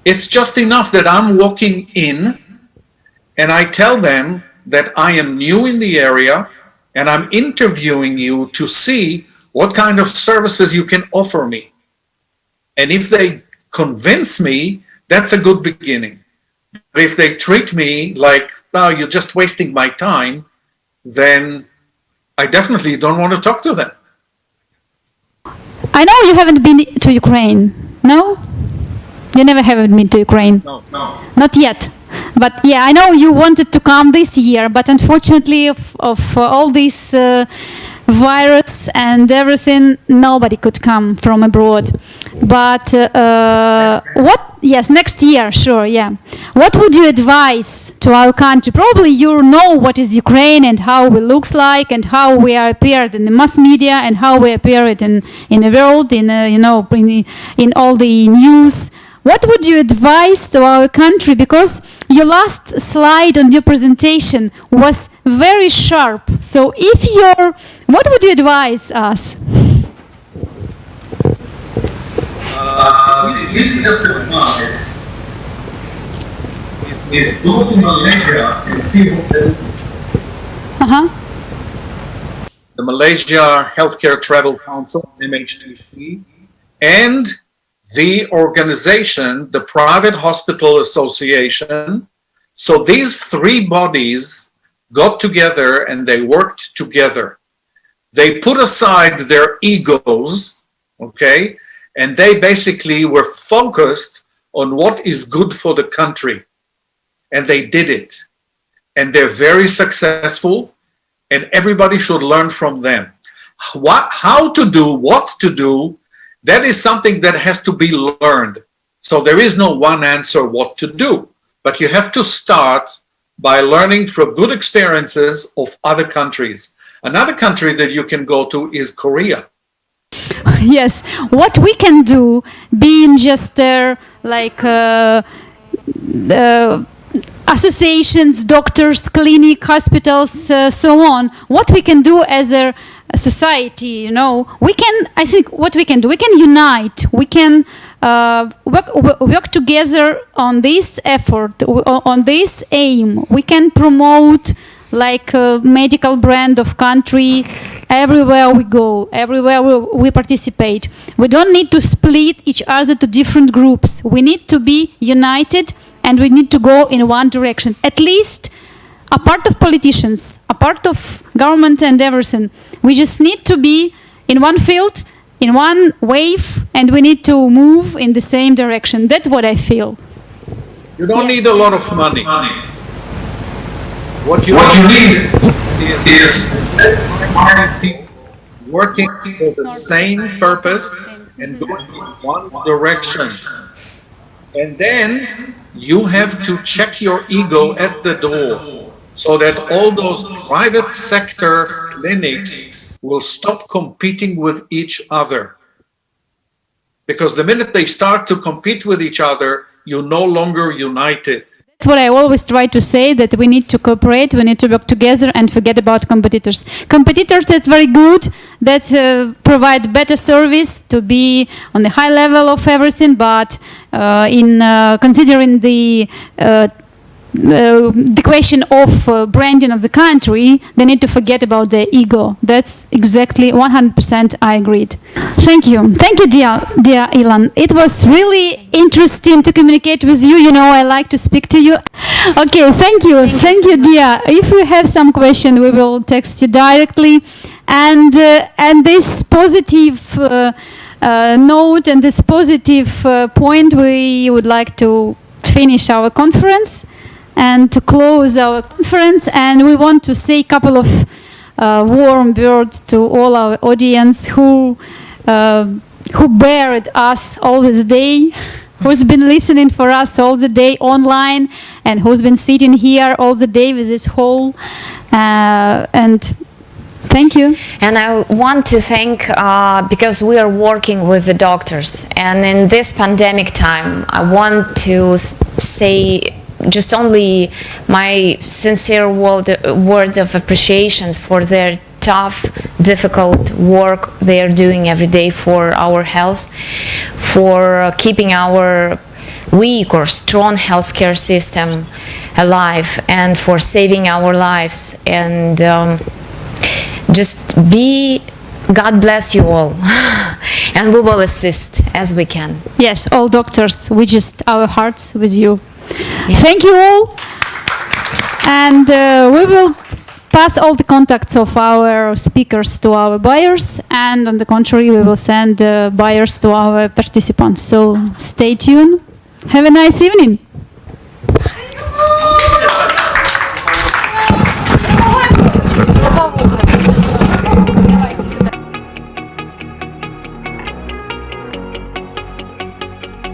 It's just enough that I'm walking in and I tell them that I am new in the area and I'm interviewing you to see what kind of services you can offer me. And if they convince me, that's a good beginning. But if they treat me like, oh, you're just wasting my time, then I definitely don't want to talk to them. I know you haven't been to Ukraine, no? You never haven't been to Ukraine? No. Not yet. But yeah, I know you wanted to come this year, but unfortunately of all this virus and everything, nobody could come from abroad. But next year, sure, yeah. What would you advise to our country? Probably you know what is Ukraine and how it looks like and how we are appeared in the mass media and how we appear it in the world, in all the news. What would you advise to our country? Because your last slide on your presentation was very sharp. So what would you advise us? Is go to Malaysia and see what the Malaysia Healthcare Travel Council, MHTC, and the organization, the Private Hospital Association. So these three bodies got together and they worked together. They put aside their egos, okay, and they basically were focused on what is good for the country. And they did it. And they're very successful, and everybody should learn from them. How to do, what to do, that is something that has to be learned. So there is no one answer what to do, but you have to start by learning from good experiences of other countries. Another country that you can go to is Korea. Yes, what we can do, being just associations, doctors, clinic, hospitals, so on, what we can do as a society, I think what we can do, we can unite, we can work together on this effort, on this aim. We can promote like a medical brand of country everywhere we go, everywhere we participate. We don't need to split each other to different groups. We need to be united and we need to go in one direction. At least a part of politicians, a part of government and everything. We just need to be in one field, in one wave, and we need to move in the same direction. That's what I feel. You don't need a lot of money. What you need is people working for the same purpose and going in one direction. And then you have to check your ego at the door so that all those private sector clinics will stop competing with each other. Because the minute they start to compete with each other, you're no longer united. That's what I always try to say, that we need to cooperate, we need to work together and forget about competitors. Competitors, that's very good, that provide better service to be on the high level of everything, but considering the question of branding of the country, they need to forget about their ego. That's exactly 100% I agreed. Thank you. Thank you, dear Ilan. It was really interesting to communicate with you. You know, I like to speak to you. Okay, thank you. Thank you, dear. If you have some question, we will text you directly. And this positive note and this positive point, we would like to finish our conference and to close our conference, and we want to say a couple of warm words to all our audience who bared us all this day, who's been listening for us all the day online, and who's been sitting here all the day with this whole and Thank you. And I want to thank, because we are working with the doctors, and in this pandemic time, I want to say just only my sincere words of appreciation for their tough, difficult work they are doing every day for our health, for keeping our weak or strong healthcare system alive, and for saving our lives. And God bless you all. And we will assist as we can. Yes, all doctors, we just, our hearts with you. Yes. Thank you all. And we will pass all the contacts of our speakers to our buyers, and on the contrary, we will send buyers to our participants. So stay tuned. Have a nice evening.